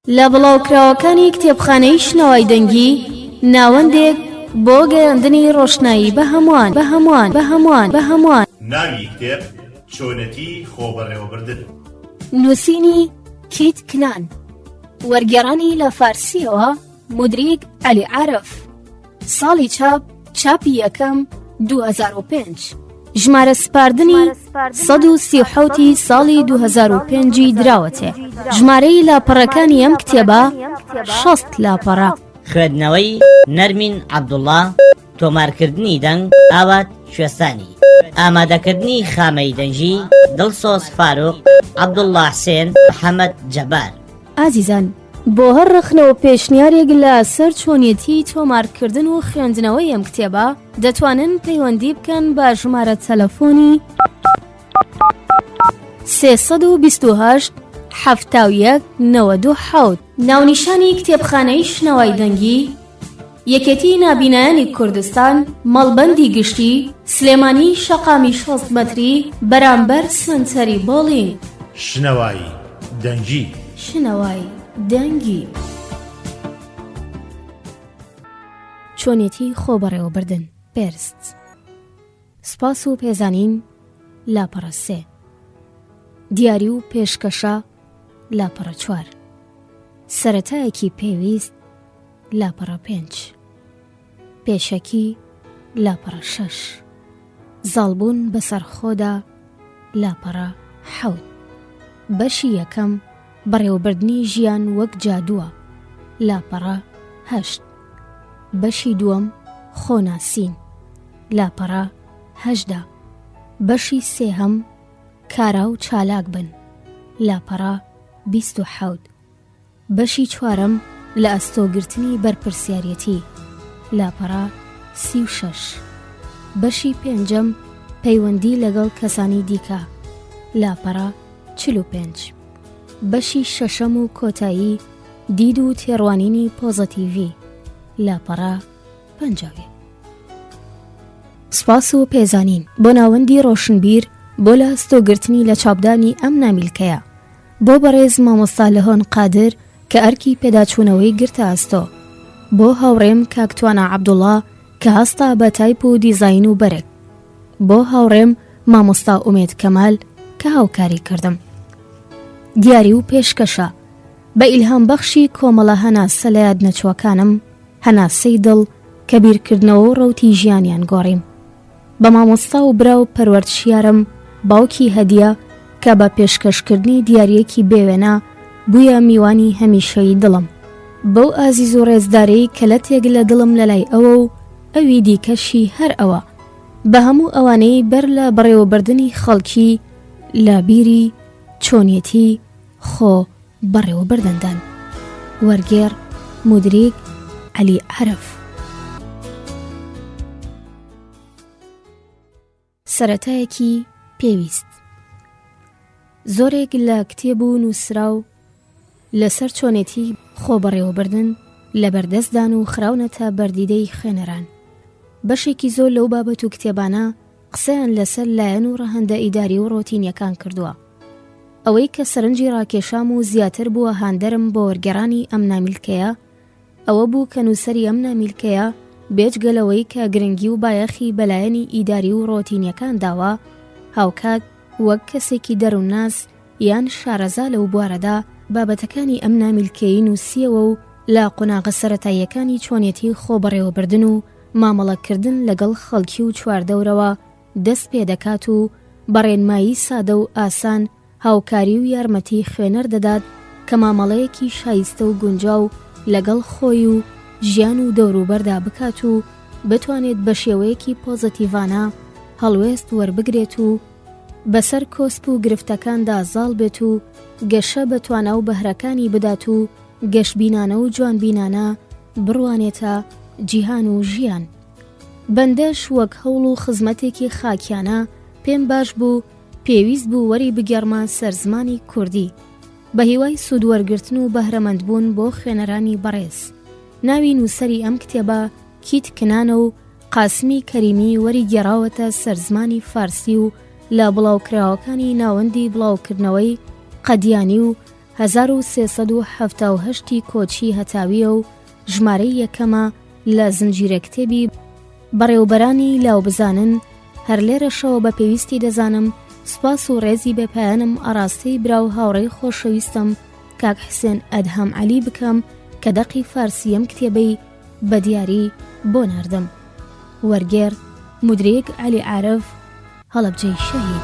لە بڵاوکراوەکانی کتێبخانەی شنەوای دەنگی ناوەندێک بۆ گەیاندنی ڕۆشنایی بە هەمووان. ناوی کتێب چۆنەتی خۆبەڕێوەبردن. نووسینی کیت کنان. وەرگێڕانی لە فارسیەوە مودریک عەلی عارف. ساڵی چاپی یەکەم 2005. ژمارە سپاردنی 137 ساڵی 2005 دراوەتێ. ژمارەی لاپەڕەکانی ئەم کتێبە 6 لاپەڕە. خوێندنەوەی نەرمین عەبدوڵڵا. تۆمارکردنی دەنگ ئاوات شوێستانی. ئامادەکردنی خامەی دەنگی دڵسۆز فاروق، عەبدوڵڵا حسێن، محەممەد جەبار. ئازیزان، بۆ هەر ڕخنەوە پێشنیارێک لە سەر چۆنیەتی تۆمارکردن و خوێندنەوەی ئەم کتێبە دەتوانن پەیوەندی بکەن بە ژمارە تەلەفۆنی 328 71 97. ناونیشانی کتێبخانەی شنەوای دەنگی، یەکێتی نابینایانی کوردستان، مەڵبەندی گشتی، سلێمانی شەقامی 6 مەتری بەرامبەر سنتەری بۆڵین. شنەوای دەنگی. شنەوای دەنگی. چۆنیەتی خۆبەڕێوەبردن. پێرست. سپاس و پێزانین لاپەڕە 3. دیاری و پێشکەشە لاپەڕە 4. سەرەتایەکی پێویست لاپەڕە 5. پێشەکی لاپەڕە 6. زاڵبوون بەسەرخۆدا لاپەڕە 7. بەشی یەکەم بەڕێوەبردنی ژیان وەک جادووە لاپەڕە 8. بەشی دووەم خۆناسین لاپەڕە 18. بەشی سێهەم کارا و چالاک بن لاپەڕە 27. بەشی چوارەم لە ئەستۆگرتنی بەرپرسیارەتی لاپەڕە 36. بەشی پێنجەم پەیوەندی لەگەڵ کەسانی دیکە لاپەڕە 45. بەشی شەشەم و کۆتایی دید و تێڕوانینی پۆزەتیڤی لاپەڕە 50. سپاس و پێزانین بۆ ناوەندی ڕۆشنبیر بۆ لە ئەستۆگرتنی لە چاپدانی ئەم نامیلکەیە، بۆ بەڕێز مامۆستا لەهۆن قادر کە ئەرکی پێداچوونەوەی گرتە ئەستۆ، بۆ هاوڕێم کاکتوانە عەبدوڵڵا کە هەستا بە تایپ و دیزاین و بەرێک، بۆ هاوڕێم مامۆستا ئومێد کەمال کە هاوکاری کردم. دیاری و پێشکەشە بە ئیلهام بەخشی کۆمەڵە هەناسە لە یاد نەچووەکانم، هەناسەی دڵ کە بیرکردنەوە و ڕەوتی ژیانیان گۆڕیم، بە مامۆستا و برا و پەروەردشیارم باوکی هەدیە کە بە پێشکەشکردنی دیارەیەکی بێوێنە بوویە میوانی هەمیشەی دڵم، بەو ئازیز و ڕێزدارەی کە لە تێک لە دڵم لەلای ئەوە و ئەوی دیکەشی هەر ئەوە، بە هەموو ئەوانەی بەر لە بەڕێوەبردنی خەڵکی لە بیری چۆنیەتی خۆ بەڕێوەبردندان. وەرگێڕ مودریک عەلی عارف. سەرەتایەکی پێویست. زۆرێک لە کتێب و نووسرا و لەسەر چۆنێتی خۆبەڕێوەبردن لە بەردەستدان و خراونەتە بەردیدەی خوێنەران. بەشێکی زۆر لەو بابەت و کتێبانە قسەیان لەسەر لایەن و ڕەهەندە ئیداری و ڕۆتینیەکان کردووە. ئەوەی کە سەرنجی ڕاکێشام و زیاتر بووە هاندەرم بۆ وەرگێڕانی ئەم نامیلکەیە ئەوە بوو کە نووسەری ئەم نامیلکەیە بێجگەلەوەی کە گرنگی و بایەخی بەلایەنی ئیداری و ڕۆتینیەکان داوە، هاوکات وەک کەسێکی دەروونناس یان شارەزا لەو بوارەدا بابەتەکانی ئەم نامیلکەیی نووسیەوە و لە قۆناغە سەرەتاییەکانی چۆنیەتی خۆبەڕێوەبردن و مامەڵەکردن لەگەڵ خەڵکی و چواردەورەوە دەست پێ دەکات و بەڕێنمایی سادە و ئاسان هاوکاری و یارمەتی خوێنەر دەدات کە مامەڵەیەکی شایستە و گونجاو لەگەڵ خۆی و ژیان و دەوروبەردا بکات و بتوانێت بە شێوەیەکی پۆزەتیڤانە هەڵوێست وەربگرێت و بەسەر کۆسپ و گرفتەکاندا زاڵ بێت و گەشە بەتوانە و بەهرەکانی بدات و گەشبینانە و جوانبینانە بڕوانێتە جیهان و ژیان. بەندەش وەک هەوڵ و خزمەتێکی خاکیانە پێم باش بوو پێویست بوو وەری بگەڕمە سەر زمانی کوردی بە هیوای سوودوەرگرتن و بەهرەمەندبوون بۆ خوێنەرانی بەڕێز. ناوی نووسەری ئەم کتێبە کیت کنانە و قاسمی کەریمی وەری گێڕاوەتە سەر زمانی فارسی و لە بڵاوکراوەکانی ناوەندی بڵاوکردنەوەی قەدیانی و 1378 کۆچی هەتاویە و ژمارەی یەکەمە لە زنجیرە کتێبی بەڕێوەبەرانی لاوبزانن. هەر لێرەشەوە بە پێویستی دەزانم سوپاس و ڕێزی بێپایانم ئاڕاستەی براو هاوڕێی خۆشەویستم کاک حسێن ئەدهەم عەلی بکەم کە دەقی فارسیەم کتێبەی بە دیاری بۆ ناردم. وەرگێر مودریک عەلی عارف، هەڵەبجەی شەهید.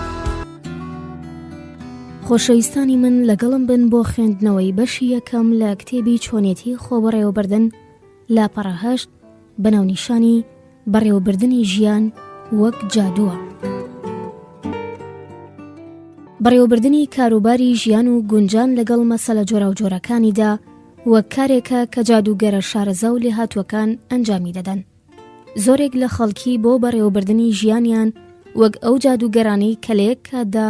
خۆشەویستانی من لەگەڵم بن بۆ خوێندنەوەی بەشی یەکەم لە کتێبی چۆنێتی خۆبەڕێوەبردن لاپەڕە 8 بەناونیشانی بەڕێوەبردنی ژیان وەک جادووە. بەڕێوەبردنی کاروباری ژیان و گونجان لەگەڵ مەسەلە جۆرا و جۆرەکانیدا وەک کارێکە کە جادوگەرە شارەزا و لێهاتووەکان ئەنجامی دەدەن. زۆرێک لە خەڵکی بۆ بەڕێوەبردنی ژیانیان وەک ئەو جادوگەرانی کە لە یەک کاتدا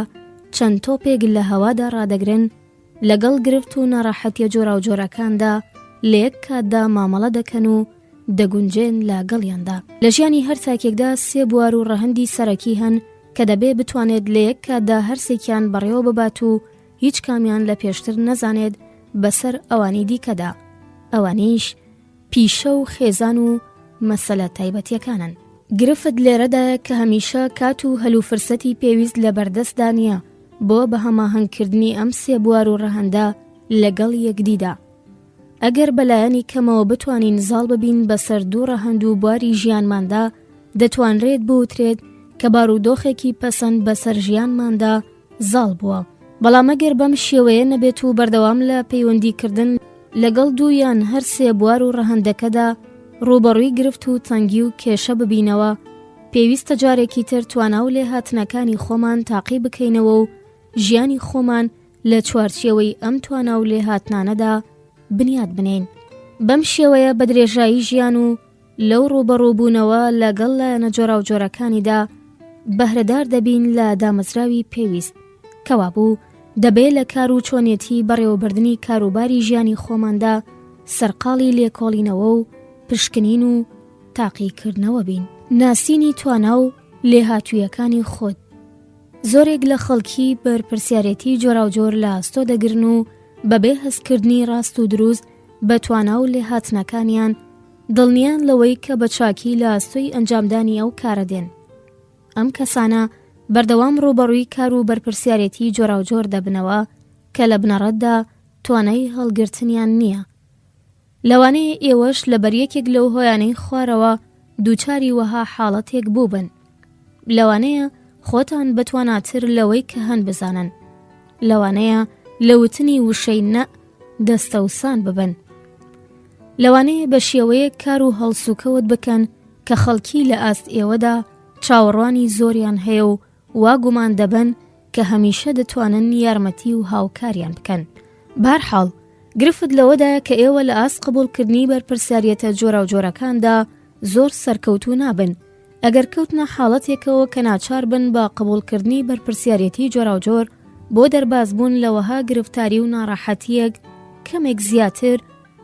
چەند تۆپێک لە هەوادا ڕادەگرن لەگەڵ گرفت و ناڕەحەتیە جۆرا و جۆرەکاندا لە یەک کاتدا مامەڵە دەکەن و دەگونجێن لەگەڵیاندا. لە ژیانی هەر تاکێکدا سێ بوار و ڕەهەندی سەرەکی هەن کە دەبێ بتوانێت لە یەک کاتدا هەرسێکیان بەڕێوە ببات و هیچ کامیان لە پێشتر نەزانێت بەسەر ئەوانی دیکەدا. ئەوانیش پیشە و خێزان و مەسەلە تایبەتیەکانن. گرفت لێرەدایە کە هەمیشە کات و هەلوفرسەتی پێویست لە بەردەستدا نییە بۆ بە هەماهەنگکردنی ئەم سێ بوار و ڕەهەندە لەگەڵ یەکدیدا. ئەگەر بەلایەنی کەمەوە بتوانین زاڵ ببین بەسەر دوو ڕەهەند و بواری ژیانماندا دەتوانرێت بوترێت کە بارودۆخێکی پەسەند بەسەر ژیانماندا زاڵ بووە. بەڵام ئەگەر بەم شێوەیە نەبێت و بەردەوام لە پەیوەندیکردن لەگەڵ دوویان هەر سێ بوار و ڕەهەندەکەدا ڕوبەڕووی گرفت و تەنگی و کێشە ببینەوە، پێویستە جارێکی تر توانا و لێ هاتنەکانی خۆمان تاقی بکەینەوە و ژیانی خۆمان لە چوارچێوەی ئەم توانا و لێ هاتنانەدا بنیاد بنین. بەم شێوەیە بە درێژایی ژیان و لەو ڕوبەڕووبوونەوە لەگەڵ لایەنە جۆرا و جۆرەکانیدا بەهرەدار دەبین لە دامەزراوی پێویست کەوابوو دەبێت لە کار و چۆنێتی بەڕێوەبردنی کاروباری ژیانی خۆماندا سەرقاڵی لێکۆڵینەوە و پشکنین و تاقیکردنەوە بین. ناسینی توانا و لێهاتوویەکانی خۆت. زۆرێک لە خەڵکی بەرپرسیارەتی جۆرا و جۆر لە ئاستۆ دەگرن و بەبێ هەستکردنی ڕاست و دروست بە توانا و لێهاتنەکانیان دڵنیان لەوەی کە بە چاکی لە ئاستۆی ئەنجامدانی ئەو کارە دێن. ئەم کەسانە بەردەوام ڕوبەڕووی کار و بەرپرسیارەتی جۆرا و جۆر دەبنەوە کە لە بنەڕەتدا توانای هەڵگرتنیان نییە. لەوانەیە ئێوەش لە بەریەکێک لەو هۆیانەی خوارەوە دووچاری وەها حاڵەتێک بوو بن. لەوانەیە خۆتان بتواناتر لەوەی کە هەن بزانن. لەوانەیە لەوتنی وشەی نە دەستەوسان ببن. لەوانەیە بە شێوەیەک کار و هەڵسوکەوت بکەن کە خەڵکی لە ئاست ئێوەدا چاوەڕوانی زۆریان هەیە و وا گومان دەبن کە هەمیشە دەتوانن یارمەتی و هاوکاریان بکەن. بەرحاڵ گرفت لەوەدایە کە ئێوە لە ئاست قبولکردنی بەرپرسیارەتە جۆرا و جۆرەکاندا زۆر سەرکەوتوو نابن. ئەگەر کەوتنە حاڵەتێکەوە کە ناچار بن بە قبولکردنی بەرپرسیارەتی جۆرا و جۆر بۆ دەربازبوون لەوەها گرفتاری و ناڕەحەتیەک کەمێک زیاتر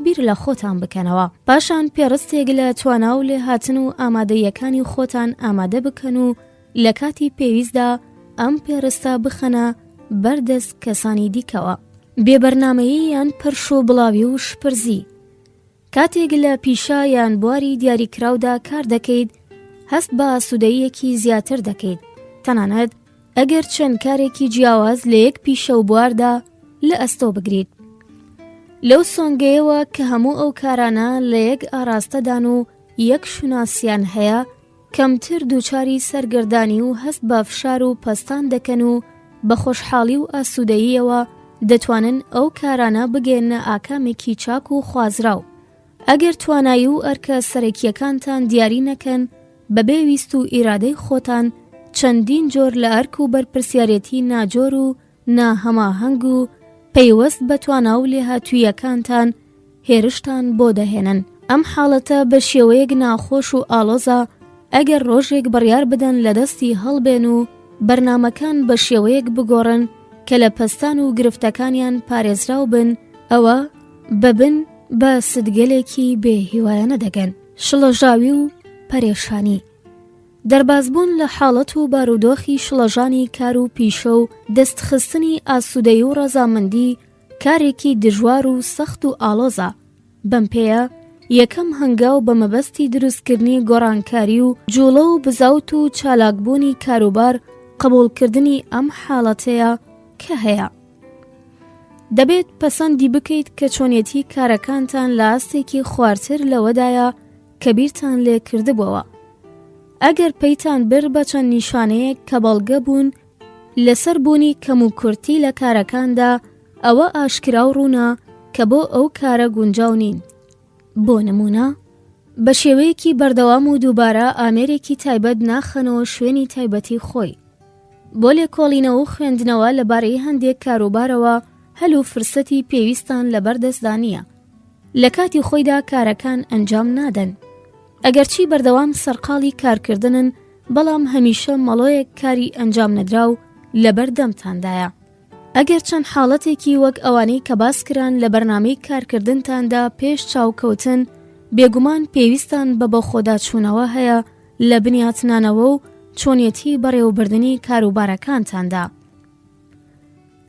بیر لە خۆتان بکەنەوە. پاشان پێڕستێک لە توانا و لێ هاتن و ئامادەیەکانی خۆتان ئامادە بکەن و لە کاتی پێویستدا ئەم پێڕستە بخەنە بەردەست کەسانی دیکەوە. بێبەرنامەیی یان پەرش و بڵاوی و شپرزی. کاتێک لە پیشە یان بواری دیاریکراودا کار دەکەیت هەست بە ئاسوودەیەکی زیاتر دەکەیت. تەنانەت ئەگەر چەند کارێکی جیاواز لە یەک پیشە و بواردا لە ئەستۆ بگریت. لەو سۆنگەیەوە کە هەموو ئەو کارانە لە یەک ئاراستەدان و یەک شوناسیان هەیە کەمتر دووچاری سەرگردانی و هەست بە فشار و پەستان دەکەن و بە خۆشحاڵی و ئاسوودەییەوە دەتوانن ئەو کارانە بگێنە ئاکامێکی چاک و خوازراو. ئەگەر توانایی و ئەرکە سەرەکیەکانتان دیاری نەکەن بەبێ ویست و ئیرادەی خۆتان چەندین جۆر لە ئەرک و بەرپرسیارەتی ناجۆر و ناهەماهەنگ و پەیوەست بە توانا و لێهاتوویەکانتان هێرشتان بۆ دەهێنن. ئەم حاڵەتە بە شێوەیەک ناخۆش و ئاڵۆزە ئەگەر ڕۆژێک بڕیار بدەن لە دەستی هەڵبێن و بەرنامەکان بە شێوەیەک بگۆڕن کە لە پەستان و گرفتەکانیان پارێزراو بن، ئەوە بەبن بە سدگەلێکی بێهیوایانە دەگەن. شڵەژاوی و پەرێشانی. دەربازبوون لە حاڵەت و بارودۆخی شڵەژانی کار و پیشە و دەستخستنی ئاسوودەی و ڕەزامەندی کارێکی دژوار و سەخت و ئاڵۆزە. بەم پێیە یەکەم هەنگاو بە مەبەستی دروستکردنی گۆڕانکاری و جوڵە و بزاوت و چالاکبوونی کاروبار قبولکردنی ئەم حاڵەتەیە کە هەیە. دەبێت پەسەندی بکەیت کە چۆنیەتی کارەکانتان لە ئاستێکی خوارتر لەوەدایە کە بیرتان لێ کردبووەوە. ئەگەر پەیتان بر بە چەند نیشانەیەک کە بەڵگە بوون لەسەر بوونی کەم و کورتی لە کارەکاندا، ئەوە ئاشکرا و ڕوونە کە بۆ ئەو کارە گونجاو نین. بۆ نمونە، بە شێوەیەکی بەردەوام و دووبارە ئامێرێکی تایبەت ناخەنەوە شوێنی تایبەتی خۆی. بۆ لێکۆڵینەوە و خوێندنەوە لەبارەی هەندێک کاروبارەوە هەل و فرسەتی پێویستان لەبەردەستدانیە. لە کاتی خۆیدا کارەکان ئەنجام نادەن. ئەگەرچی بەردەوام سەرقاڵی کارکردنن، بەڵام هەمیشە مەڵۆیەک کاری ئەنجام نەدراو لەبەردەمتاندایە. ئەگەر چەند حاڵەتێکی وەک ئەوانەی کە باس کران لە بەرنامەی کارکردنتاندا پێش چاوکەوتن، بێگومان پێویستان بە بەخۆداچوونەوە هەیە لە بنیاتنانەوە و چۆنیەتی بەڕێوەبردننی کاروبارەکانتاندا.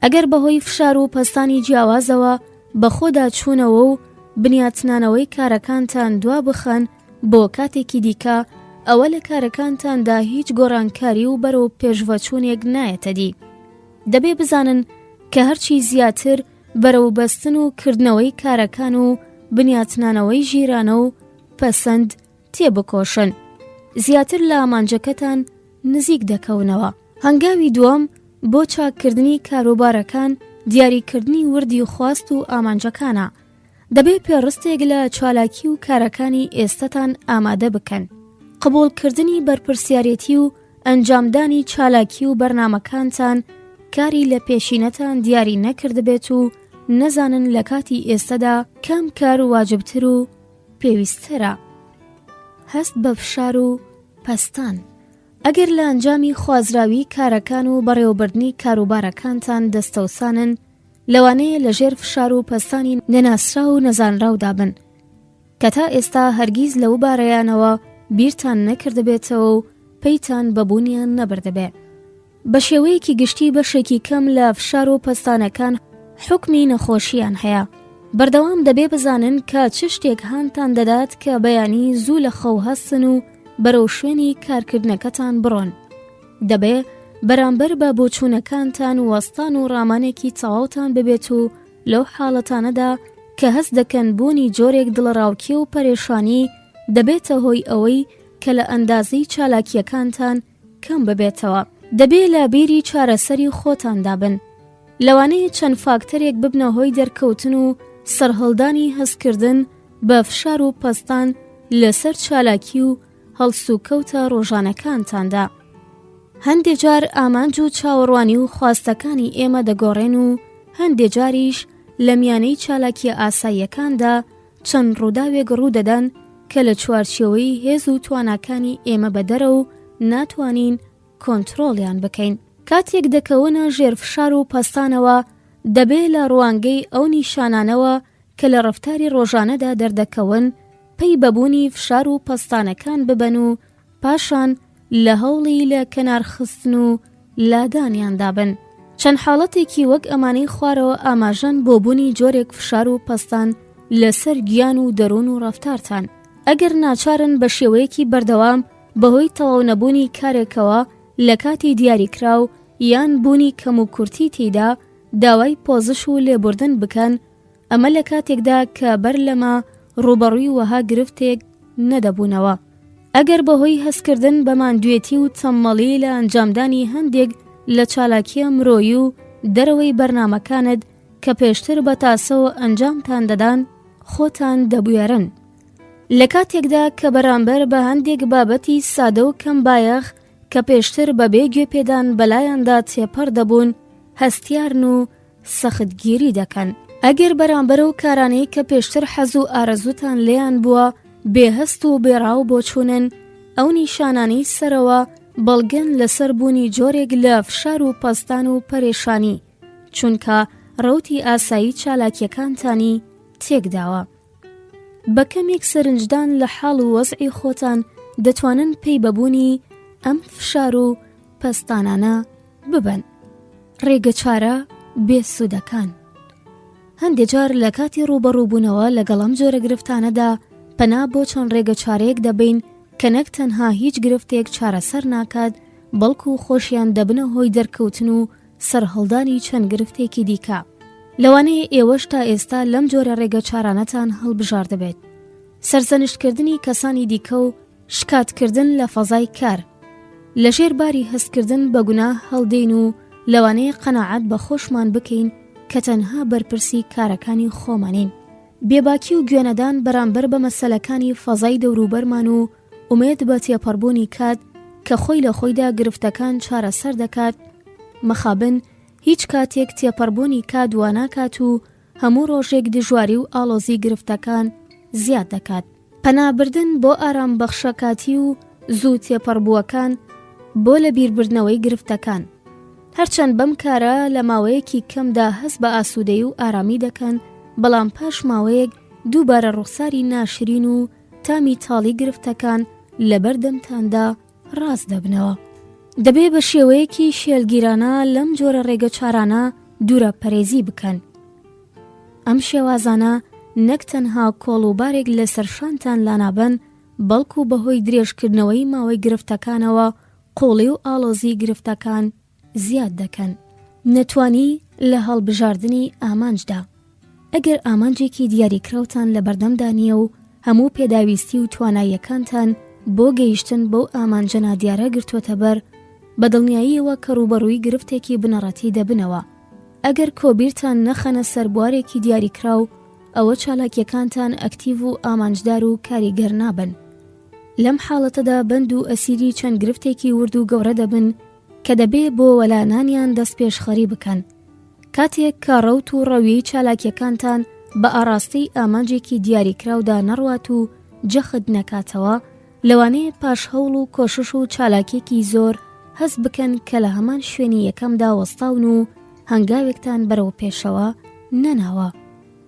ئەگەر بەهۆی فشار و پەستانی جیاوازەوە بەخۆدا چوونەوە و بنیاتنانەوەی کارەکانتان دوا بخەن بۆ کاتێکی دیکە، ئەوە لە کارەکانتاندا هیچ گۆڕانکاری و بەرەو پێشڤەچوونێک نایەتە دی. دەبێ بزانن کە هەرچی زیاتر بەرەوبەستن و کردنەوەی کارەکان و بنیاتنانەوەی ژیرانە و پەسەند تێبکۆشن، زیاتر لە ئامانجەکەتان نزیک دەکەونەوە. هەنگاوی دووەم بۆ چاککردنی کاروبارەکان دیاریکردنی وردی خواست و ئامانجەکانە. دەبێ پێڕستێک لە چالاکی و کارەکانی ئێستەتان ئامادە بکەن. قبولکردنی بەرپرسیارەتی و ئەنجامدانی چالاکی و بەرنامەکانتان کاری لە پێشینەتان دیاری نەکردبێت و نەزانن لە کاتی ئێستەدا کام کار واجبتر و پێویستترە. هەست بە فشار و پەستان. ئەگەر لە ئەنجامی خوازراوی کارەکان و بەڕێوەبردنی کاروبارەکانتان دەستەوسانن، لەوانەیە لەژێر فشار و پەستانی نەناسرا و نەزانراودا بن کە تا ئێستا هەرگیز لەو بارەیانەوە بیرتان نەکردبێتەوە و پەیتان بەبوونیان نەبردەبێ. بە شێوەیەکی گشتی بەشێکی کەم لە فشار و پەستانەکان حکمی نەخۆشیان هەیە. بەردەوام دەبێ بزانن کە چ شتێک هانتان دەدات کە بەیانی زوو لە خەو هەستن و بەرەو شوێنی کارکردنەکەتان بڕۆن. دەبێ بەرامبەر بە بۆچوونەکانتان وەستان و ڕامانێکی تەواوتان ببێت و لەو حاڵەتانەدا کە هەست دەکەن بوونی جۆرێک دڵڕاوکی و پەرێشانی دەبێتە هۆی ئەوەی کە لە ئەندازەی چالاکیەکانتان کەم ببێتەوە. دەبێ لە بیری چارەسەری خۆتاندا بن. لەوانەیە چەند فاکتەرێک ببنە هۆی دەرکەوتن و سەرهەڵدانی هەستکردن بە فشار و پەستان لەسەر چالاکی و هەڵسوکەوتە ڕۆژانەکانتاندا. هەندێک جار ئامانج و چاوەڕوانی و خواستەکانی ئێمە دەگۆڕێن و هەندێک جاریش لە میانەی چالاکی ئاساییەکاندا چەند ڕووداوێک ڕوودەدەن کە لە چوارچێوەی هێز و تواناکانی ئێمە بەدەرە و ناتوانین کۆنترۆڵیان بکەین. کاتێک دەکەونە ژێر فشار و پەستانەوە، دەبێ لە ڕوانگەی ئەو نیشانانەوە کە لە ڕەفتاری ڕۆژانەدا دەردەکەون پەی بەبوونی فشار و پەستانەکان ببەن و پاشان لە هەوڵی لە کەنارخستن و لادانیاندا بن. چەند حاڵەتێکی وەک ئەمانەی خوارەوە ئاماژەن بۆ بوونی جۆرێک فشار و پەستان لەسەر گیان و دەروون و ڕەفتارتان. ئەگەر ناچارن بە شێوەیەکی بەردەوام بەهۆی تەواو نەبوونی کارێکەوە لە کاتی دیاریکراو یان بوونی کەم و کورتی تێدا داوای پۆزش و لێبوردن بکەن، ئەمە لە کاتێکدا کە بەر لەمە ڕوبەڕووی وەها گرفتێک نەدەبوونەوە. ئەگەر بەهۆی هەستکردن بە ماندوێتی و تەممەڵی لە ئەنجامدانی هەندێک لە چالاکیە مرۆیی و دەرەوەی بەرنامەکانت کە پێشتر بە تاسەوە ئەنجامتان دەدان خۆتان دەبوێرن. لە کاتێکدا کە بەرامبەر بە هەندێک بابەتی سادە و کەم بایەخ کە پێشتر بە بێگوێپێدان بەلایاندا تێپەڕ دەبوون هەستیارن و سەختگیری دەکەن. ئەگەر بەرامبەر و کارانەی کە پێشتر حەز و ئارەزوتان لێیان بووە بێهەست و بێڕاو بۆچوونن، ئەو نیشانانەی سەرەوە بەڵگەن لەسەر بوونی جۆرێک لە فشار و پەستان و پەرێشانی، چونکە ڕەوتی ئاسایی چالاکیەکانتانی تێکداوە. بە کەمێک سەرنجدان لە حاڵ و وەزعی خۆتان دەتوانن پێی بەبوونی ئەم فشار و پەستانانە ببن. ڕێگە چارە بێسوودەکان. هەندێک جار لە کاتی ڕوبەڕووبوونەوە لەگەڵ جۆرە گرفتانەدا پەنا بۆ چەند ڕێگە چارەیەک دەبین کە نەک تەنها هیچ گرفتێک چارەسەر ناکات بەڵکو خۆشیان دەبنە هۆی دەرکەوتن و سەرهەڵدانی چەند گرفتێکی دیکە. لەوانەیە ئێوەش تا ئێستا لەم جۆرە ڕێگە چارانەتان هەڵبژار دەبێت. سەرزەنشتکردنی کەسانی دیکە و شکاتکردن لە فەزای کار، لەژێر باری هەستکردن بە گوناه هەڵدەین و لەوانەیە قەناعەت بە خۆشمان بکەین کە تەنها بەرپرسی کارەکانی خۆمانین. بێباکی و گوێنەدان بەرامبەر بە مەسەلەکانی فەزای دەوروبەرمان و ئومێد بە تێپەڕبوونی کات کە خۆی لە خۆیدا گرفتەکان چارەسەر دەکات، مەخابن هیچ کاتێک تێپەڕبوونی کات واناکات و هەموو ڕۆژێک دژواری و ئاڵۆزی گرفتەکان زیاد دەکات. پەنابردن بۆ ئارام بەخشەکاتی و زوو تێپەڕبووەکان بۆ لە بیربردنەوەی گرفتەکان، هەرچەند بەم کارە لە ماوەیەکی کەمدا هەست بە ئاسوودەی و ئارامی دەکەن، بەڵام پاش ماوەیەک دووبارە ڕوخساری ناشرین و تامی تاڵی گرفتەکان لە بەردەمتاندا ڕاست دەبنەوە. دەبێ بە شێوەیەکی شێلگیرانە لەم جۆرە ڕێگە چارانە دوورە پەرێزی بکەن. ئەم شێوازانە نەک تەنها کۆڵوبارێک لە سەرشانتان لانابن، بەڵکو بەهۆی درێژکردنەوەی ماوەی گرفتەکانەوە قۆڵی و ئاڵۆزی گرفتەکان زیاد دەکەن. نەتوانی لە هەڵبژاردننی ئامانجدا. ئەگەر ئامانجێکی دیاریکراوتان لە بەردەمدا نییە و هەموو پێداویستی و تواناییەکانتان بۆ گەیشتن بەو ئامانجە نادیارە گرتوۆتە بەر، بەدڵنیاییەوە کە ڕوبەڕووی گرفتێکی بنەڕەتی دەبنەوە. ئەگەر کۆبیرتان نەخەنە سەر بوارێکی دیاریکراو، ئەوە چالاکیەکانتان ئەکتیڤ و ئامانجدار و کاریگەر نابن. لەم حاڵەتەدا بەند و ئەسیری چەند گرفتێکی ورد و گەورە دەبن کە دەبێ بۆ وەلانانیان دەست پێشخەری بکەن. کاتێک کە ڕەوت و ڕەویەی چالاکیەکانتان بە ئاڕاستی ئامانجێکی دیاریکراودا نەڕوات و جەخت نەکاتەوە، لەوانەیە پاش هەوڵ و کۆشش و چالاکیەکی زۆر هەست بکەن کە لە هەمان شوێنی یەکەمدا وەستاون و هەنگاوێکتان بەرەو پێشەوە نەناوە.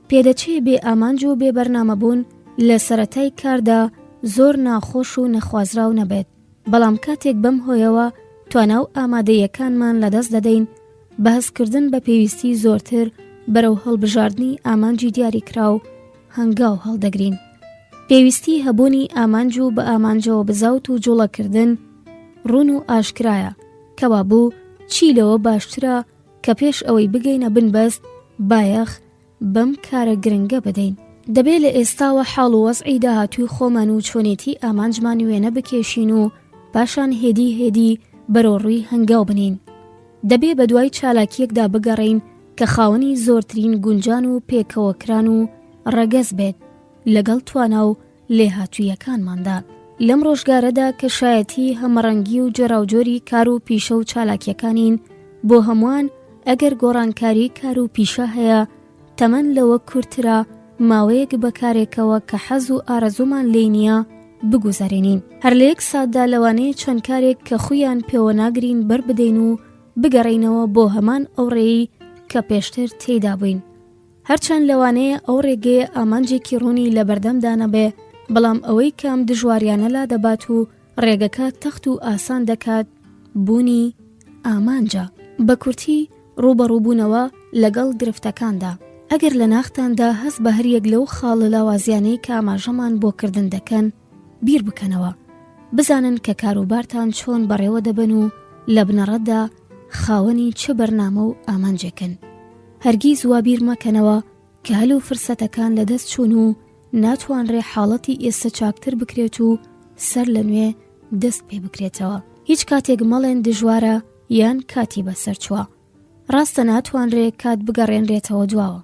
پێدەچێ بێ ئامانج و بێ بەرنامە بوون لە سەرەتای کاردا زۆر ناخۆش و نەخوازراو نەبێت، بەڵام کاتێک بەم هۆیەوە توانە و ئامادەیەکانمان لەدەست دەدەین، بەهەستکردن بە پێویستی زۆرتر بەرەو هەڵبژاردننی ئامانجی دیاریکراو هەنگاو هەڵدەگرین. پێویستی هەبوونی ئامانج و بە ئامانجەوە بزاوت و جوڵەکردن ڕوون و ئاشکرایە، کەوا بوو چی لەوە باشترە کە پێش ئەوەی بگەینە بنبەست بایەخ بەم کارە گرنگە بدەین. دەبێت لە ئێستاوە حاڵ و وەزعی داهاتووی خۆمان و چۆنێتی ئامانجمان وێنە بکێشین و پاشان هێدی بەرەو ڕووی هەنگاو بنین. دەبێ بە دوای چالاکیەکدا بگەڕین کە خاوەنی زۆرترین گونجان و پێکەوەکران و ڕەگەز بێت لەگەڵ توانا و لێهاتوویەکانماندا. لەم ڕۆژگارەدا کە شایەتی هەمەڕەنگی و جۆراوجۆری کار و پیشە و چالاکیەکانین، بۆ هەمووان ئەگەر گۆڕانکاری کار و پیشە هەیە، تەمەن لەوە کورترە ماوەیەک بەکارێکەوە کە حەز و ئارەزومان لێی نییە بگوزارێنین. هەر لە یەک ساتدا لەوانەیە چەند کارێک کە خویان پێوە ناگرین بربدەین و بگەڕینەوە بۆ هەمان ئەو ڕێی کە پێشتر تێیدا بووین. هەرچەند لەوانەیە ئەو ڕێگەیە ئامانجێکی ڕوونی لە بەردەمدا نەبێ، بەڵام ئەوەی کەم دژواریانەلا دەبات و ڕێگەکە تەخت و ئاسان دەکات بوونی ئامانجە. بە کورتی ڕوبەڕووبوونەوە لەگەڵ گرفتەکاندا. ئەگەر لە ناختاندا هەست بە هەریەک لەو خاڵە لاوازیانەی کە ئاماژەمان بۆ کردن دەکەن بیر بکەنەوە، بزانن کە کاروبارتان چۆن بەڕێوە دەبن و لە بنەڕەتدا خاوەنی چه بەرنامە و ئامانجێکن. هەرگیز وابیر مەکەنەوە کە هەلو فرسەتەکان لە دەست چوون و ناتوانرێ حاڵەتی ئێستا چاکتر بکرێت و سەر لە نوێ دەست پێ بکرێتەوە. هیچ کاتێک مەڵێن دژوارە یان کاتی بەسەر چووە. ڕاستە ناتوانرێ کات بگەڕێنرێتەوە دواوە،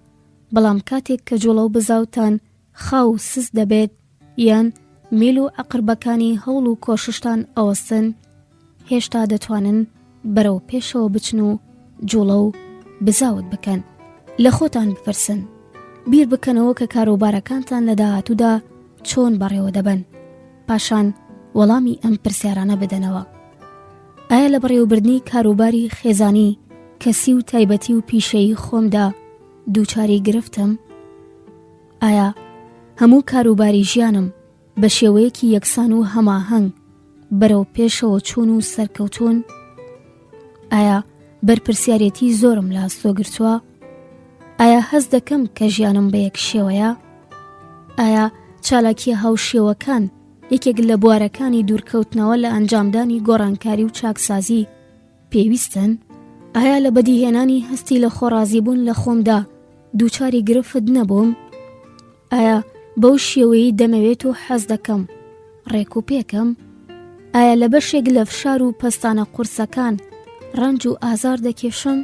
بەڵام کاتێک کە جوڵە و بزاوتان خاو سس دەبێت یان میل و عقربەکانی هەوڵ و کۆششتان ئەوەستن، هێشتا دەتوانن بەرەو پێشەوە بچن و جوڵە و بزاوت بکەن. لە خۆتان بپرسن، بیر بکەنەوە کە کاروبارەکانتان لە داهاتوودا چۆن بەڕێوە دەبن، پاشان وەڵامی ئەم پرسیارانە بدەنەوە. ئایا لە بەڕێوەبردنی کاروباری خێزانی کەسی و تایبەتی و پیشەی خۆمدا دووچاری گرفتم؟ ئایا هەموو کاروباری ژیانم بە شێوەیەکی یەکسان و هەماهەنگ بەرەو پێشەوە چوون و سەرکەوتون؟ ئایا بەرپرسیارەتی زۆرم لە ئاستۆ گرتووە؟ ئایا هەز دەکەم کە ژیانم بە یەک شێوەیە؟ ئایا چالاکیە هاوشێوەکان یەکێک لە بوارەکانی دوورکەوتنەوە لە ئەنجامدانی گۆڕانکاری و چاکسازی پێویستن؟ ئایا لە بەدیهێنانی هەستی لە خۆڕازیبوون لە خۆمدا دووچاری گرفت نەبووم؟ ئایا بەو شێوەیەی دەمەوێت و حەز دەکەم ڕێک و پێکەم؟ ئایا لە بەشێک لە فشار و پەستانە قورسەکان ڕەنج و ئازار دەکێشم؟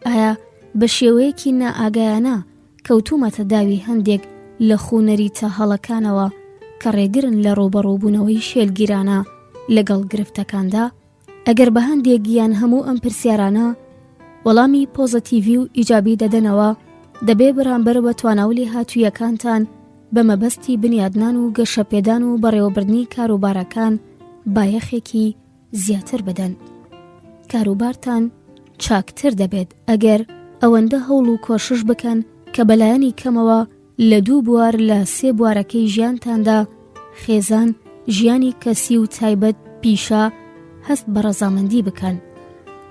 ئایا بە شێوەیەکی نائاگایانە کەوتومەتە داوی هەندێک لە خوونەریتە هەڵەکانەوە کە ڕێگرن لە ڕۆبەڕۆبوونەوەی شێلگیرانە لەگەڵ گرفتەکاندا؟ ئەگەر بە هەندێک یان هەموو ئەم پرسیارانە وەڵامی پۆزەتیڤی و ئیجابی دەدەنەوە، دەبێ بەرامبەر بە تواناولی هاتوویەکانتان بە مەبەستی بنیادنان و گەشەپێدان و بەڕێوەبردنی کاروبارەکان بایەخێکی زیاتر بدەن. کاروبارتان چاکتر دەبێت ئەگەر ئەوەندە هەوڵ و کۆشش بکەن کە بەلایەنی کەمەوە لە 2 بوار لە 3 بوارەکەی ژیانتاندا خێزان، ژیانی کەسی و تایبەت پیشە هەست بە ڕەزامەندی بکەن.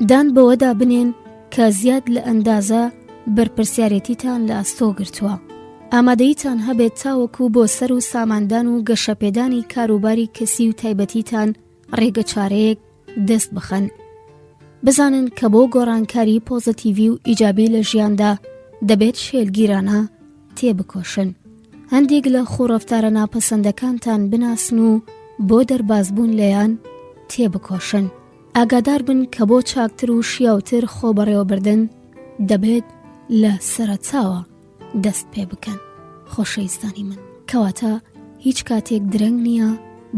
دان بەوەدا بنێن کە زیاد لە ئەندازە بەرپرسیارەتیتان لە ئەستۆ گرتووە. ئامادەیتان هەبێت تاوەکو بۆ سەر و ساماندان و گەشەپێدانی کاروباری کەسی و تایبەتیتان ڕێگە چارەیەک دەست بخەن. بزانن کە بۆ گۆڕانکاری پۆزەتیڤی و ئیجابی لە ژیاندا دەبێت شێلگیرانە تێبکۆشن. هەندێک لە خۆڕەفتارە ناپەسەندەکانتان بناسن و بۆ دەربازبوون لەیان تێبکۆشن. ئاگادار بن کە بۆ چاکتر و شیاوتر خۆبەڕێوەبردن دەبێت لە سەرەتاوە دەست پێ بکەن. خۆشەویستانی من، کەواتە هیچ کاتێک درەنگ نییە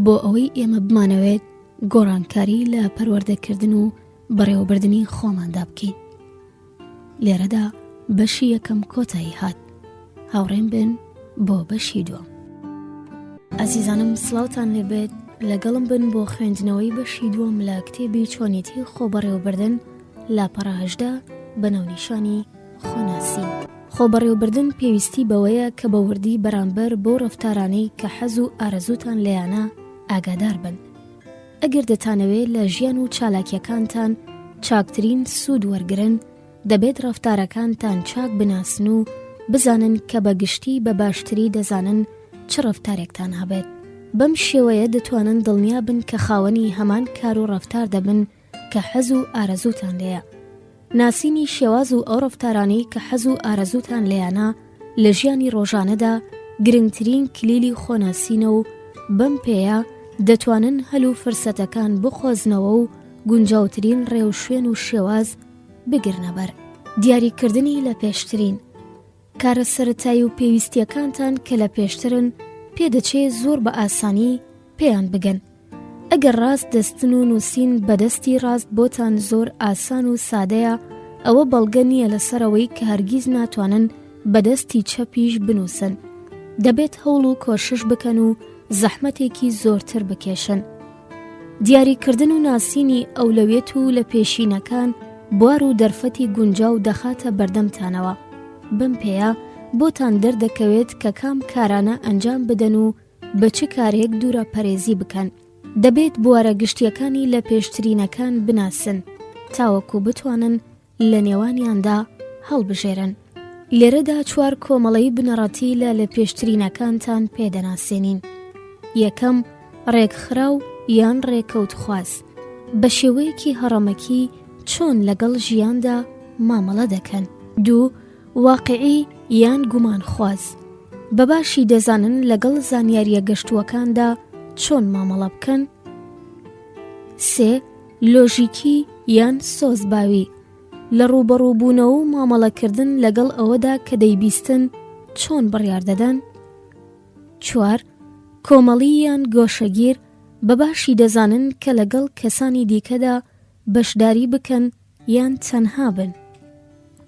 بۆ ئەوەی ئێمە بمانەوێت گۆڕانکاری لە پەروەردەکردن و بەڕێوەبردنی خۆماندا بکەین. لێرەدا بەشی یەکەم کۆتایی هات. هاوڕێم بن بۆ بەشی دووەم. ئازیزانم، سڵاوتان لێبێت، لەگەڵم بن بۆ خوێندنەوەی بەشی دووەم لە کتێبی چۆنیەتی خۆبەڕێوەبردن لاپەڕە 18 بە ناونیشانی خۆناسی. خۆبەڕێوەبردن پێویستی بەوەیە کە بە وردی بەرامبەر بۆ ڕەفتارانەی کە حەز و ئارەزوتان لەیانە ئاگادار بن. ئەگەر دەتانەوێت لە ژیان و چالاکیەکانتان چاکترین سوود وەرگرن، دەبێت ڕەفتارەکانتان چاک بناسن و بزانن کە بە گشتی بە باشتری دەزانن چ ڕەفتارێکتان هەبێت. بەم شێوەیە دەتوانن دڵنیا بن کە خاوەنی هەمان کار و ڕەفتار دەبن کە حەز و ئارەزوتان لێیە. ناسینی شێواز و ئەو ڕەفتارانەی کە حەز و ئارەزوتان لێیانە لە ژیانی ڕۆژانەدا گرنگترین کلیلی خۆناسینە و بەم پێیە دەتوانن هەلو فرسەتەکان بخۆزنەوە و گونجاوترین ڕێو شوێن و شێواز بگرنەبەر. دیاریکردنی لە پێشترین کارە سەرەتایی و پێویستیەکانتان کە لە پێشترن پێدەچێت زۆر بە ئاسانی پێیان بگەن. ئەگەر ڕاست دەستن و نووسین بەدەستی ڕاست بۆتان زۆر ئاسان و سادەیە، ئەوە بەڵگە نییە لەسەرەوەی کە هەرگیز ناتوانن بەدەستی چەپیش بنووسن. دەبێت هەوڵ و کۆشش بکەن و زەحمەتێکی زۆرتر بکێشن. دیاریکردن و ناسینی ئەولەوێت و لە پێشینەکان بوار و دەرفەتی گونجاو دەخاتە بەردەمتانەوە. بم پێیە بۆتان دەردەکەوێت کە کام کارانە ئەنجام بدەن و بە چ کارێک دوورە پەرێزی بکەن. دەبێت بوارە گشتیەکانی لە پێشترینەکان بناسن تاوەکو بتوانن لە نێوانیاندا هەڵبژێرن. لێرەدا 4 کۆمەڵەی بنەڕەتی لە پێشترینەکانتان پێدەناسێنین. یەکەم، ڕێکخراو یان ڕێکەوت خواز. بە شێوەیەکی هەڕەمەکی چۆن لەگەڵ ژیاندا مامەڵە دەکەن. 2، واقعی یان گومان خواز. بەباشی دەزانن لەگەڵ زانیاریە گەشتووەکاندا چۆن مامەڵە بکەن. 3، لۆژیکی یان سۆزباوی. لە ڕوبەڕووبوونەوە و مامەڵەکردن لەگەڵ ئەوەدا کە دەیبیستن چۆن بڕیار دەدەن. 4، کۆمەڵی یان گۆشەگیر. بەباشی دەزانن کە لەگەڵ کەسانی دیکەدا بەشداری بکەن یان تەنها بن.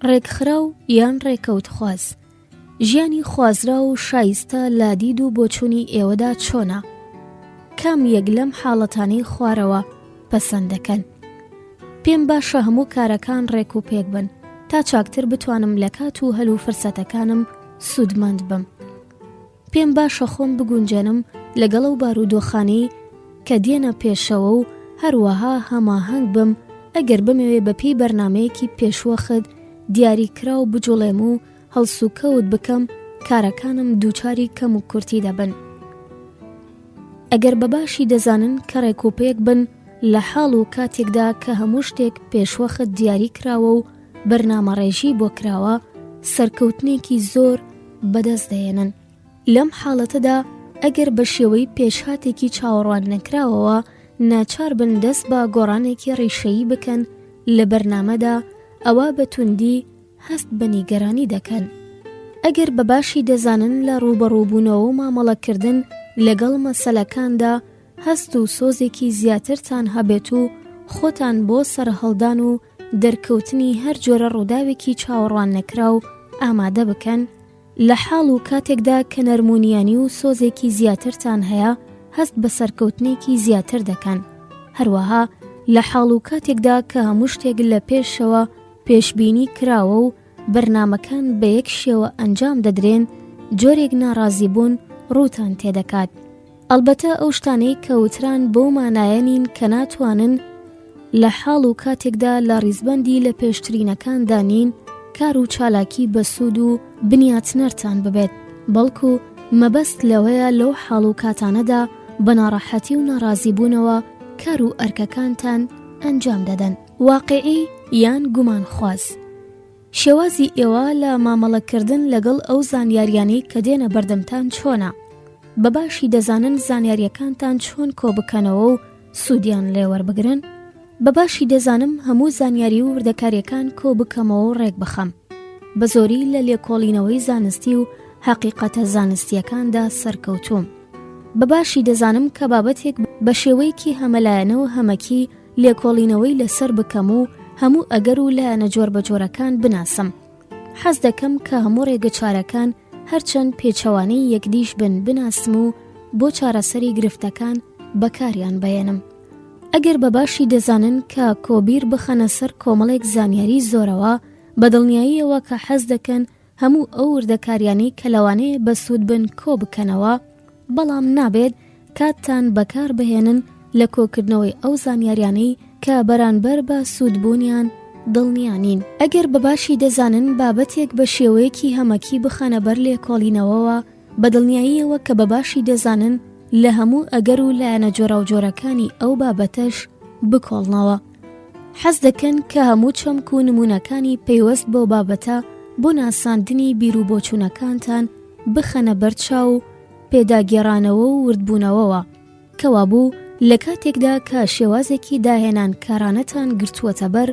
ڕێکخراو یان ڕێکەوت خواز. ژیانی خوازرا و شایستە لا دید و بۆچوونی ئێوەدا چۆنە؟ کام یەک لەم حاڵەتانەی خوارەوە پەسەند دەکەن؟ پێم باشە هەموو کارەکان ڕێک و پێک بن تا چاکتر بتوانم لە کات و هەلو فرسەتەکانم سوودمەند بم. پێم باشە خۆم بگونجێنم لەگەڵ ئەو بارودۆخانەی کە دێنە پێشەوە و هەروەها هەماهەنگ بم ئەگەر بمەوێ بەپێی بەرنامەیەکی پێشوەخت دیاریکرا و بجوڵێم و هەڵسوکەوت بکەم کارەکانم دووچاری کەم و کورتی دەبن. ئەگەر بەباشی دەزانن کە ڕێکوپەیەک بن لە حاڵ و کاتێکدا کە هەموو شتێک پێشوەخت دیاری کراوە و بەرنامەڕێژی بۆ کراوە سەرکەوتنێکی زۆر بەدەست دەێنن. لەم حاڵەتەدا ئەگەر بە شێوەی پێشهاتێکی چاوەڕوان نەکراوەوە ناچار بن دەست بە گۆڕانێکی ڕیشەیی بکەن لە بەرنامەدا، ئەوە بە توندی هەست بە نیگەرانی دەکەن. ئەگەر بەباشی دەزانن لە ڕوبەڕووبوونەوە و مامەڵەکردن لەگەڵ مەسەلەکاندا هەست و سۆزێکی زیاترتان هەبێت و خۆتان بۆ سەرهەڵدان و دەرکەوتنی هەر جۆرە ڕووداوێکی چاوەڕوان نەکراو ئامادە بکەن، لە حاڵ و کاتێکدا کە نەرمونیانی و سۆزێکی زیاترتان هەیە هەست بە سەرکەوتنێکی زیاتر دەکەن. هەروەها لە حاڵ و کاتێکدا کە هەموو شتێک لە پێشەوە پێشبینی کراوە و بەرنامەکان بە یەک شێوە ئەنجام دەدرێن، جۆرێک ناڕازیبوون ڕووتان تێدەکات. ئەلبەتە ئەو شتانەی کە وتران بۆ مانایەنین کە ناتوانن لە حاڵ و کاتێکدا لە ڕیزبەندی لە پێشترینەکان دانین کار و چالاکی بەسوود و بنیاتنەرتان ببێت، بەڵکو مەبەست لەوەیە لەو حاڵ و کاتانەدا بە ناڕەحەتی و ناڕازیبوونەوە کار و ئەرکەکانتان ئەنجام دەدەن. واقعی یان گومان خواز. شێوازی ئێوە لە مامەڵەکردن لەگەڵ ئەو زانیاریانەی کە دێنە بەردەمتان چۆنە؟ بەباشی دەزانن زانیاریەکانتان چۆن کۆ بکەنەوە و سوودیان لێوەربگرن؟ بەباشی دەزانم هەموو زانیاری و وردەکاریەکان کۆ بکەمەوە و ڕێک بخەم. بە زۆری لە لێکۆڵینەوەی زانستی و حەقیقەتە زانستیەکاندا سەرکەوتوم. بەباشی دەزانم کە بابەتێک بە شێوەیەکی هەمەلایەنەوە هەمەکی لێکۆڵینەوەی لەسەر بکەم و هەموو ئەگەر و لایەنە جۆر بە جۆرەکان بناسم. حەز دەکەم کە هەموو ڕێگە چارەکان هەرچەند پێچەوانەی یەکدیش بن بناسم و بۆ چارەسەری گرفتەکان بەکاریان بەێنم. ئەگەر بەباشی دەزانن کە کۆبیر بخەنە سەر کۆمەڵێک زانیاری زۆرەوە، بەدڵنیاییەوە کە حەز دەکەن هەموو ئەو وردەکاریانەی کە لەوانەیە بەسوود بن کۆ بکەنەوە، بەڵام نابێت کاتتان بەکار بهێنن لە کۆکردنەوەی ئەو زانیاریانەی کە بەرانبەر بە سوودبوونیان دڵنیانین. ئەگەر بەباشی دەزانن بابەتێک بە شێوەیەکی هەمەکی بخەنە بەر لێکۆڵینەوەوە، بەدڵنیاییەوە کە بەباشی دەزانن لە هەموو ئەگەر و لایەنە جۆرە و جۆرەکانی ئەو بابەتەش بکۆڵنەوە. حەز دەکەن کە هەموو چەمک و نمونەکانی پەیوەست بۆ بابەتە بۆ ناساندنی بیر و بۆچوونەکانتان بخەنە بەرچاو و پێداگێڕانەوە و وردبوونەوەوە، کەوابوو لە کاتێکدا کە شێوازێکی داهێنان کارانەتان گرتووەتە بەر،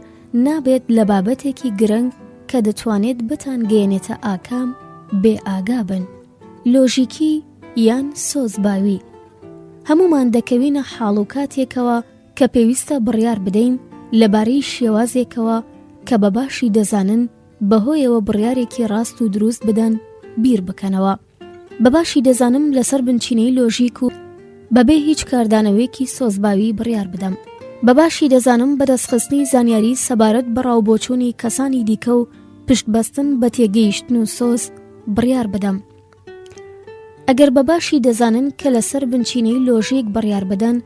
نابێت لە بابەتێکی گرنگ کە دەتوانێت بتانگەێنێتە ئاکام بێ ئاگا بن. لۆژیکی یان سۆزباوی. هەمومان دەکەوینە حاڵ و کاتێکەوە کە پێویستە بڕیار بدەین لەبارەی شێوازێکەوە کە بەباشی دەزانن بەهۆیەوە بڕیارێکی ڕاست و دروست بدەن بیر بکەنەوە. بەباشی دەزانم لەسەر بنچینەی لۆژیک و بەبێ هیچ کاردانەوەیەکی سۆزباوی بڕیار بدەم. بەباشی دەزانم بەدەستخستنی زانیاری سەبارەت بەڕاوبۆچوونی کەسانی دیکە و پشتبەستن بە تێگەیشتن و سۆز بڕیار بدەم. ئەگەر بەباشی دەزانن کە لەسەر بنچینەی لۆژیک بڕیار بدەن،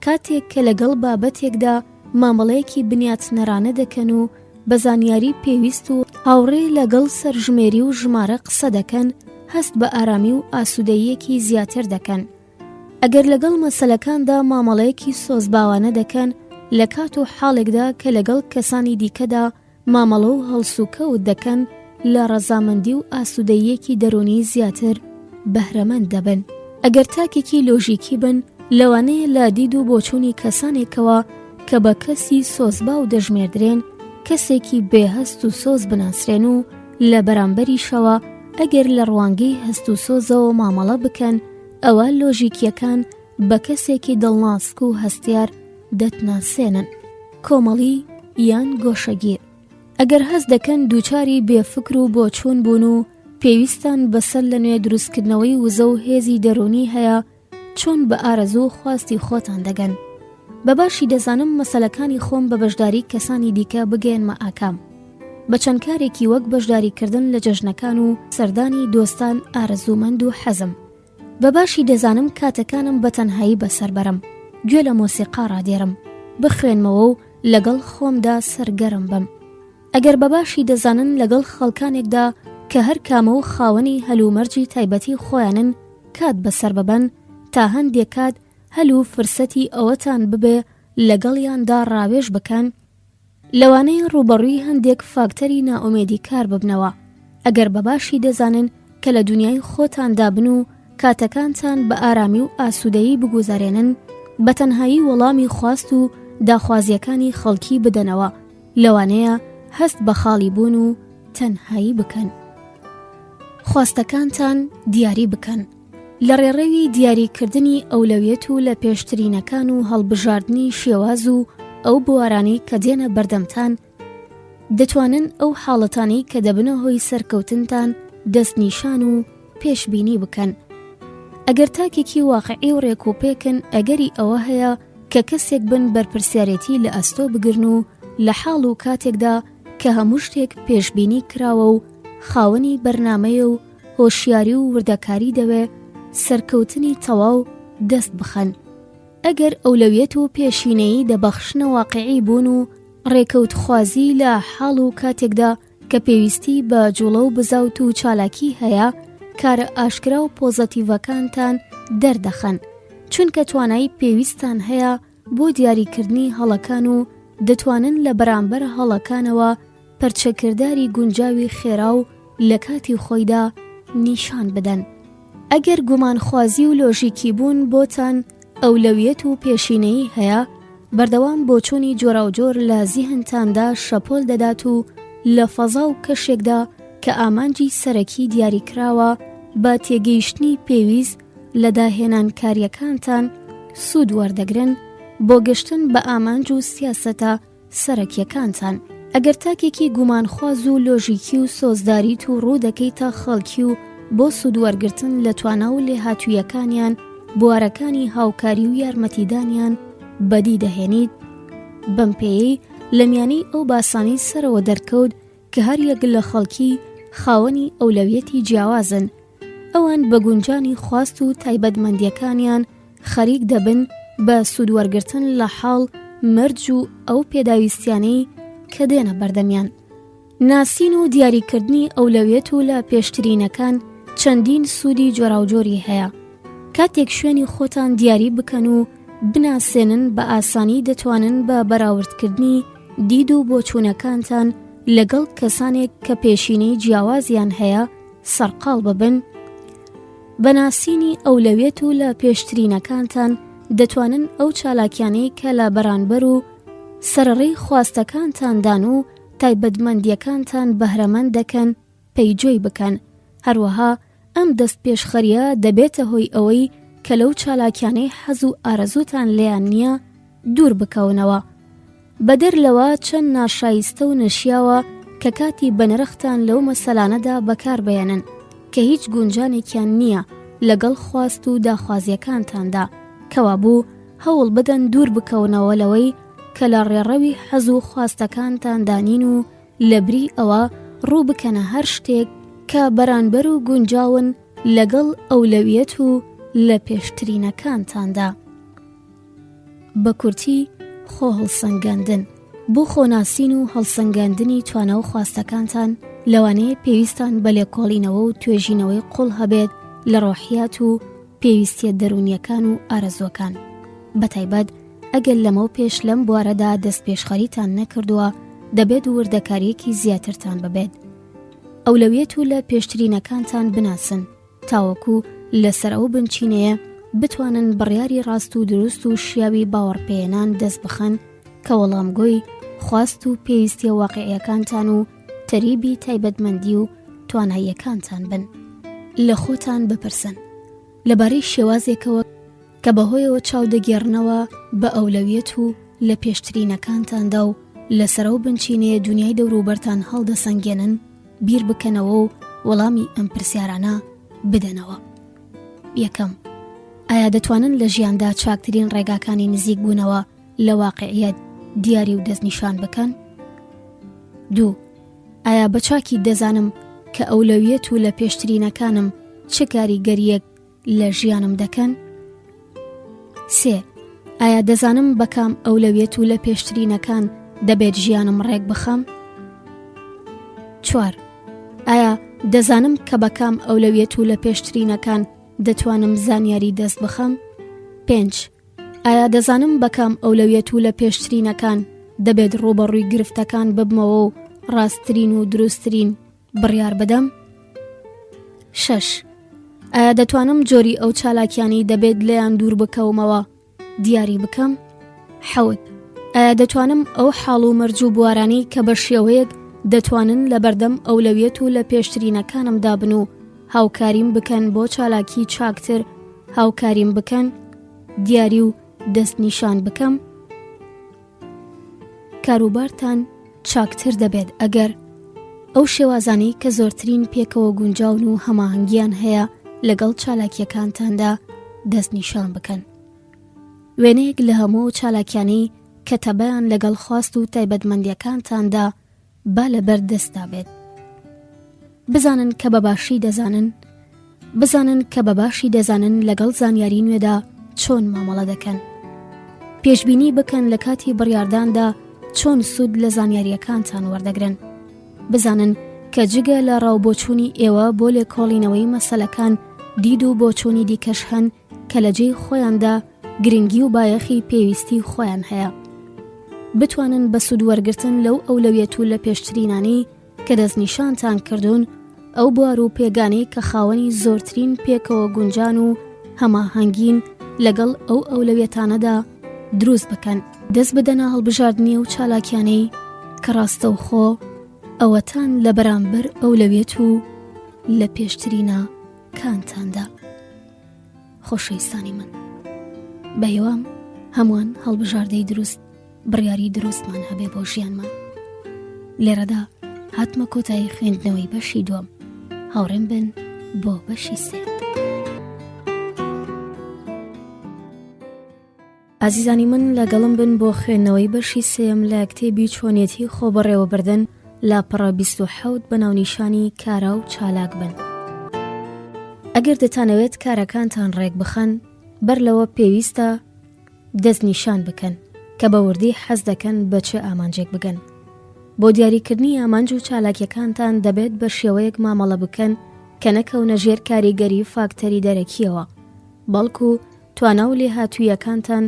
کاتێک کە لەگەڵ بابەتێکدا مامەڵەیەکی بنیاتنەرانە دەکەن و بە زانیاری پێویست و هاوڕێ لەگەڵ سەرژمێری و ژمارە قسە دەکەن، هەست بە ئارامی و ئاسوودەییەکی زیاتر دەکەن. ئەگەر لەگەڵ مەسەلەکاندا مامەڵەیەکی سۆزباوانە دەکەن، لە کات و حاڵێکدا کە لەگەڵ کەسانی دیکەدا مامەڵە و هەڵسوکەوت دەکەن، لە ڕەزامەندی و ئاسوودەییەکی دەرونی زیاتر بەهرەمەند دەبن. ئەگەر تاکێکی لۆژیکی بن، لەوانەیە لە دید و بۆچوونی کەسانێکەوە کە بە کەسی سۆزبا و دەژمێردرێن کەسێکی بێهەست و سۆز بناسرێن و لە بەرامبەریشەوە ئەگەر لە ڕوانگەی هەست و سۆزەوە مامەڵە بکەن، ئەوە لۆژیکیەکان بە کەسێکی دڵناسک و هەستیار دەتناسێنن. کۆمەڵی یان گۆشەگیر. ئەگەر هەست دەکەن دووچاری بێفکر و بۆچوون بوون و پێویستان بەسەر لە نوێ دروستکردنەوەی وزە و هێزی دەرونی هەیە، چۆن بە ئارەزوو و خواستی خۆتان دەگەن. بەباشی دەزانم مەسەلەکانی خۆم بە بەشداری کەسانی دیکە بگەێنمە ئاکام. بە چەند کارێکی وەک بەشداریکردن لە جەژنەکان و سەردانی دۆستان ئارەزوومەند و حەزم. بەباشی دەزانم کاتەکانم بە تەنهایی بەسەر بەرم، گوێ لە مۆسیقا ڕادێرم، بخوێنمەوە و لەگەڵ خۆمدا سەرگەرم بم. ئەگەر بەباشی دەزانن لەگەڵ خەڵکانێکدا کە هەر کامەوە خاوەنی هەلومەرجی تایبەتی خۆیانن کات بەسەر ببەن تا هەندێک کات هەلو فرسەتی ئەوەتان ببێ لەگەڵیاندا ڕاوێژ بکەن، لەوانەیە ڕوبەڕووی هەندێک فاکتەری نائومێدی کار ببنەوە. ئەگەر بەباشی دەزانن کە لە دنیای خۆتاندا بن و کاتەکانتان بە ئارامی و ئاسوودەیی بگوزارێنن، بە تەنهایی وەڵامی خواست و داخوازیەکانی خەڵکی بدەنەوە، لەوانەیە هەست بە خاڵی بوون و تەنهایی بکەن. خواستەکانتان دیاری بکەن. لە ڕێڕەوی دیاریکردنی ئەولەویەت و لە پێشترینەکان و هەڵبژاردننی شێواز و ئەو بوارانەی کە دێنە بەردەمتان، دەتوانن ئەو حاڵەتانەی کە دەبنە هۆی سەرکەوتنتان دەستنیشان و پێشبینی بکەن. ئەگەر تاکێکی واقعی و ڕێکوپێکن، ئەگەری ئەوە هەیە کە کەسێک بن بەرپرسیارەتی لە ئەستۆ بگرن و لە حاڵ و کاتێکدا کە هەموو شتێک پێشبینی کراوە و خاوەنی بەرنامەیە و هۆشیاری و وردەکاری دەوێ سەرکەوتنی تەواو دەست بخەن. ئەگەر ئەولەویەت و پێشینەیی دەبەخشنە واقعی بوون و ڕێکەوتخوازی لە حاڵ و کاتێکدا کە پێویستی بە جوڵە و بزاوت و چالاکی هەیە، کارە ئاشکرا و پۆزەتیڤەکانتان دەردەخەن، چونکە توانایی پێویستان هەیە بۆ دیاریکردنی هەڵەکان و دەتوانن لە بەرامبەر هەڵەکانەوە پەرچەکرداری گونجاوی خێرا و لە کاتی خۆیدا نیشان بدەن. ئەگەر گومانخوازی و لۆژیکی بوون بۆتان ئەولەویەت و پێشینەیی هەیە، بەردەوام بۆچوونی جۆراوجۆر لە زیهنتاندا شەپۆل دەدات و لە فەزا و کەشێکدا کە ئامانجی سەرەکی دیاریکراوە بە تێگەیشتنی پێویست لە داهێنان کاریەکانتان سوود وەردەگرن بۆ گەشتن بە ئامانج و سیاسەتە سەرەکیەکانتان. ئەگەر تاکێکی گومانخواز و لۆژیکی و سۆزداریت و ڕوو دەکەیتە خەڵکی و بۆ سوود وەرگرتن لە توانا و لێهاتوویەکانیان بوارەکانی هاوکاری و یارمەتیدانیان بەدی دەهێنیت، بەم پێیەی لە میانەی ئەو باسانی سەرەوە دەرکەوت کە هەر یەک لە خەڵکی خاوەنی ئەولەویەتی جیاوازن، ئەوان بە گونجانی خواست و تایبەتمەندیەکانیان خەریک دەبن بە سوودوەرگرتن لە حاڵ مەرج و ئەو پێداویستیانەی کە دێنە بەردەمیان. ناسین و دیاریکردنی ئەولەویەت و لە پێشترینەکان چەندین سوودی جۆراوجۆری هەیە. کاتێک شوێنی خۆتان دیاری بکەن و بناسێنن، بە ئاسانی دەتوانن بە بەراوردکردنی دید و بۆچوونەکانتان لەگەڵ کەسانێک کە پێشینەی جیاوازیان هەیە سەرقاڵ ببن. بەناسینی ئەولەویەت و لە پێشترینەکانتان دەتوانن ئەو چالاکیانەی کە لە بەرانبەر و سەرڕێی خواستەکانتاندان و تایبەتمەندیەکانتان بەهرەمەند دەکەن پەیجۆی بکەن. هەروەها ئەم دەست پێشخەریە دەبێتە هۆی ئەوەی کە لەو چالاکیانەی حەز و ئارەزوتان لێیان نییە دوور بکەونەوە. بەدەر لەوە چەند ناشایستە و نەشیاوە کە کاتی بەنرختان لەو مەسەلانەدا بەکار بێنن کە هیچ گونجانێکیان نییە لەگەڵ خواست و داخوازیەکانتاندا، کەوا بوو هەوڵ بدەن دوور بکەونەوە لەوەی کە لە ڕێڕەوی حەز و خواستەکانتان دانین و لەبری ئەوە ڕوو بکەنە هەر شتێک کە بەرانبەر و گونجاون لەگەڵ ئەولەویەت و لە پێشترینەکانتاندا. بە کورتی خۆ هەڵسەنگاندن. بۆ خۆناسین و هەڵسەنگاندنی توانە و خواستەکانتان لەوانەیە پێویستان بە لێکۆڵینەوە و توێژینەوەی قوڵ هەبێت لە ڕۆحیات و پێویستیە دەرونیەکان و ئارەزوەکان. بەتایبەت ئەگەر لەمە و پێش لەم بوارەدا دەست پێشخەریتان نەکردووە، دەبێت وردەکاریەکی زیاترتان ببێت. ئەولەویەت و لە پێشترینەکانتان بناسن تاوەکو لەسەر ئەو بنچینەیە بتوانن بڕیاری ڕاست و دروست و شیاوی باوەڕپێێنان دەست بخەن کە وەڵامگۆی خواست و پێویستیە واقعیەکانتان و تەریبی تایبەتمەندی و تواناییەکانتان بن. لە خۆتان بپرسن لەبارەی شێوازێکەوە کە بەهۆیەوە چاودەگێڕنەوە بە ئەولەویەت و لە پێشترینەکانتاندا و لەسەر ئەو بنچینەیە دنیای دەوروبەرتان هەڵدەسەنگێنن بیر بکەنەوە و وەڵامی ئەم پرسیارانە بدەنەوە. یەکەم، ئایا دەتوانن لە ژیاندا چاکترین ڕێگاکانی نزیک بوونەوە لە واقعیەت دیاری و دەستنیشان بکەن؟ 2. ئایا بە چاکی دەزانم کە ئەولەویەت و لە پێشترینەکانم چه کاریگەریەک لە ژیانم دەکەن؟ 3. ئایا دەزانم بەکام ئەولەویەت و لە پێشترینەکان دەبێت ژیانم ڕێک بخەم؟ 4. ئایا دەزانم کە بەکام ئەولەویەت و لە پێشترینەکان دەتوانم زانیاری دەست بخەم؟ 5. ئایا دەزانم بەکام ئەولەویەت و لە پێشترینەکان دەبێت ڕوبەڕووی گرفتەکان ببمەوە و ڕاستترین و دروستترین بڕیار بدەم؟ 6. ئایا دەتوانم جۆری ئەو چالاکیانی دەبێت لێیان دوور بکەومەوە دیاری بکەم؟ 7. ئایا دەتوانم ئەو حاڵ و مەرج و بوارانەی کە بە شێوەیەک دەتوانن لە بەردەم ئەولەویەت و لە پێشترینەکانمدا بن و هاوکاریم بکەن بۆ چالاکی چاکتر هاوکاریم بکەن دیاری و دەستنیشان بکەم؟ کاروبارتان چاکتر دەبێت ئەگەر ئەو شێوازانەی کە زۆرترین پێکەوە گونجاون و هەماهەنگیان هەیە لەگەڵ چالاکیەکانتاندا دەستنیشان بکەن. وێنەیەک لە هەموو چالاکیانەی کە تەبەیان لەگەڵ خواست و تایبەتمەندیەکانتاندا با لەبەر دەستدا بێت. بزانن کە بە باشی دەزانن لەگەڵ زانیاری نوێدا چۆن مامەڵە دەکەن. پێشبینی بکەن لە کاتی بڕیارداندا چۆن سوود لە زانیاریەکانتان وەردەگرن. بزانن کە جگە لە ڕاوبۆچوونی ئێوە بۆ لێکۆڵینەوەی مەسەلەکان دید و بۆچوونی دیکەش هەن کە لە جێی خۆیاندا گرنگی و بایەخی پێویستی خۆیان هەیە. بتوانن بە سوود وەرگرتن لەو ئەولەویەت و لە پێشترینانەی کە دەستنیشانتان کردوون ئەو بوار و پێگانەی کە خاوەنی زۆرترین پێکەوە گونجان و هەماهەنگین لەگەڵ ئەو ئەولەویەتانەدا دروست بکەن. دەست بدەنە هەڵبژاردنی و چالاکیانەی کە ڕاستەوخۆ ئەوەتان لە بەرامبەر ئەولەویەت و لە پێشترینە کانتاندا. خۆشەویستانی من، بەهێوام هەمووان هەڵبژاردەی دروست بڕیاری دروستمان هەبێ بۆ ژیانمان. لێرەدا هاتمە کۆتایی خوێندنەوەی بەشی دووەم. هاوڕێم بن بۆ بەشی سێ. ئازیزانی من، لەگەڵم بن بۆ خوێندنەوەی بەشی سێم لە کتێبی چۆنیەتی خۆبەڕێوەبردن لاپەڕە 27 بە ناونیشانی کارا و چالاک بن. ئەگەر دەتانەوێت کارەکانتان ڕێک بخەن، بەر لەوە پێویستە دەستنیشان بکەن کە بە وردی حەز دەکەن بە چه ئامانجێک بگەن. بۆ دیاریکردنی ئامانج و چالاکیەکانتان دەبێت بە شێوەیەک مامەڵە بکەن کە نەکەونە ژێر کاریگەری فاکتەری دەرەکیەوە، بەڵکو توانە و لێهاتوویەکانتان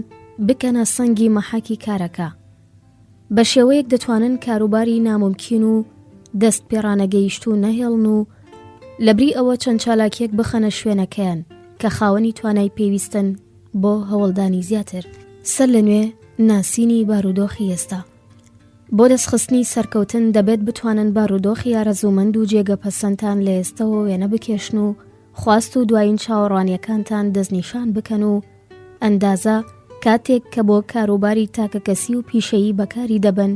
بکەنە سەنگی مەحاکی کارەکە. بە شێوەیەک دەتوانن کاروباری ناممکن و دەست پێڕانەگەیشت و نەهێڵن و لەبری ئەوە چەند چالاکیەک بخەنە شوێنەکەیان کە خاوەنی توانای پێویستن بۆ هەوڵدانی زیاتر. سەر لە نوێ ناسینی بارودۆخی ئێستا. بۆ دەستخستنی سەرکەوتن دەبێت بتوانن بارودۆخی ئارەزوومەند و جێگەپەسەندتان لە ئێستەوە وێنە بکێشن و خواست و دوایین چاوەڕوانیەکانتان دەستنیشان بکەن و ئەندازە کاتێک کە بۆ کاروباری تاکەکەسی و پیشەیی بەکاری دەبن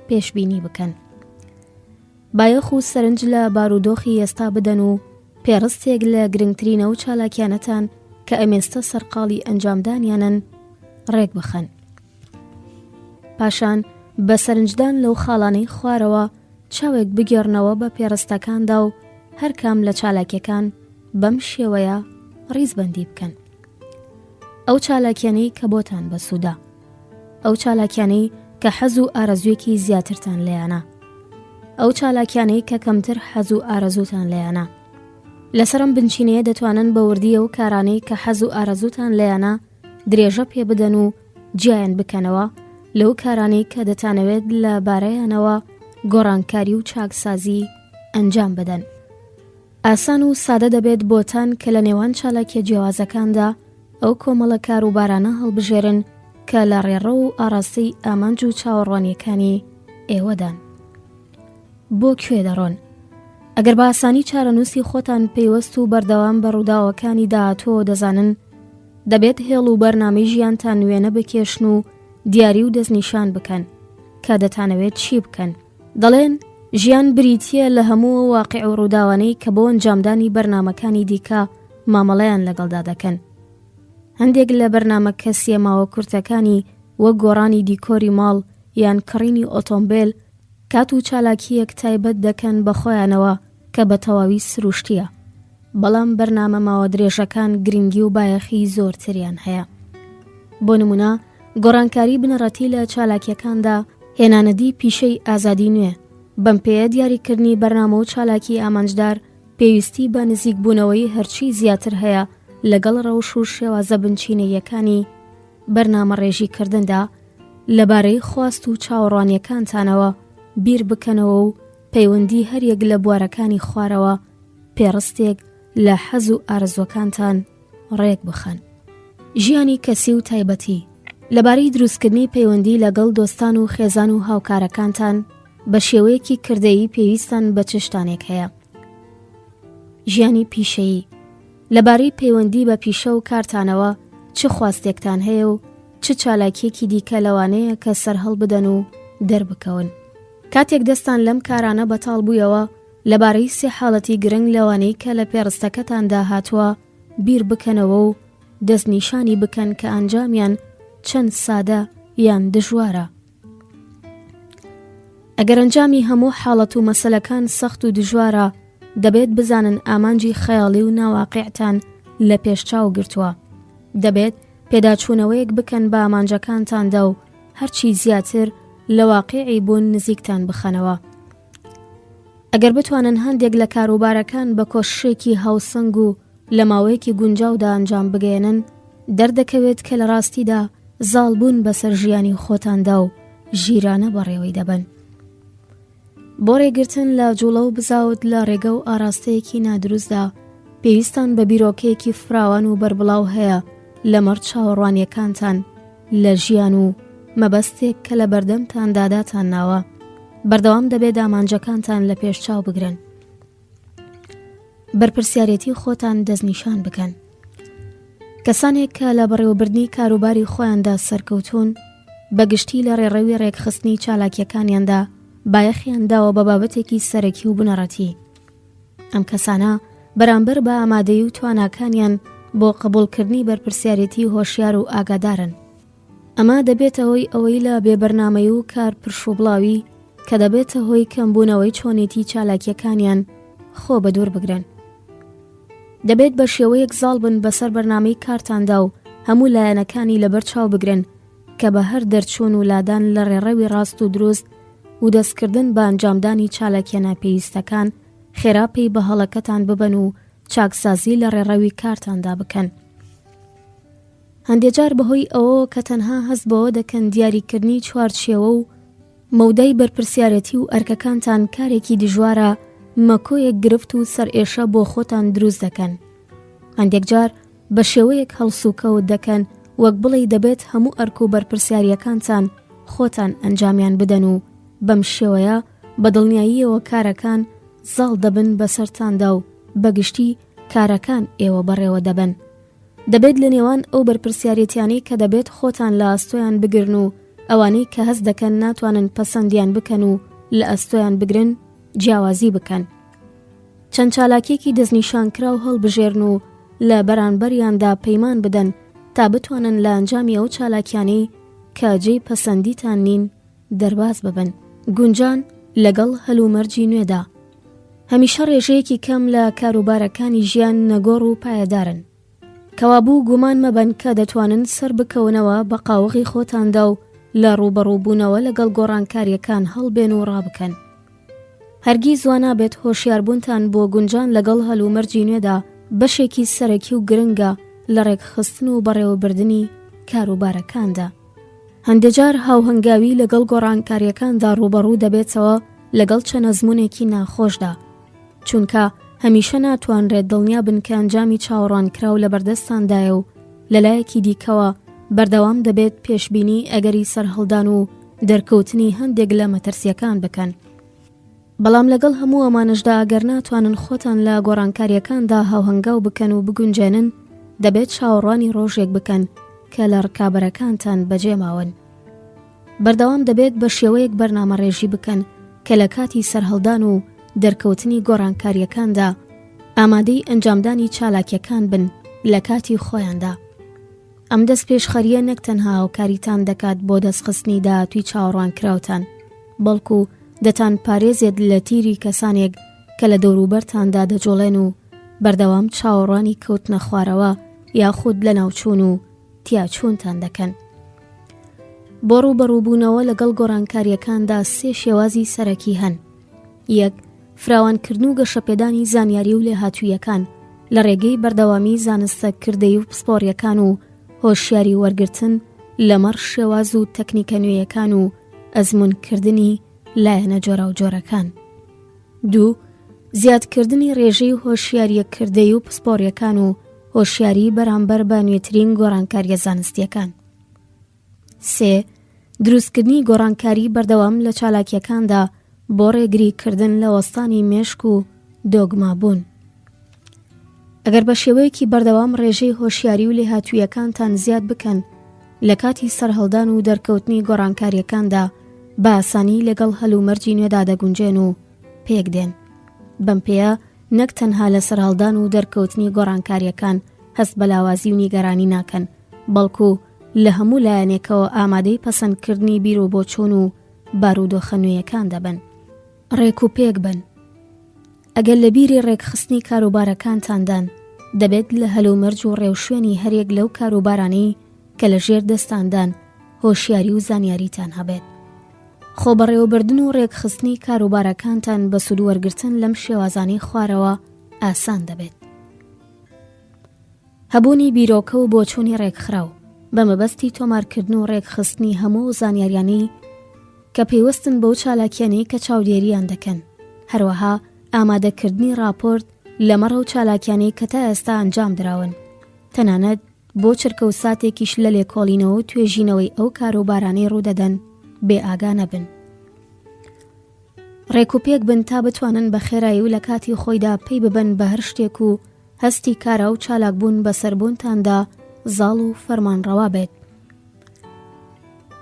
پێشبینی بکەن. بایەخ و سەرنج لە بارودۆخی ئێستا بدەن و پێڕستێک لە گرنگترینە و چالاکیانەتان کە ئەمێستە سەرقاڵی ئەنجامدانیانن ڕێک بخەن. پاشان بە سەرنجدان لەو خاڵانەی خوارەوە چاوێک بگێڕنەوە بە پێڕستەکاندا و هەر کام لە چالاکیەکان بەم شێوەیە ڕیزبەندی بکەن. ئەو چالاکیانەی کە بۆتان بەسوودا، ئەو چالاکیانەی کە حەز و ئارەزوویەکی زیاترتان لێیانە، ئەو چالاکیانەی کە کەمتر حەز و ئارەزووتان لێیانە. لەسەرم بنچینەیە دەتوانن بە وردی ئەو کارانەی کە حەز و ئارەزووتان لێیانە درێژە پێ بدەن و جیایان بکەنەوە لەو کارانەی کە دەتانەوێت لە بارەیانەوە گۆڕانکاری و چاکسازی ئەنجام بدەن. ئاسان و سادە دەبێت بۆتان کە لە نێوان چالاکیە جیاوازەکاندا ئەو کۆمەڵە کاروبارانە هەڵبژێرن کە لە ڕێڕە و ئاڕاستی ئامانج و چاوەڕوانیەکانی ئێوەدان. بۆ کوێ دەڕۆن؟ ئەگەر بە ئاسانی چارەنووسی خۆتان پێیوەست و بەردەوام بە ڕووداوەکانی داهاتووە دەزانن، دەبێت هێڵ و بەرنامەی ژیانتان وێنە بکێشن و دیاری و دەستنیشان بکەن کە دەتانەوێت چی بکەن. دەڵێن ژیان بریتیە لە هەموو واقع و ڕووداوانەی کە بۆ ئەنجامدانی بەرنامەکانی دیکە مامەڵەیان لەگەڵدا دەکەن. هەندێک لە بەرنامە سیێماوە کورتەکانی وەک گۆڕانی دیکۆری ماڵ یان کڕینی ئۆتۆمبیل کات و چالاکیەک تایبەت دەکەن بە خۆیانەوە کە بە تەواوی سروشتیە، بەڵام بەرنامە ماوە درێژەکان گرنگی و بایەخی زۆرتریان هەیە. بۆ نمونە گۆڕانکاری بنەڕەتی لە چالاکیەکاندا هێنانەدی پیشەی ئازادی نوێ بەم پێیە دیاریکردنی بەرنامە و چالاکی ئامانجدار پێویستی بە نزیک بوونەوەی هەرچی زیاتر هەیە لەگەڵ ڕەوش و شێوازە بنچینەیەکانی بەرنامە ڕێژیکردندا لەبارەی خواست و چاوەڕوانیەکانتانەوە بیر بکەنەوە و پەیوەندی هەریەک لە بوارەکانی خوارەوە پێڕستێک لە حەز و ئارزوەکانتان ڕێک بخەن. ژیانی کەسی و تایبەتی لەبارەی دروستکردنی پەیوەندی لەگەڵ دۆستان و خێزان و هاوکارەکانتان بە شێوەیەکی کردەیی پێویستان بە چ شتانێک هەیە. ژیانی پیشەیی لەبارەی پەیوەندی بە پیشە و کارتانەوە چ خواستێکتان هەیە و چ چالاکیەکی دیکە لەوانەیە کە سەرهەڵ بدەن و دەربکەون. کاتێک دەستان لەم کارانە بەتاڵ بوویەوە لەبارەی سێ حاڵەتی گرنگ لەوانەی کە لە پێڕستەکەتاندا هاتووە بیر بکەنەوە و دەستنیشانی بکەن کە ئەنجامیان چەند سادە یان دژوارە. ئەگەر ئەنجامی هەموو حاڵەت و مەسەلەکان سەخت و دژوارە دەبێت بزانن ئامانجی خەیاڵی و ناواقیعتان لە پێشچاو گرتووە. دەبێت پێداچوونەوەیەک بکەن بە ئامانجەکانتاندا و هەرچی زیاتر لە واقیعی بوون نزیکتان بخەنەوە. ئەگەر بتوانن هەندێک لە کاروبارەکان بە کۆششێکی هاوسەنگ و لە ماوەیەکی گونجاودا ئەنجام بگەێنن دەردەکەوێت کە لە ڕاستیدا زاڵ بوون بەسەر ژیانی خۆتاندا و ژیرانە بەڕێوەی دەبن. بۆ ڕێگرتن لە جوڵە و بزاوت لە ڕێگە و ئاراستەیەکی نادروستدا پێویستان بە بیرۆکەیەکی فراوان و بەربڵاو هەیە لەمەڕ چاوەڕوانیەکانتان لە ژیان و مەبەستێک کە لە بەردەمتان داداتان ناوە بەردەوام دەبێت ئامانجەکانتان لە پێش چاو بگرن. بەرپرسیارەتی خۆتان دەستنیشان بکەن. کەسانێک کە لە بەڕێوەبردنی کاروباری خۆیاندا سەرکەوتوون بەگشتی لە ڕێڕەوی ڕێکخستنی چالاکیەکانیاندا بایەخیان داوە بە بابەتێکی سەرەکی و بنەڕەتی. ئەم کەسانە بەرامبەر بە ئامادەی و تواناکانیان بۆ قبولکردنی بەرپرسیارەتی هۆشیار و ئاگادارن. ئەمە دەبێتە هۆی ئەوەی لە بێبەرنامەی و کار پرشوبڵاوی کە دەبێتە هۆی کەمبوونەوەی چۆنێتی چالاکیەکانیان خۆ بە دوور بگرن. دەبێت بە شێوەیەک زاڵ بن بەسەر بەرنامەی کارتاندا و هەموو لایەنەکانی لەبەر چاو بگرن کە بە هەر دەرچوون و لادان لە ڕێڕەوی ڕاست و دروست و دەستکردن بە ئەنجامدانی چالاکیە ناپێویستەکان خێراپەی بە هەڵەکەتان ببەن و چاکسازی لە ڕێڕەوی کارتاندا بکەن. هەندێجار بەهۆی ئەوە کە تەنها هەست بەوە دەکەن دیاریکردنی چوارچێوە و مەودای بەرپرسیارەتی و ئەرکەکانتان کارێکی دژوارە مەکۆیەک گرفت و سەرئێشە بۆ خۆتان دروست دەکەن. هەندێک جار بە شێوەیەک هەڵسوکەوت دەکەن وەک بڵێ دەبێت هەموو ئەرک و بەرپرسیاریەکانتان خۆتان ئەنجامیان بدەن و بەم شێوەیە بە دڵنیاییەوە کارەکان زاڵ دەبن بەسەرتاندا و بەگشتی کارەکان ئێوە بەڕێوە دەبن. دەبێت لە نێوان ئەو بەرپرسیارەتیانەی کە دەبێت خۆتان لە ئەستۆیان بگرن و ئەوانەی کە هەست دەکەن ناتوانن پەسەندیان بکەن و لە ئەستۆیان بگرن جیاوازی بکەن. چەند چالاکیەکی دەستنیشانکراو هەڵبژێرن و لە بەرانبەریاندا پەیمان بدەن تا بتوانن لە ئەنجامی ئەو چالاکیانەی کە جێی پەسەندیتان نین دەرباز ببن. گونجان لەگەڵ هەلومەرجی نوێدا هەمیشە ڕێژەیەکی کەم لە کاروبارەکانی ژیان نەگۆڕ و پایەدارن. کەوابوو گومان مەبەن کە دەتوانن سەر بکەونەوە بە قاوەغی خۆتاندا و لە ڕوبەڕووبوونەوە لەگەڵ گۆڕانکاریەکان هەڵبێن و ڕابکەن. هەرگیز وانابێت هۆشیاربوونتان بۆ گونجان لەگەڵ هەلومەرجی نوێدا بەشێکی سەرەکی و گرنگە لە ڕێکخستن و بەڕێوەبردننی کاروبارەکاندا. هەندێجار هاوهەنگاوی لەگەڵ گۆڕانکاریەکاندا ڕوبەڕوو دەبێتەوە لەگەڵ چەند ئەزموونێکی ناخۆشدا، چونکە هەمیشە ناتوانرێت دڵنیا بن کە ئەنجامی چاوەڕوانکراو لە بەردەستاندایە و لەلایەکی دیکەوە بەردەوام دەبێت پێشبینی ئەگەری سەرهەڵدان و دەرکەوتنی هەندێک لە مەترسیەکان بکەن. بەڵام لەگەڵ هەموو ئەمانەشدا ئەگەر ناتوانن خۆتان لە گۆڕانکاریەکاندا هاوهەنگاو بکەن و بگونجێنن دەبێت چاوەڕوانی ڕۆژێک بکەن کە لە ڕکابەرەکانتان بەجێماون. بەردەوام دەبێت بە شێوەیەک بەرنامە ڕێژی بکەن کە لە کاتی سەرهەڵدان و دەرکەوتنی گۆڕانکاریەکاندا ئامادەی ئەنجامدانی چالاکیەکان بن لە کاتی خۆیاندا. ئەم دەست پێشخەریە نەک تەنها هاوکاریتان دەکات بۆ دەستخستنی داهاتووی چاوەڕوانکراوتان، بەڵکو دەتان پارێزێت لە تیری کەسانێک کە لە دەوروبەرتاندا دەجۆڵێن و بەردەوام چاوەڕوانی کەوتنە خوارەوە یاخود لە ناوچوون و تیاچوونتان دەکەن. بۆ ڕوبەڕووبوونەوە لەگەڵ گۆڕانکاریەکاندا سێ شێوازی سەرەکی هەن. 1. فراوانکردن و گەشەپێدانی زانیاری و لێهاتوویەکان لە ڕێگەی بەردەوامی زانستەکردەی و پسپۆڕیەکان و هۆشیاری وەرگرتن لەمەڕ شێواز و تەکنیکە نوێیەکان و ئەزمونکردنی لایەنە جۆرا و جۆرەکان. 2. زیادکردنی ڕێژەی هۆشیاریەکردەی و پسپۆڕیەکان و هۆشیاری بەرامبەر بە نوێترین گۆڕانکاریە زانستیەکان. 3. دروستکردنی گۆڕانکاری بەردەوام لە چالاکیەکاندا بۆ ڕێگریکردن لە وەستانی مێشک و دۆگمابوون. ئەگەر بە شێوەیەکی بەردەوام ڕێژەی هۆشیاری و لێهاتوویەکانتان زیاد بکەن لە کاتی سەرهەڵدان و دەرکەوتنی گۆڕانکاریەکاندا بە ئاسانی لەگەڵ هەلومەرجی نوێدا دەگونجێن و پێک دێن. بەم پێیە نەک تەنها لە سەرهەڵدان و دەرکەوتنی گۆڕانکاریەکان هەست بە لاوازی و نیگەرانی ناکەن، بەڵکو لە هەموو لایەنێکەوە ئامادەی پەسەندکردنی بیر و بۆچوون و بارودۆخە نوێیەکان دەبن. ڕێک و پێک بن. ئەگەر لە بیری ڕێکخستنی کاروبارەکانتاندان دەبێت لە هەلومەرج و ڕێوشوێنی هەرێک لەو کاروبارانەی کە لە ژێر دەستاندان هۆشیاری و زانیاریتان هەبێت. خۆبەڕێوەبردن و ڕێکخستنی کاروبارەکانتان بە سوودوەرگرتن لەم شێوازانەی خوارەوە ئاسان دەبێت. هەبوونی بیرۆکە و بۆچوونی ڕێکخراو بە مەبەستی تۆمارکردن و ڕێکخستنی هەموو زانیاریانەی کە پێوەستن بەو چالاکیانەی کە چاودێریان دەکەن، هەروەها ئامادەکردنی راپۆرت لەمەڕە و چالاکیانەی کە تا ئێستا ئەنجام دراون، تەنانەت بۆ چرکە و ساتێکیش لە لێکۆڵینەوە و توێژینەوەی ئەو کاروبارانەی ڕوودەدەن بێ ئاگا نەبن. ڕێکوپێک بن تا بتوانن بە خێرایی و لە کاتی خۆیدا پێی ببن بە هەر شتێک و هەستی کارا و چالاکبوون بە سەربوونتاندا زاڵ و فەرمانڕەوا بێت.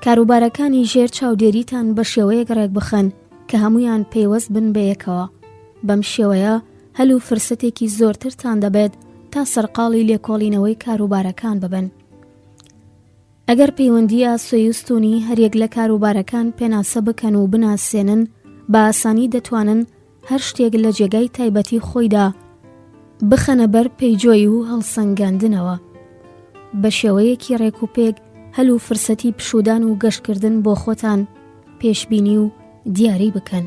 کاروبارەکانی ژێر چاودێریتان بە شێوەیەک ڕێک بخەن کە هەمویان پەیوەست بن بە یەکەوە. بەم شێوەیە هەل و فرسەتێکی زۆرترتان دەبێت تا سەرقاڵی لێکۆڵینەوەی کاروبارەکان ببن. ئەگەر پەیوەندیە سۆیستونی هەرێک لە کاروبارەکان پێناسە بکەن و بناسێنن، بە ئاسانی دەتوانن هەر شتێک لە جێگای تایبەتی خۆیدا بخەنە بەر پەیجۆی و هەڵسەنگاندنەوە. بە شێوەیەکی ڕێکوپێک هەل و فرسەتی پشودان و گەشتکردن بۆ خۆتان پێشبینی و دیاری بکەن.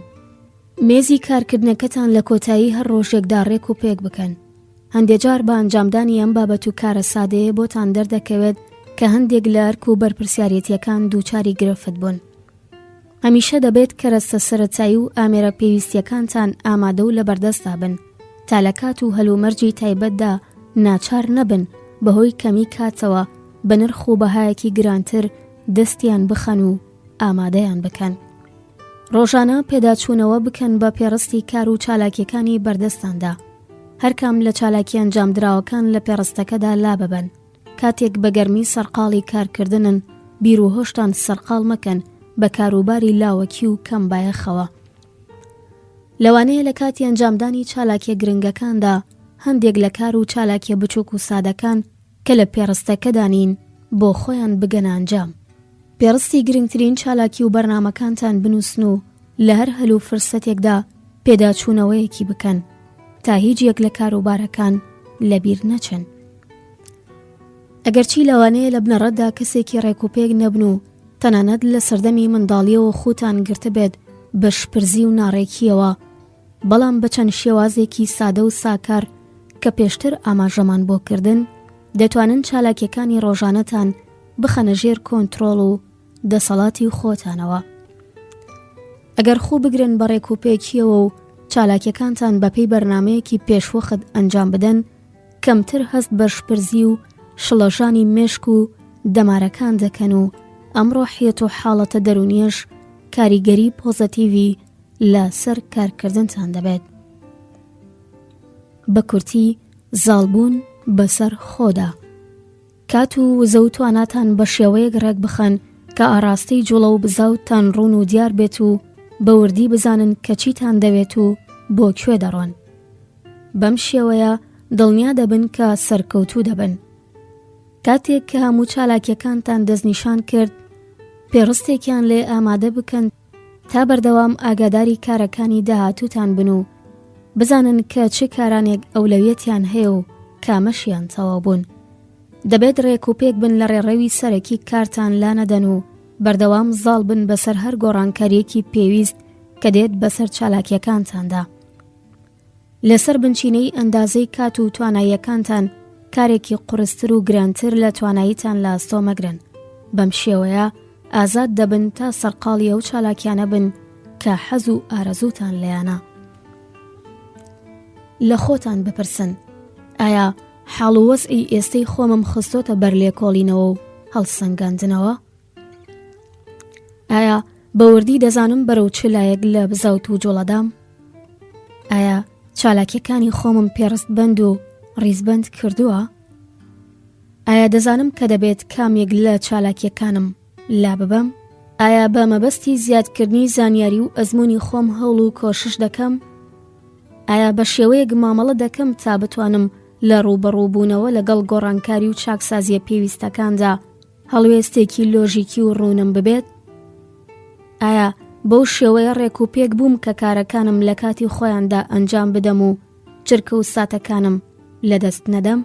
مێزی کارکردنەکەتان لە کۆتایی هەر ڕۆژێکدا ڕێک و پێک بکەن. هەندێک جار بە ئەنجامدانی ئەم بابەت و کارە سادەیە بۆتان دەردەکەوێت کە هەندێک لە ئەرک و بەرپرسیارەتیەکان دووچاری گرفت بوون. هەمیشە دەبێت کەرەستە سەرەتایی و ئامێرە پێویستیەکانتان ئامادە و لە بەردەستا بن تا لە کات و هەلومەرجی تایبەتدا ناچار نەبن بەهۆی کەمی کاتەوە بە نرخ و بەهایەکی گرانتر دەستیان بخەن و ئامادەیان بکەن. ڕۆژانە پێداچوونەوە بکەن بە پێڕستی کار و چالاکیەکانی بەردەستاندا. هەرکام لە چالاکی ئەنجامدراوەکان لە پێڕستەکەدا لا ببن. کاتێک بە گەرمی سەرقاڵی کارکردنن، بیر و هۆشتان سەرقاڵ مەکەن بە کاروباری لاوەکی و کەم بایەخەوە. لەوانەیە لە کاتی ئەنجامدانی چالاکیە گرنگەکاندا هەندێک لە کار و چالاکیە بچووک و سادەکان کە لە پێڕستەکەدانین بۆ خۆیان بگەنە ئەنجام. پێڕستی گرنگترین چالاکی و بەرنامەکانتان بنووسن و لە هەر هەل و فرسەتێکدا پێداچوونەوەیەکی بکەن تا هیچ یەک لە کاروبارەکان لەبیر نەچن. ئەگەرچی لەوانەیە لە بنەڕەتدا کەسێکی ڕێکوپێک نەبن و تەنانەت لە سەردەمی منداڵیەوە خۆتان گرتە بێت بە شپرزی و ناڕێکیەوە، بەڵام بە چەند شێوازێکی سادە و ساکار کە پێشتر ئاماژەمان بۆ کردن دەتوانن چالاکیەکانی ڕۆژانەتان بخەنە ژێر کۆنتڕۆڵ و دەسەڵاتی خۆتانەوە. ئەگەر خۆ بگرن بە ڕێکوپێکیەوە و چالاکیەکانتان بەپێی بەرنامەیەکی پێشوەخت ئەنجام بدەن، کەمتر هەست بە شپرزی و شڵەژانی مێشک و دەمارەکان دەکەن و ئەمڕۆ حیەت و حاڵەتە دەرونیەش کاریگەری پۆزەتیڤی لە سەر کارکردنتان دەبێت. بە کورتی زاڵبوون بەسەر خۆدا. کات و وزە و تواناتان بە شێوەیەک ڕێک بخەن کە ئاڕاستەی جوڵە و بزاوتان ڕوون و دیار بێت و بە وردی بزانن کە چیتان دەوێت و بۆ کوێ دەڕۆن. بەم شێوەیە دڵنیا دەبن کە سەرکەوتوو دەبن. کاتێک کە هەموو چالاکیەکانتان دەستنیشان کرد، پێڕستێکیان لێ ئامادە بکەن تا بەردەوام ئاگاداری کارەکانی داهاتووتان بن و بزانن کە چه کارانێک ئەولەویەتیان هەیە و کامەشیان تەواو بوون. دەبێت ڕێک و پێک بن لە ڕێڕەوی سەرەکی کارتان لا نەدەن و بەردەوام زاڵ بن بەسەر هەر گۆڕانکاریەکی پێویست کە دێت بەسەر چالاکیەکانتاندا. لەسەر بنچینەی ئەندازەی کات و تواناییەکانتان کارێکی قورستر و گرانتر لە تواناییتان لە ئاستۆ مەگرن. بەم شێوەیە ئازاد دەبن تا سەرقاڵی ئەو چالاکیانە بن کە حەز و ئارەزووتان لەیانە. لە خۆتان بپرسن، ئایا حاڵ و وەزعی ئێستەی خۆمم خستۆتە بەر لێکۆڵینەوە و هەڵسەنگاندنەوە؟ ئایا بەوردی دەزانم بەرەو چ لایەک لە بزەوت و جۆڵەدام؟ ئایا چالاکیەکانی خۆمم پێڕست بند و ڕیزبند کردووە؟ ئایا دەزانم کە دەبێت کامێک لە چالاکیەکانم لا ببەم؟ ئایا بە مەبەستی زیادکردنی زانیاری و ئەزموونی خۆم هەوڵ و کۆشش دەکەم؟ ئایا بە شێوەیەک مامەڵە دەکەم تا بتوانم لە ڕوبەڕووبوونەوە لەگەڵ گۆڕانکاری و چاکسازیە پێویستەکاندا هەڵوێستێکی لۆژیکی و ڕوونم ببێت؟ ئایا بەو شێوەیە ڕێک و پێک بووم کە کارەکانم لە کاتی خۆیاندا ئەنجام بدەم و چرکە و ساتەکانم لەدەست نەدەم؟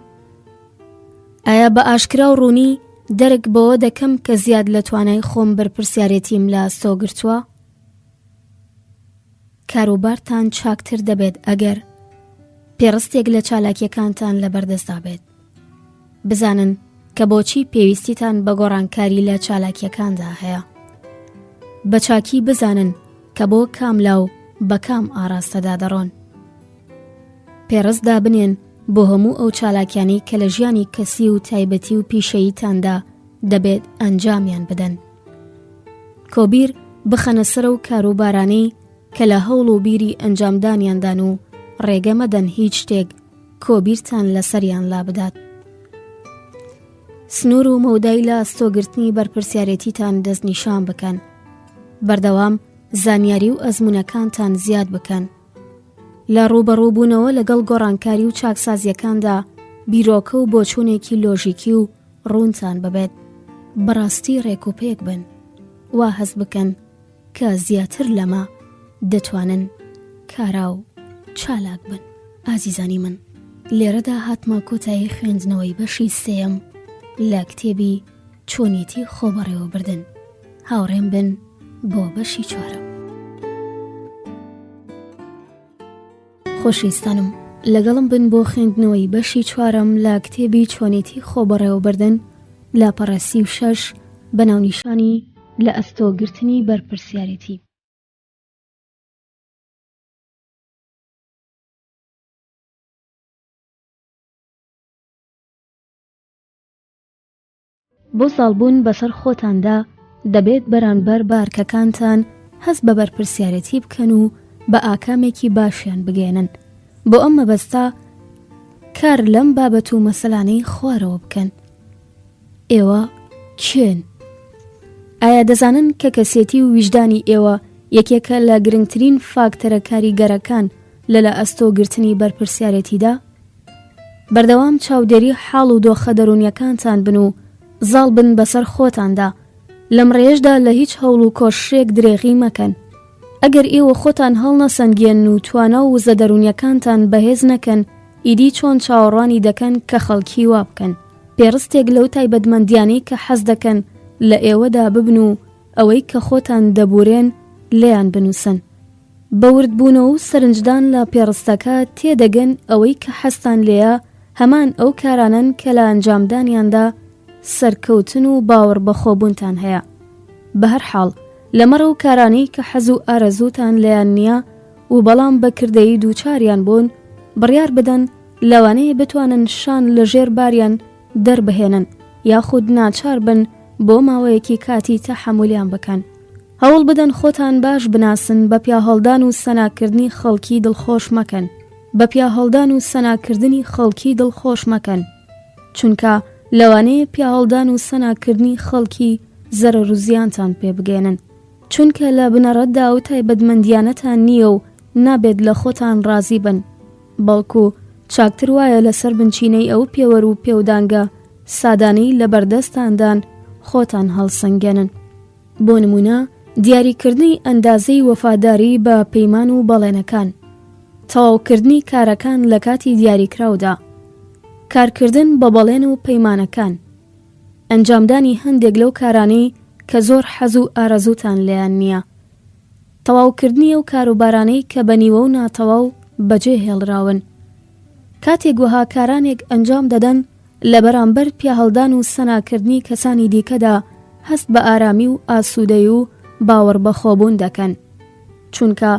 ئایا بە ئاشکرا و ڕوونی دەرک بەوە دەکەم کە زیاد لە توانای خۆم بەرپرسیارەتیم لە ئاستۆ گرتووە؟ کاروبارتان چاکتر دەبێت ئەگەر پێڕستێک لە چالاکیەکانتان لەبەردەستا بێت. بزانن کە بۆچی پێویستیتان بە گۆڕانکاری لە چالاکیەکاندا هەیە. بە چاکی بزانن کە بۆ کام لاو بە کام ئاراستەدا دەڕۆن. پێڕستدا بنێن بۆ هەموو ئەو چالاکیانی کە لە ژیانی کەسی و تایبەتی و پیشەییتاندا دەبێت ئەنجامیان بدەن. کۆبیر بخەنە سەر و کاروبارانەی کە لە هەوڵ و بیری ئەنجامدانیاندان و ڕێگە مەدەن هیچ شتێک کۆبیرتان لەسەریان لا بدات. سنوور و مەودای لە ئاستۆگرتنی بەرپرسیارەتیتان دەستنیشان بکەن. بەردەوام زانیاری و ئەزمونەکانتان زیاد بکەن. لە ڕوبەڕووبوونەوە لەگەڵ گۆڕانکاری و چاکسازیەکاندا بیرۆکە و بۆچوونێکی لۆژیکی و ڕوونتان ببێت. بەڕاستی ڕێکوپێک بن. وا هەز بکەن کە زیاتر لەمە دەتوانن کارا و چالاک بن. ئازیزانی من، لێرەدا هاتمە کۆتایی خوێندنەوەی بەشی سێم لە کتێبی چۆنیەتی خۆبەڕێوەبردن. هاوڕێم بن بۆ بەشی چوارەم. خۆشویستانم، لەگەڵم بن بۆ خوێندنەوەی بەشی چوارەم لە کتێبی چۆنیەتی خۆبەڕێوەبردن لە پەڕە 36 بەناونیشانی لە ئەستۆگرتنی بەرپرسیارەتی. بۆ ساڵبوون بەسەر خۆتاندا دەبێت بەرامبەر بارکەکانتان هەست بە بەرپرسیارەتی بکەن و بە ئاکامێکی باشیان بگێنن. بۆ ئەم مەبەستا کار لەم بابەت و مەسەلانەی خوارەوە بکەن. ئێوە کێن؟ ئایا دەزانن کە کەسێتی و ویژدانی ئێوە یەکێکە لە گرنگترین فاکتەرە کاریگەرەکان لە ئەستۆگرتنی بەرپرسیارەتیدا؟ بەردەوام چاودێری حاڵ و دۆخە دەرونیەکانتان بن و زاڵ بن بەسەر خۆتاندا. لەم ڕێژدا لە هیچ هەوڵ و کۆششێک درێغی مەکەن. ئەگەر ئێوە خۆتان هەڵنەسەنگێن و توانە و وزە دەرونیەکانتان بەهێز نەکەن، ئیدی چۆن چاوەڕوانی دەکەن کە خەڵکی وا بکەن. پێڕستێک لەو تایبەتمەندیانەی کە حەز دەکەن لە ئێوەدا ببن و ئەوەی کە خۆتان دەبورێن لێیان بنووسن. بەوردبوونەوە و سەرنجدان لە پێڕستەکە تێدەگەن ئەوەی کە حەستان لێیە هەمان ئەو کارانن کە لە ئەنجامدانیاندا سەرکەوتن و باوەڕ بەخۆبوونتان هەیە. بە هەر حاڵ لەمەڕە و کارانەی کە حەز و ئارەزووتان لەیان نییە و بەڵام بەکردەیی دووچاریان بوون، بڕیار بدەن لەوانەیە بتوانن شان لە ژێر باریان دەربهێنن یاخود ناچار بن بۆ ماوەیەکی کاتی تەحەمولیان بکەن. هەوڵ بدەن خۆتان باش بناسن، بە پیاهەڵدان و سەناکردنی خەڵکی دڵخۆش مەکەن. بە پیاهەڵدان و سەناکردنی خەڵکی دڵخۆش مەکەن، چونکە لەوانەیە پیاهەڵدان و سەناکردنی خەڵکی زەرەر و زیانتان پێ بگێنن، چونکە لە بنەڕەتدا و تایبەتمەندیانەتان نییە و نابێت لە خۆتان ڕازی بن، بەڵکو چاکتر وایە لەسەر بنچینەی ئەو پێوەر و پێودانگە سادانەی لە بەردەستاندان خۆتان هەڵسەنگێنن. بۆ نمونە دیاریکردنی ئەندازەی وەفاداری بە پەیمان و بەڵێنەکان، تەواوکردنی کارەکان لە کاتی دیاریکراودا، کارکردن بە بەڵێن و پەیمانەکان، ئەنجامدانی هەندێک لەو کارانەی کە زۆر حەز و ئارەزووتان لێیان نییە، تەواوکردنی ئەو کاروبارانەی کە بەنیوە و ناتەواو بەجێ هێڵراون. کاتێک وەها کارانێک ئەنجام دەدەن لە بەرامبەر پیاهەڵدان و سەناکردنی کەسانی دیکەدا هەست بە ئارامی و ئاسوودەی و باوەڕ بەخۆبوون دەکەن، چونکە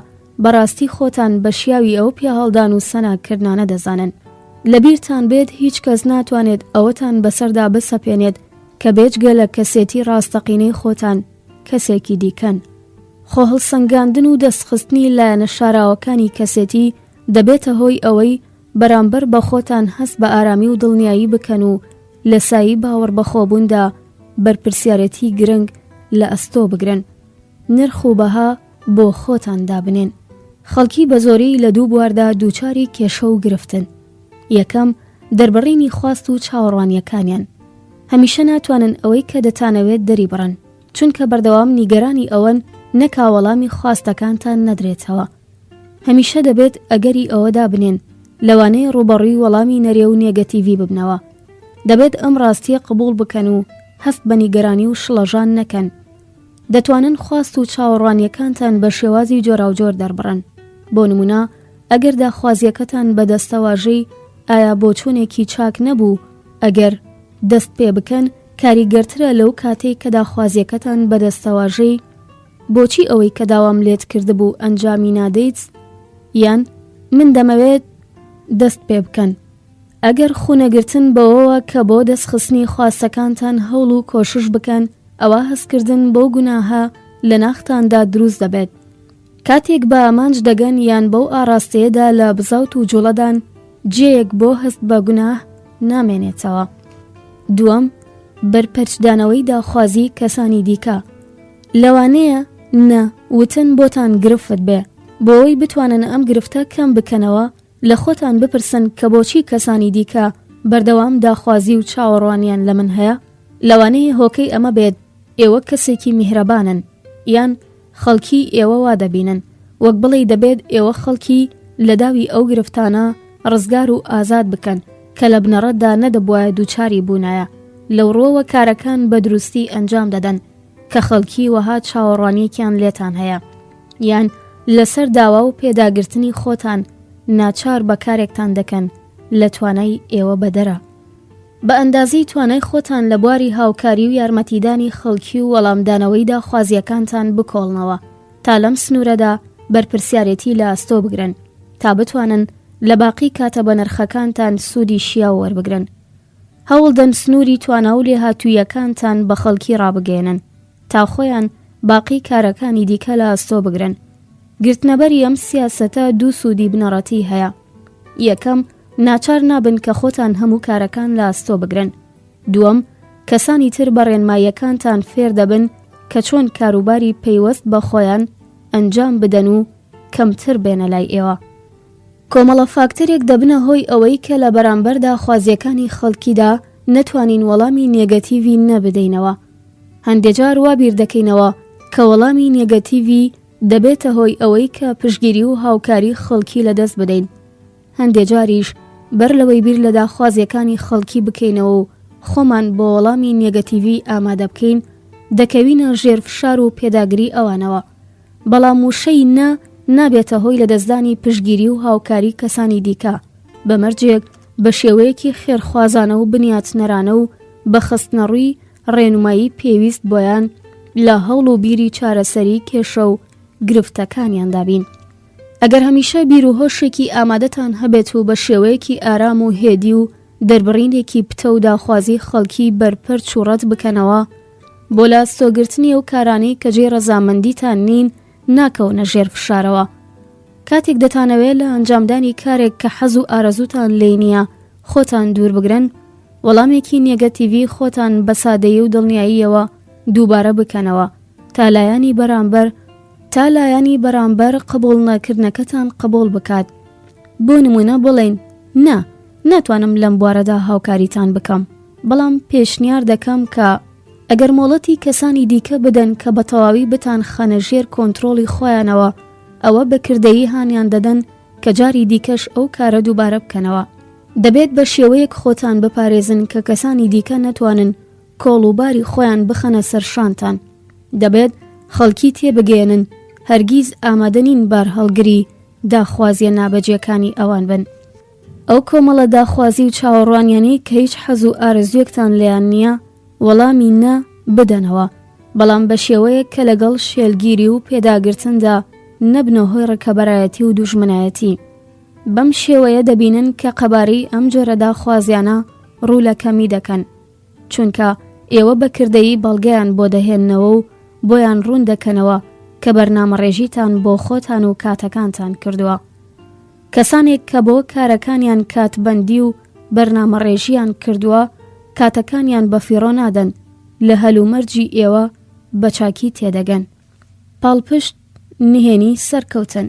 بەڕاستی خۆتان بە شیاوی ئەو پیاهەڵدان و سەناکردانە دەزانن. لەبیرتان بێت هیچ کەس ناتوانێت ئەوەتان بەسەردا بسەپێنێت کە بێجگە لە کەسێتی ڕاستەقینەی خۆتان کەسێکی دیکەن. خۆ هەڵسەنگاندن و دەستخستنی لایەنە شاراوەکانی کەسێتی دەبێتە هۆی ئەوەی بەرامبەر بە خۆتان هەست بە ئارامی و دڵنیایی بکەن و لە سایی باوەڕ بەخۆبووندا بەرپرسیارەتی گرنگ لە ئەستۆ بگرن، نرخ و بەها بۆ خۆتان دابنێن. خەڵکی بە زۆری لە دوو بواردا دووچاری کێشە و گرفتن. یەکەم، دەربڕینی خواست و چاوەڕوانیەکانیان. هەمیشە ناتوانن ئەوەی کە دەتانەوێت دەری بڕن، چونکە بەردەوام نیگەرانی ئەوەن نەکاوەڵامی خواستەکانتان نەدرێتەوە. هەمیشە دەبێت ئەگەری ئەوەدا بنێن لەوانەیە ڕوبەڕووی وەڵامی نەرێ و نێگەتیڤی ببنەوە. دەبێت ئەم ڕاستیە قبول بکەن و هەست بە نیگەرانی و شڵەژان نەکەن. دەتوانن خواست و چاوەڕوانیەکانتان بە شێوازی جۆراوجۆر دەربڕن. بۆ نمونە، ئەگەر داخوازیەکەتان بە دەستەواژەی ئایا بۆچوونێکی چاک نەبوو، ئەگەر دەست پێ بکەن کاریگەرترە لەو کاتێک کە داخوازیەکەتان بە دەستەواژەی بۆچی ئەوەی کە داوام لێت کردبوو ئەنجامی نادەیت، یان من دەمەوێت دەست پێ بکەن. ئەگەر خونەگرتن بەوەوە کە بۆ دەستخستنی خواستەکانتان هەوڵ و کۆشش بکەن، ئەوە هەستکردن بۆ گوناهە لە ناختاندا دروست دەبێت. کاتێک بە ئامانج دەگەن یان بەو ئاراستەیەدا لە بزاوت و جوڵەدان جێیەک بۆ هەست بە گوناه نامێنێتەوە. دووەم، بەرپەرچدانەوەی داخوازی کەسانی دیکە. لەوانەیە نە وتن بۆتان گرفت بێ، بۆەوەی بتوانن ئەم گرفتە کەم بکەنەوە لە خۆتان بپرسن کە بۆچی کەسانی دیکە بەردەوام داخوازی و چاوەڕوانیان لە من هەیە. لەوانەیە هۆکەی ئەمە بێت ئێوە کەسێکی میهرەبانن، یان خەڵکی ئێوە وا دەبینن، وەک بڵێ دەبێت ئێوە خەڵکی لە داوی ئەو گرفتانە ڕزگار و ئازاد بکەن کە لە بنەڕەتدا نەدەبوایە دووچاری بوونایە. لەو ڕۆوە کارەکان بە دروستی ئەنجام دەدەن کە خەڵکی وەها چاوەڕوانیەکیان لێتان هەیە، یان لەسەر داوا و پێداگرتنی خۆتان ناچار بە کارێکتان دەکەن لە توانای ئێوە بەدەرە. بە ئەندازەی توانای خۆتان لە بواری هاوکاری و یارمەتیدانی خەڵکی و وەڵامدانەوەی داخوازیەکانتان بکۆڵنەوە تا لەم سنوورەدا بەرپرسیارەتی لە ئەستۆ بگرن، تا بتوانن لە باقی کاتە بە نرخەکانتان سوودی شیا وەربگرن. هەوڵدەن سنووری توانا و لێهاتوویەکانتان بە خەڵکی ڕابگەێنن تا خۆیان باقی کارەکانی دیکە لە ئەستۆ بگرن. گرتنەبەری ئەم سیاسەتە دوو سوودی بنەڕەتی هەیە. یەکەم، ناچار نابن کە خۆتان هەموو کارەکان لە ئەستۆ بگرن. دووەم، کەسانی تر بە ڕێنماییەکانتان فێر دەبن کە چۆن کاروباری پەیوەست بە خۆیان ئەنجام بدەن و کەمتر بێنە لای ئێوە. کۆمەڵە فاکتەرێک دەبنە هۆی ئەوەی کە لە بەرامبەردا خوازیەکانی خەڵکیدا نەتوانین وەڵامی نێگەتیڤی نەبدەینەوە. هەندێجار وا بیر دەکەینەوە کە وەڵامی نێگەتیڤی دەبێتە هۆی ئەوەی کە پشگیری و هاوکاری خەڵکی لەدەست بدەین. هەندێجاریش بەر لەوەی بیر لە داخوازیەکانی خەڵکی بکەینەوە و خۆمان بۆ وەڵامی نێگەتیڤی ئامادە بکەین، دەکەوینە ژێر فشار و پێداگری ئەوانەوە. بەڵام وشەی نابێتە هۆی لە دەستدانی پشگیری و هاوکاری کەسانی دیکە بەمەرجێک بە شێوەیەکی خێرخوازانە و بنیاتنەرانە و بە خستنەڕووی ڕێنمایی پێویست بۆیان لە هەوڵ و بیری چارەسەری کێشە و گرفتەکانیان دابین. ئەگەر هەمیشە بیر و هۆشێکی ئامادەتان هەبێت و بە شێوەیەکی ئارام و هێدی و دەربڕینێکی پتە و داخوازی خەڵکی بەرپەرچ و ڕەت بکەنەوە، بۆ لاستۆگرتنی ئەو کارانەی کە جێ ڕەزامەندیتان نین ناکەونە ژێر فشارەوە. کاتێک دەتانەوێت لە ئەنجامدانی کارێک کە حەز و ئارەزوتان لێی نییە خۆتان دوور بگرن، وەڵامێکی نێگەتیڤی خۆتان بە سادەیی و دڵنیاییەوە دووبارە بکەنەوە تا لایانی بەرامبەر قبول نەکردنەکەتان قبول بکات. بۆ نمونە بڵێن ناتوانم لەم بوارەدا هاوکاریتان بکەم، بەڵام پێشنیار دەکەم کە ئەگەر مۆڵەتی کەسانی دیکە بدەن کە بە تەواوی بتان خەنە ژێر کۆنتڕۆڵی خۆیانەوە، ئەوە بەکردەیی هانیان دەدەن کە جاری دیکەش ئەو کارە دووبارە بکەنەوە. دەبێت بە شێوەیەک خۆتان بپارێزن کە کەسانی دیکە نەتوانن کۆڵ و باری خۆیان بخەنە سەر شانتان. دەبێت خەڵکی تێبگەێنن هەرگیز ئامادە نین بار هەڵگری داخوازیە نابەجێکانی ئەوان بن. ئەو کۆمەڵە داخوازی و چاوەڕوانیانەی کە هیچ حەز و ئارەزویەکتان لێیان نییە وەڵامی نە بدەنەوە، بەڵام بە شێوەیە کە لەگەڵ شێلگیری و پێداگرتندا نەبنە هۆی ڕکەبەرایەتی و دوژمنایەتی. بەم شێوەیە دەبینن کە قەبارەی ئەم جۆرە داخوازیانە ڕوو لە کەمی دەکەن، چونکە ئێوە بەکردەیی بەڵگەیان بۆ دەهێننەوە و بۆیان ڕوون دەکەنەوە کە بەرنامە ڕێژیتان بۆ خۆتان و کاتەکانتان کردووە. کەسانێک کە بۆ کارەکانیان کاتبەندی و بەرنامە ڕێژیان کردووە کاتەکانیان بە فیڕۆ نادەن، لە هەلومەرجی ئێوە بە چاکی تێدەگەن. پاڵپشت نهێنی سەرکەوتن.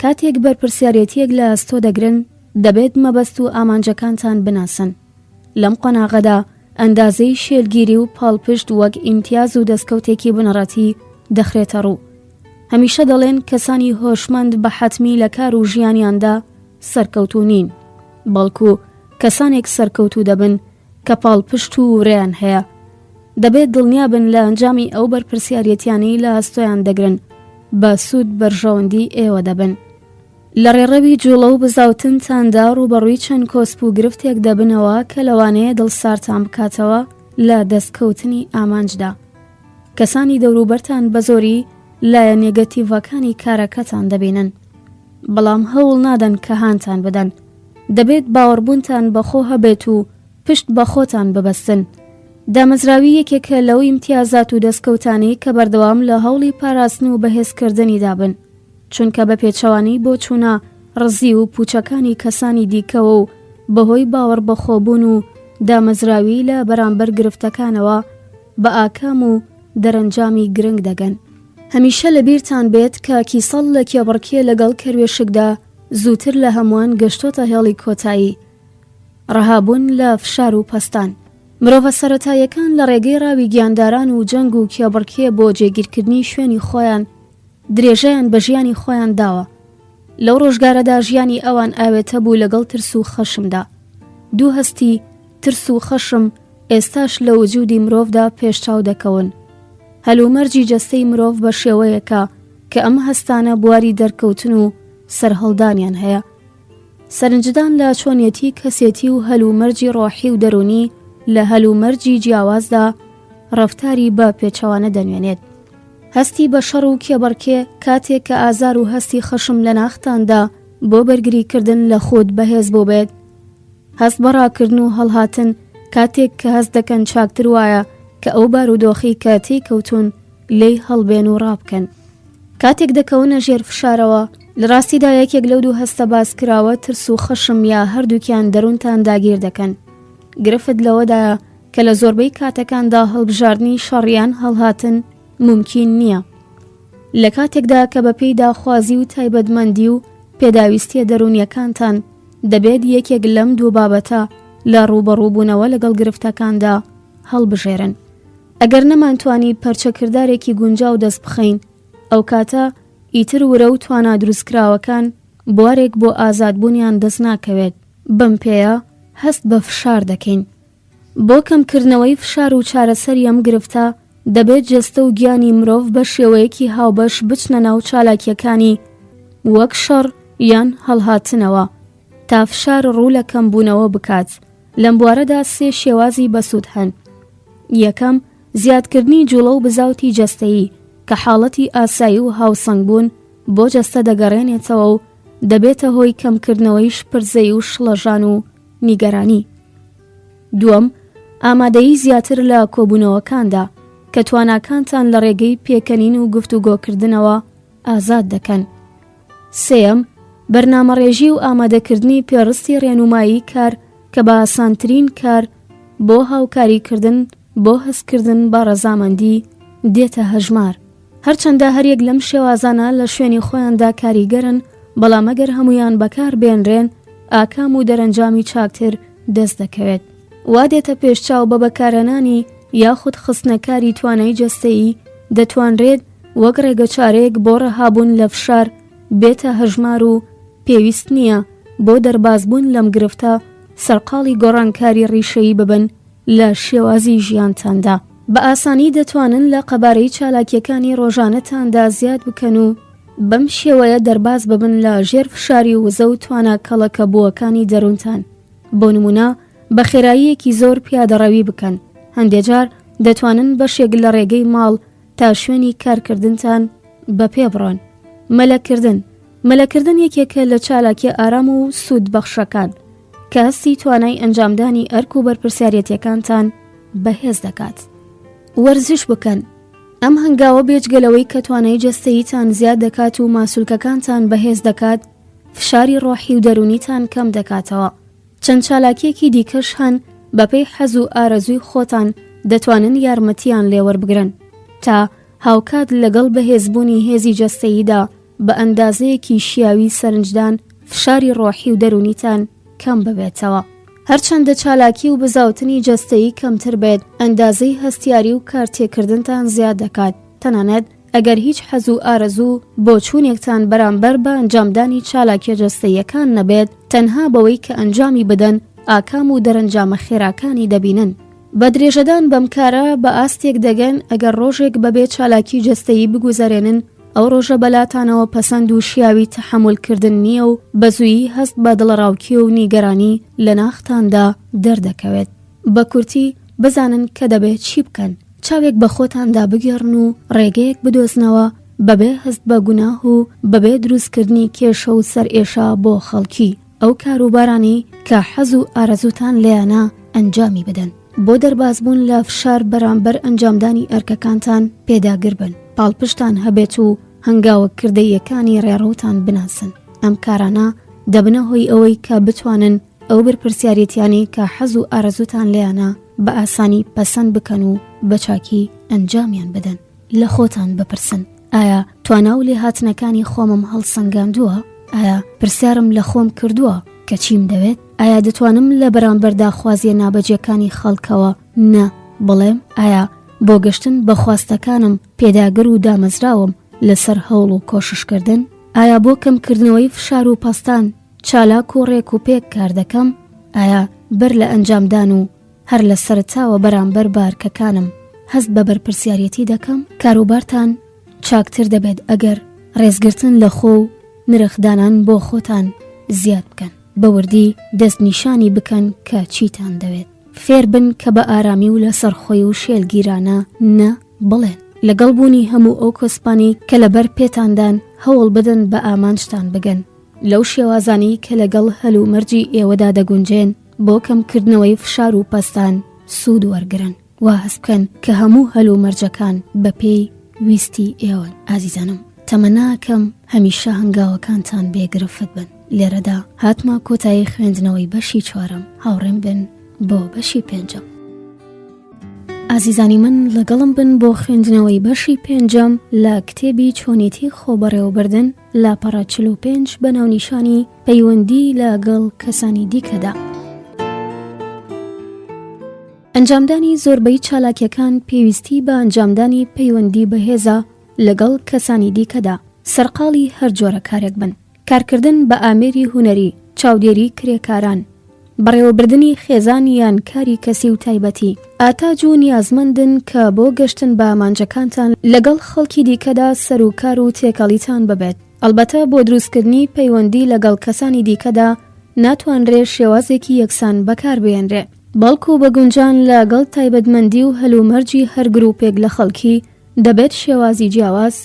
کاتێک بەرپرسیارەتیەک لە ئەستۆ دەگرن دەبێت مەبەست و ئامانجەکانتان بناسن. لەم قۆناغەدا ئەندازەی شێلگیری و پاڵپشت وەک ئیمتیاز و دەستکەوتێکی بنەڕەتی دەخرێتە ڕوو. هەمیشە دەڵێن کەسانی هۆشمەند بە حەتمی لە کار و ژیانیاندا سەرکەوتوو نین، بەڵکو کەسانێک سەرکەوتوو دەبن کە پاڵپشت و وڕێیان هەیە. دەبێت دڵنیابن لە ئەنجامی ئەو بەرپرسیارەتیانەی لە ئەستۆیان دەگرن بە سوود بەرژەوەندی ئێوە دەبن. لە ڕێڕەوی جوڵە و بزاوتنتاندا ڕوبەڕووی چەند کۆسپ و گرفتێک دەبنەوە کە لەوانەیە دڵسارتان بکاتەوە لە دەستکەوتنی ئامانجدا. کەسانی دەوروبەرتان بە زۆری لایە نێگەتیڤەکانی کارەکەتان دەبینن، بەڵام هەوڵ نادەن کە هانتان بدەن. دەبێت باوەڕبوونتان بەخۆ هەبێت و پشت بە خۆتان ببەستن. دامەزراوی یەکێکە لەو ئیمتیازات و دەستکەوتانەی کە بەردەوام لە هەوڵی پاراستن و بەهێزکردنی دابن، چونکە بە پێچەوانی بۆ چوونە ڕزی و پوچەکانی کەسانی دیکەوە و بەهۆی باوەڕ بەخۆبوون و دامەزراوی لە بەرامبەر گرفتەکانەوە بە ئاکام و دەرەنجامی گرنگ دەگەن. هەمیشە لە بیرتان بێت کە کیسەڵ لە کێبڕکێ لەگەڵ کەروێشکدا زووتر لە هەمووان گەشتۆتە هێڵی کۆتایی. ڕەهابوون لە فشار و پەستان. مرۆڤە سەرەتاییەکان لە ڕێگەی ڕاوی گیانداران و جەنگ و کێبڕکێ بۆ جێگیرکردنی شوێنی خۆیان درێژەیان بە ژیانی خۆیان داوە. لەو ڕۆژگارەدا ژیانی ئەوان ئاوێتە بوو لەگەڵ ترس و خەشمدا. دوو هەستی ترس و خەشم ئێستاش لە وجودی مرۆڤدا پێشچاو دەکەون. هەلومەرجی جەستەی مرۆڤ بە شێوەیەکە کە ئەم هەستانە بواری دەرکەوتن و سەرهەڵدانیان هەیە. سەرنجدان لە چۆنیەتی کەسێتی و هەلومەرجی ڕۆحی و دەرونی لە هەلومەرجی جیاوازدا ڕەفتاری بە پێچەوانە دەنوێنێت. هەستی بە شەڕ و کێبڕکێ کاتێک کە ئازار و هەستی خەشم لە ناختاندا بۆ بەرگریکردن لە خۆت بەهێز بۆ بێت. هەست بەڕاکردن و هەڵهاتن کاتێک کە هەست دەکەن چاکتر وایە کە ئەو بارودۆخی کاتێک کەوتون لێی هەڵبێن و ڕابکەن. کاتێک دەکەونە ژێر فشارەوە لە ڕاستیدا یەکێک لەو دوو هەستە باس کراوە ترس و خەشم یا هەردووکیان دەروونتان داگیر دەکەن. گرفت لەوەدایە کە لە زۆربەی کاتەکاندا هەڵبژاردنی شەڕیان هەڵهاتن ممکن نییە. لە کاتێکدا کە بە پێی داخوازی و تایبەتمەندی و پێداویستیە دەرونیەکانتان دەبێت یەکێک لەم دوو بابەتە لە ڕوبەڕووبوونەوە لەگەڵ گرفتەکاندا هەڵبژێرن. ئەگەر نەمانتوانی پەرچەکردارێکی گونجاو دەست بخەین، ئەو کاتە ئیتر ورە و توانا دروستکراوەکان بوارێک بۆ ئازادبوونیان دەست ناکەوێت. بەم پێیە هەست بە فشار دەکەین. بۆ کەمکردنەوەی فشار و چارەسەری ئەم گرفتە دەبێت جەستە و گیانی مرۆڤ بە شێوەیەکی هاوبەش بچنە ناو چالاکیەکانی وەک شەڕ یان هەڵهاتنەوە تا فشار ڕوو لە کەمبوونەوە بکات. لەم بوارەدا سێ شێوازی بەسوود هەن. یەکەم، زیادکردنی جوڵە و بزاوتی جەستەیی کە حاڵەتی ئاسایی و هاوسەنگ بوون بۆ جەستە دەگەڕێنێتەوە و دەبێتە هۆی کەمکردنەوەی شپرزەی و شڵەژان و نیگەرانی. دووەم، ئامادەیی زیاتر لە کۆبوونەوەکاندا کە تواناکانتان لە ڕێگەی پێکەنین و گفتوگۆکردنەوە ئازاد دەکەن. سێەم، بەرنامەڕێژی و ئامادەکردنی پێڕستی ڕێنمایی کار کە بە ئاسانترین کار بۆ هاوکاریکردن بۆ هەستکردن بە ڕەزامەندی دێتە هەژمار. هەرچەندە هەریەک لەم شێوازانە لە شوێنی خۆیاندا کاریگەرن، بەڵام ئەگەر هەمویان بەکار بێنرێن ئاکام و دەرەنجامی چاکتر دەست دەکەوێت. وا دێتە پێشچاو بە بەکارهێنانی یاخود خستنەکاری توانای جەستەیی دەتوانرێت وەک ڕێگە چارەیەک بۆ ڕەهابوون لە فشار بێتە هەژمار و پێویست نییە بۆ دەربازبوون لەم گرفتە سەرقاڵی گۆڕانکاری ڕیشەیی ببن لە شێوازی ژیانتاندا. بە ئاسانی دەتوانن لە قەبارەی چالاکیەکانی ڕۆژانەتاندا زیاد بکەن و بەم شێوەیە دەرباز ببن لە ژێر فشاری وزە و توانە کەڵەکە بووەکانی دەروونتان. بۆ نمونە بە خێراییەکی زۆر پیادەڕەوی بکەن. هەندێک جار دەتوانن بەشێک لە ڕێگەی ماڵ تا شوێنی کارکردنتان بەپێ بڕۆن. مەلەکردن یەکێکە لە چالاکی ئارام و سوود بەخشەکان کە هەستی توانای ئەنجامدانی ئەرک و بەرپرسیارەتیەکانتان بەهێز دەکات. وەرزش بکەن. ئەم هەنگاوە بێجگەلەوەی کە توانای جەستەییتان زیاد دەکات و ماسوولکەکانتان بەهێز دەکات، فشاری ڕۆحی و دەرونیتان کەم دەکاتەوە. چەند چالاکیەکی دیکەش هەن بەپێی حەز و ئارەزووی خۆتان دەتوانن یارمەتیان لێوەربگرن تا هاوکات لەگەڵ بەهێزبوونی هێزی جەستەییدا بە ئەندازەیەکی شیاوی سەرنجدان فشاری ڕۆحی و دەرونیتان کەم ببێتەوە. هەرچەندە چالاکی و بزاوتنی جەستەیی کەمتر بێت، ئەندازەی هەستیاری و کارتێکردنتان زیاد دەکات. تەنانەت ئەگەر هیچ حەز و ئارەزوو بۆ چوونێکتان بەرامبەر بە ئەنجامدانی چالاکیە جەستەییەکان نەبێت، تەنها بەوەی کە ئەنجامی بدەن ئاکام و دەرەنجامە خێراکانی دەبینن. بە درێژەدان بەم کارە بە ئاستێک دەگەن ئەگەر ڕۆژێک بەبێ چالاکی جەستەیی بگوزارێنن، ئەو ڕۆژە بەلاتانەوە پەسەند و شیاوی تەحەمولکردن نییە و بەزوویی هەست بە دڵڕاوکی و نیگەرانی لە ناختاندا دەردەکەوێت. بە کورتی بزانن کە دەبێت چی بکەن. چاوێک بە خۆتاندا بگێڕن و ڕێگەیەک بدۆزنەوە بەبێ هەست بە گوناه و بەبێ دروستکردنی کێشە و سەر ئێشە بۆ خەڵکی. ئەو کاروبارانی کە حەز و ئارەزوتان لێیانە ئەنجامی بدەن. بۆ دەربازبوون لە فشار بەرامبەر ئەنجامدانی ئەرکەکانتان پێداگر بن. پاڵپشتان هەبێت و هەنگاوەکردەیەکانی ڕێڕەوتان بناسن. ئەم کارانە دەبنە هۆی ئەوەی کە بتوانن ئەو بەرپرسیارەتیانی کە حەز و ئارەزوتان لێیانە بە ئاسانی پەسەند بکەن و بەچاکی ئەنجامیان بدەن. لە خۆتان بپرسن: ئایا توانا و لێهاتنەکانی خۆمم هەڵسەنگاندووە؟ ئایا پرسیارم لە خۆم کردووە کە چیم دەوێت؟ ئایا دەتوانم لە بەرامبەردا خوازیە نابەجیەکانی خەڵکەوە نە بڵێم؟ ئایا بۆ گەشتن بە خواستەکانم پێداگر و دامەزراوم لەسەر هەوڵ و کۆششکردن؟ ئایا بۆ کەمکردنەوەی فشار و پەستان چالاک و ڕێک و پێک کار دەکەم؟ ئایا بەر لە ئەنجامدان و هەر لە سەرتاوە بەرامبەر بارکەکانم هەست بە بەرپرسیارەتی دەکەم؟ کاروبارتان چاکتر دەبێت ئەگەر ڕێزگرتن لە خۆ و نرخدانان بۆ خۆتان زیاد بکەن. بەوردی دەستنیشانی بکەن کە چیتان دەوێت. فێر بن کە بە ئارامی و لە سەرخۆی و شێلگیرانە نە بڵێن. لەگەڵ بوونی هەموو ئەو کۆسپانی کە لەبەر پێتاندان هەوڵ بدەن بە ئامانجتان بگەن. لەو شێوازانی کە لەگەڵ هەلو مەرجی ئێوەدا دەگونجێن بۆ کەمکردنەوەی فشار و پەستان سوود وەرگرن. وا هەست بکەن کە هەموو هەلو مەرجەکان بە پێی ویستی ئێوەن. ئازیزانم، تەمەناکەم هەمیشە هەنگاوەکانتان بێگرفت بن. لێرەدا هاتمە کۆتایی خوێندنەوەی بەشی 4. هاوڕێم بن بۆ بەشی 5. ئازیزانی من، لەگەڵم بن بۆ خوێندنەوەی بەشی 5 لە کتێبی چۆنیەتی خۆبەڕێوەبردن لاپەڕە 45 بە ناونیشانی پەیوەندی لەگەڵ کەسانی دیکەدا. ئەنجامدانی زۆربەی چالاکیەکان پێویستی بە ئەنجامدانی پەیوەندی بەهێزە لەگەڵ کەسانی دیکەدا. سەرقاڵی هەر جۆرە کارێک بن. کارکردن بە ئامێری هونەری، چاودێری کرێکاران، بەڕێوەبردنی خێزان یان کاری کەسی و تایبەتی. ئاتاج و نیازمەندن کە بۆ گەشتن بە ئامانجەکانتان لەگەڵ خەڵکی دیکەدا سەر و کار و تێکەڵیتان ببێت. ئەلبەتە بۆ دروستکردنی پەیوەندی لەگەڵ کەسانی دیکەدا ناتوانرێ شێوازێکی یەکسان بەکار بێنرێ، بەڵکو بە گونجان لەگەڵ تایبەتمەندی و هەلومەرجی هەر گروپێک لە خەڵکی دەبێت شێوازی جیاواز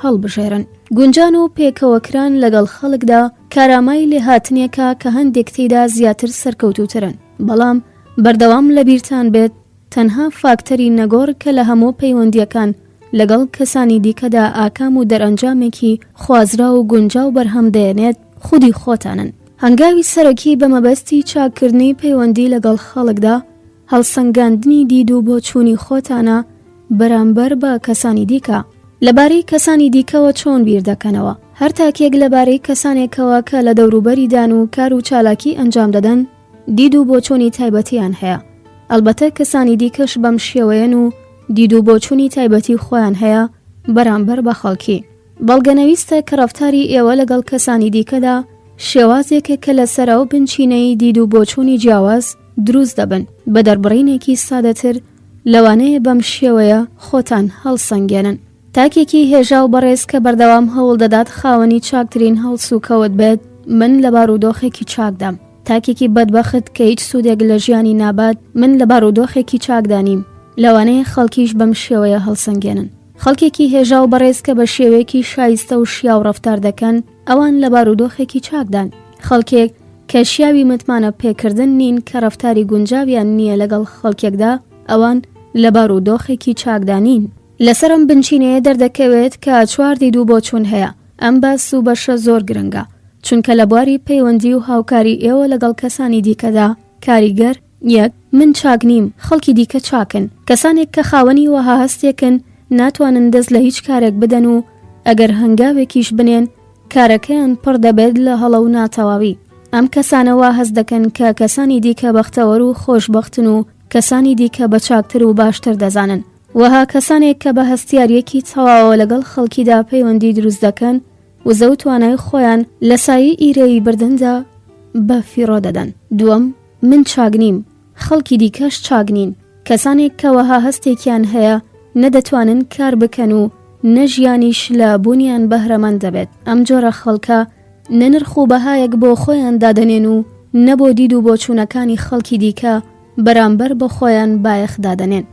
هەڵبژێرن. گونجان و پێکەوەکران لەگەڵ خەڵکدا کارامای لێهاتنێکە کە هەندێک تێیدا زیاتر سەرکەوتوترن. بەڵام بەردەوام لە بیرتان بێت تەنها فاکتەری نەگۆڕ کە لە هەموو پەیوەندیەکان لەگەڵ کەسانی دیکەدا ئاکام و دەرئەنجامێکی خوازرا و گونجاو بەرهەم دێنێت خودی خۆتانن. هەنگاوی سەرەکی بە مەبەستی چاکردنی پەیوەندی لەگەڵ خەڵکدا هەڵسەنگاندنی دید و بۆ چوونی خۆتانە بەرامبەر بە کەسانی دیکە. لەبارەی کەسانی دیکەوە چۆن بیر دەکەنەوە؟ هەر تاکێک لەبارەی کەسانێکەوە کە لە دەوروبەریدان و کار و چالاکی ئەنجام دەدەن دید و بۆچوونی تایبەتیان هەیە. ئەلبەتە کەسانی دیکەش بەم شێوەیەن و دید و بۆچوونی تایبەتی خۆیان هەیە بەرامبەر بە خەڵکی. بەڵگەنەویستە کە ڕەفتاری ئێوە لەگەڵ کەسانی دیکەدا شێوازێکە کە لەسەرە و بنچینەی دید و بۆچوونی جیاواز دروست دەبن. بە دەربڕینێکی سادەتر لەوانەیە بەم شێوەیە خۆتان هەڵسەنگێنن. تاکێکی هێژا و بەڕێز کە بەردەوام هەوڵ دەدات خاوەنی چاکترین هەڵس و کەوت بێت، من لە بارودۆخێکی چاکدام. تاکێکی بەدبەخت کە هیچ سوودێک لە ژیانی نابات، من لە بارودۆخێکی چاکدانیم. لەوانەیە خەڵکیش بەم شێوەیە هەڵسەنگێنن. خەڵکێکی هێژا و بەڕێز کە بە شێوەیەکی شایستە و شیاو ڕەفتار دەکەن، ئەوان لە بارودۆخێکی چاکدان. خەڵکێک کە شیاوی متمانە پێکردن نین کە ڕەفتاری گونجاویان نییە لەگەڵ خەڵکێکدا، ئەوان لە بارودۆخێکی چاکدانین. لەسەرم بنچینەیە دەردەکەوێت کە 4 دید و بۆچوون هەیە. ئەم باس و بەشە زۆر گرنگە، چونکە لە بواری پەیوەندی و هاوکاری ئێوە لەگەڵ کەسانی دیکەدا، کاریگەر یەک، من چاک نیم، خەڵکی دیکە چاکن. کەسانێک کە خاوەنی وەها هەستێکن ناتوانن دەست لە هیچ کارێک بدەن و ئەگەر هەنگاوێکیش بنێن کارەکەیان پڕ دەبێت لە هەڵە و ناتەواوی. ئەم کەسانەوە هەست دەکەن کە کەسانی دیکە بەختەوەر و خۆشبەختن و کەسانی دیکە بە چاکتر و باشتر دەزانن. وەها کەسانێک کە بە هەستیاریەکی تەواوە لەگەڵ خەڵکیدا پەیوەندی دروست دەکەن و زەو توانای خۆیان لە سایی ئیرەی بردندا بە فیڕۆ دەدەن. دووەم، من چاک نیم، خەڵکی دیکەش چاک نین. کەسانێک کە وەها هەستێکیان هەیە نەدەتوانن کار بکەن و نەژیانیش لە بوونیان بەهرەمەند دەبێت. ئەم جۆرە خەڵکە نەنرخ و بەهایەک بۆ خۆیان دادەنێن و نەبۆ دید و بۆچوونەکانی خەڵکی دیکە بەرامبەر بە خۆیان بایەخ دادەنێن.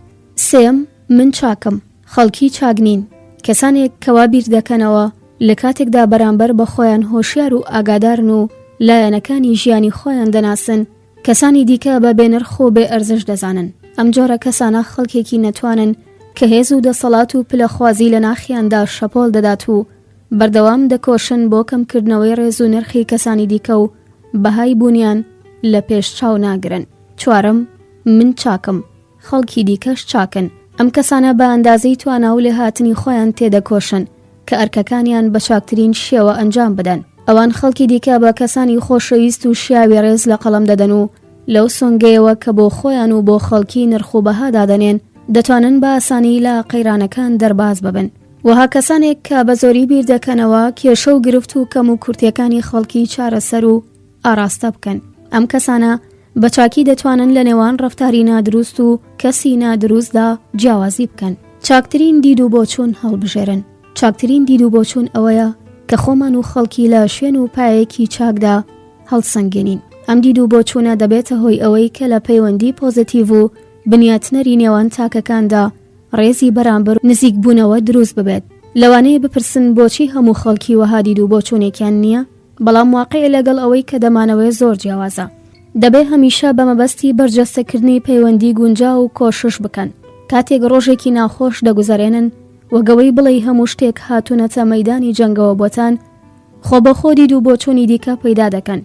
سێم، من چاکم، خەڵکی چاک نین. کەسانێک کەوا بیر دەکەنەوە لە کاتێکدا بەرامبەر بە خۆیان هۆشیار و ئاگادارن و لایەنەکانی ژیانی خۆیان دەناسن، کەسانی دیکە بە بێنرخ و بێ ئەرزش دەزانن. ئەم جۆرە کەسانە خەڵکێکی نەتوانن کە هێز و دەسەڵات و پلەخوازی لە ناخیاندا شەپۆل دەدات و بەردەوام دەکۆشن بۆ کەمکردنەوەی ڕێز و نرخی کەسانی دیکە و بەهای بوونیان لە پێش چاو ناگرن. چوارم، من چاکم، خەڵکی دیکەش چاکن. ئەم کەسانە بە ئەندازەی توانا و لێهاتنی خۆیان تێدەکۆشن کە ئەرکەکانیان بە چاکترین شێوە ئەنجام بدەن. ئەوان خەڵکی دیکە بە کەسانی خۆشەویست و شیاوی ڕێز لە قەڵەم دەدەن و لەو سۆنگەیەوە کە بۆ خۆیان و بۆ خەڵکی نرخ و بەها دادەنێن دەتوانن بە ئاسانی لە قەیرانەکان دەرباز ببن. وەها کەسانێک کە بە زۆری بیر دەکەنەوە کێشە و گرفت و کەم و کورتیەکانی خەڵکی چارەسەر و ئاراستە بکەن. ئەم کەسانە بە چاکی دەتوانن لە نێوان ڕەفتاری نادروست و کەسی نادروستدا جیاوازی بکەن. چاکترین دید و بۆچوون هەڵبژێرن. چاکترین دید و بۆچوون ئەوەیە کە خۆمان و خەڵکی لە شوێن و پایەکی چاکدا هەڵسەنگێنین. ئەم دید و بۆچوونە دەبێتە هۆی ئەوەی کە لە پەیوەندی پۆزیتیڤ و بنیاتنەری نێوان تاکەکاندا ڕێزی بەرامبەر نزیک بوونەوە دروست ببێت. لەوانەیە بپرسن بۆچی هەموو خەڵکی وەها دید و بۆچوونێکیان نییە، بەڵام واقعی لەگەڵ ئەوەی کە دەمانەوەی زۆر جیاوازە. دەبێ هەمیشە بە مەبەستی بەرجەستەکردنی پەیوەندی گونجا و کۆشش بکەن. کاتێک ڕۆژێکی ناخۆش دەگوزارێنن وەگەوەی بڵێ هەموو شتێک هاتوونەتە مەیدانی جەنگەوە بۆتان، خۆ بەخۆ دید و بۆچوونی دیکە پەیدا دەکەن.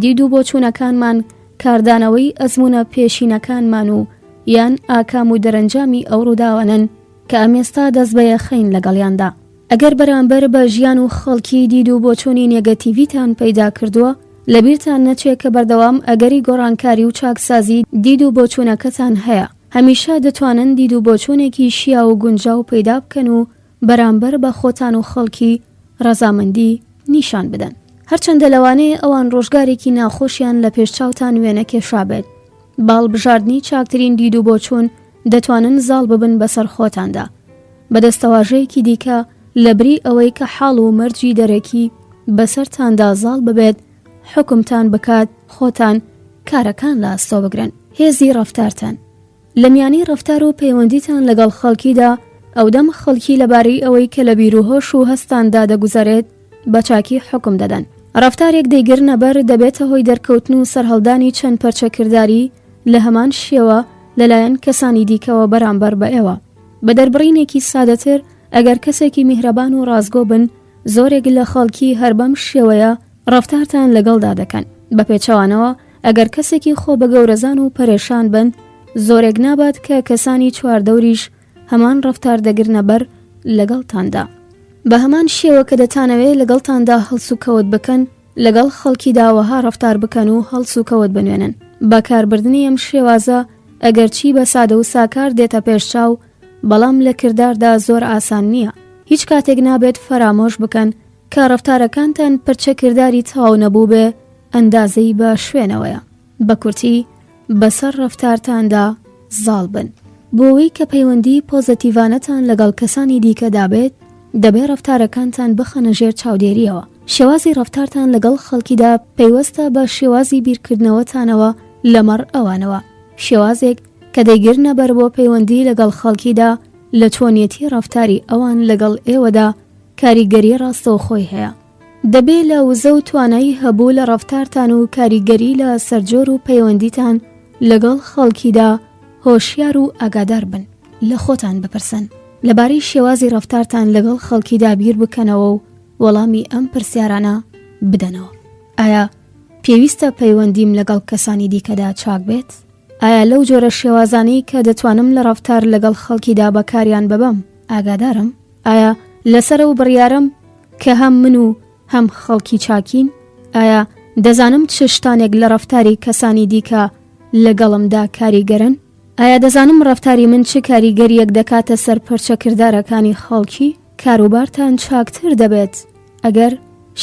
دید و بۆچوونەکانمان کاردانەوەی ئەزمونە پێشینەکانمان و یان ئاکام و دەرەنجامی ئەو ڕووداوانن کە ئەمێستا دەست بە یەخەین لەگەڵیاندا. ئەگەر بەرامبەر بە ژیان و خەڵکی دید و بۆچوونی نێگەتیڤیتان پەیدا کردووە، لەبیرتان نەچێت کە بەردەوام ئەگەری گۆڕانکاری و چاکسازی دید و بۆچوونەکەتان هەیە. هەمیشە دەتوانن دید و بۆچوونێکی شیا و گونجاو پەیدا بکەن و بەرامبەر بە خۆتان و خەڵکی ڕەزامەندی نیشان بدەن. هەرچەندە لەوانەیە ئەوان ڕۆژگارێکی ناخۆشیان لە پێشچاوتان وێنە کێشا بێت. باڵبژاردننی چاکترین دید و بۆچوون دەتوانن زاڵ ببن بەسەر خۆتاندا. بەدەستەواژەیەکی دیکە لەبری ئەوەی کە حاڵ و مەرجی دەرەکی بەسەرتاندا زاڵ ببێت، حکومتان بکات خۆتان کارەکان لە ئاستۆ بگرن. هێزی ڕەفتارتان لە میانی ڕەفتار و پەیوەندیتان لەگەڵ خەڵکیدا ئەودەم خەڵکی لەبارەی ئەوەی کە لە بیرروهۆش و هەستاندا دەگوزارێت بە چاکی حکم دەدەن. ڕەفتارێک دەیگرنە بەر دەبێتە هۆی دەرکەوتن و سەرهەڵدانی چەند پەرچەکرداری لە هەمان شێوە لەلایەن کەسانی دیکەوە بەرامبەر بە ئێوە. بە دەربڕینێکی سادەتر، ئەگەر کەسێکی میهرەبان و ڕازگۆ بن، زۆرێک لە خەڵکی هەر بەم شێوەیە ڕەفتارتان لەگەڵدا دەکەن. بە پێچەوانەوە ئەگەر کەسێکی خۆ بە گەورەزان و پەرێشان بن، زۆرێک نابات کە کەسانی چواردەوریش هەمان ڕەفتار دەگرنە بەر لەگەڵتاندا. بە هەمان شێوە کە دەتانەوێت لەگەڵتاندا هەڵس و کەوت بکەن، لەگەڵ خەڵکی داوەها ڕەفتار بکەن و هەڵس و کەوت بنوێنن. بەکاربردنی ئەم شێوازە ئەگەرچی بە سادە و ساکار دێتە پێشچاو، بەڵام لە کرداردا زۆر ئاسان نییە. هیچ کاتێک نابێت فەرامۆش بکەن کە ڕەفتارەکانتان پرچە کرداری تەواو نەبوو بێ ئەندازەی بە شوێنەوەیە. بە کورتی بەسەر ڕەفتارتاندا زاڵ بن. بۆەوەی کە پەیوەندی پۆزتیڤانەتان لەگەڵ کەسانی دیکەدا بێت دەبێت ڕەفتارەکانتان بخەنە ژێر چاودێریەوە. شێوازی ڕەفتارتان لەگەڵ خەڵکیدا پەیوەستە بە شێوازی بیرکردنەوەتانەوە لەمەڕ ئەوانەوە. شێوازێک کە دەیگرنە بەر بۆ پەیوەندی لەگەڵ خەڵکیدا لە چۆنیەتی ڕەفتاری ئەوان لەگەڵ ئێوەدا کاریگەری ڕاستەوخۆی هەیە. دەبێت لە وزە و توانایی هەبوو لە ڕەفتارتان و کاریگەری لە سەرجۆر و پەیوەندیتان لەگەڵ خەڵکیدا هۆشیار و ئاگادار بن. لە خۆتان بپرسن لەبارەی شێوازی ڕەفتارتان لەگەڵ خەڵکیدا بیر بکەنەوە و وەڵامی ئەم پرسیارانە بدەنەوە. ئایا پێویستە پەیوەندیم لەگەڵ کەسانی دیکەدا چاک بێت؟ ئایا لەو جۆرە شێوازانەی کە دەتوانم لە ڕەفتار لەگەڵ خەڵکیدا بەکاریان ببەم ئاگادارم؟ ئایا لەسەرە و بڕیارم کە هەم من و هەم خەڵکی چاکین؟ ئایا دەزانم چ شتانێک لە ڕەفتاری کەسانی دیکە لەگەڵمدا کاریگەرن؟ ئایا دەزانم ڕەفتاری من چه کاریگەریەک دەکاتە سەر پەرچەکردارەکانی خەڵکی؟ کاروبارتان چاکتر دەبێت ئەگەر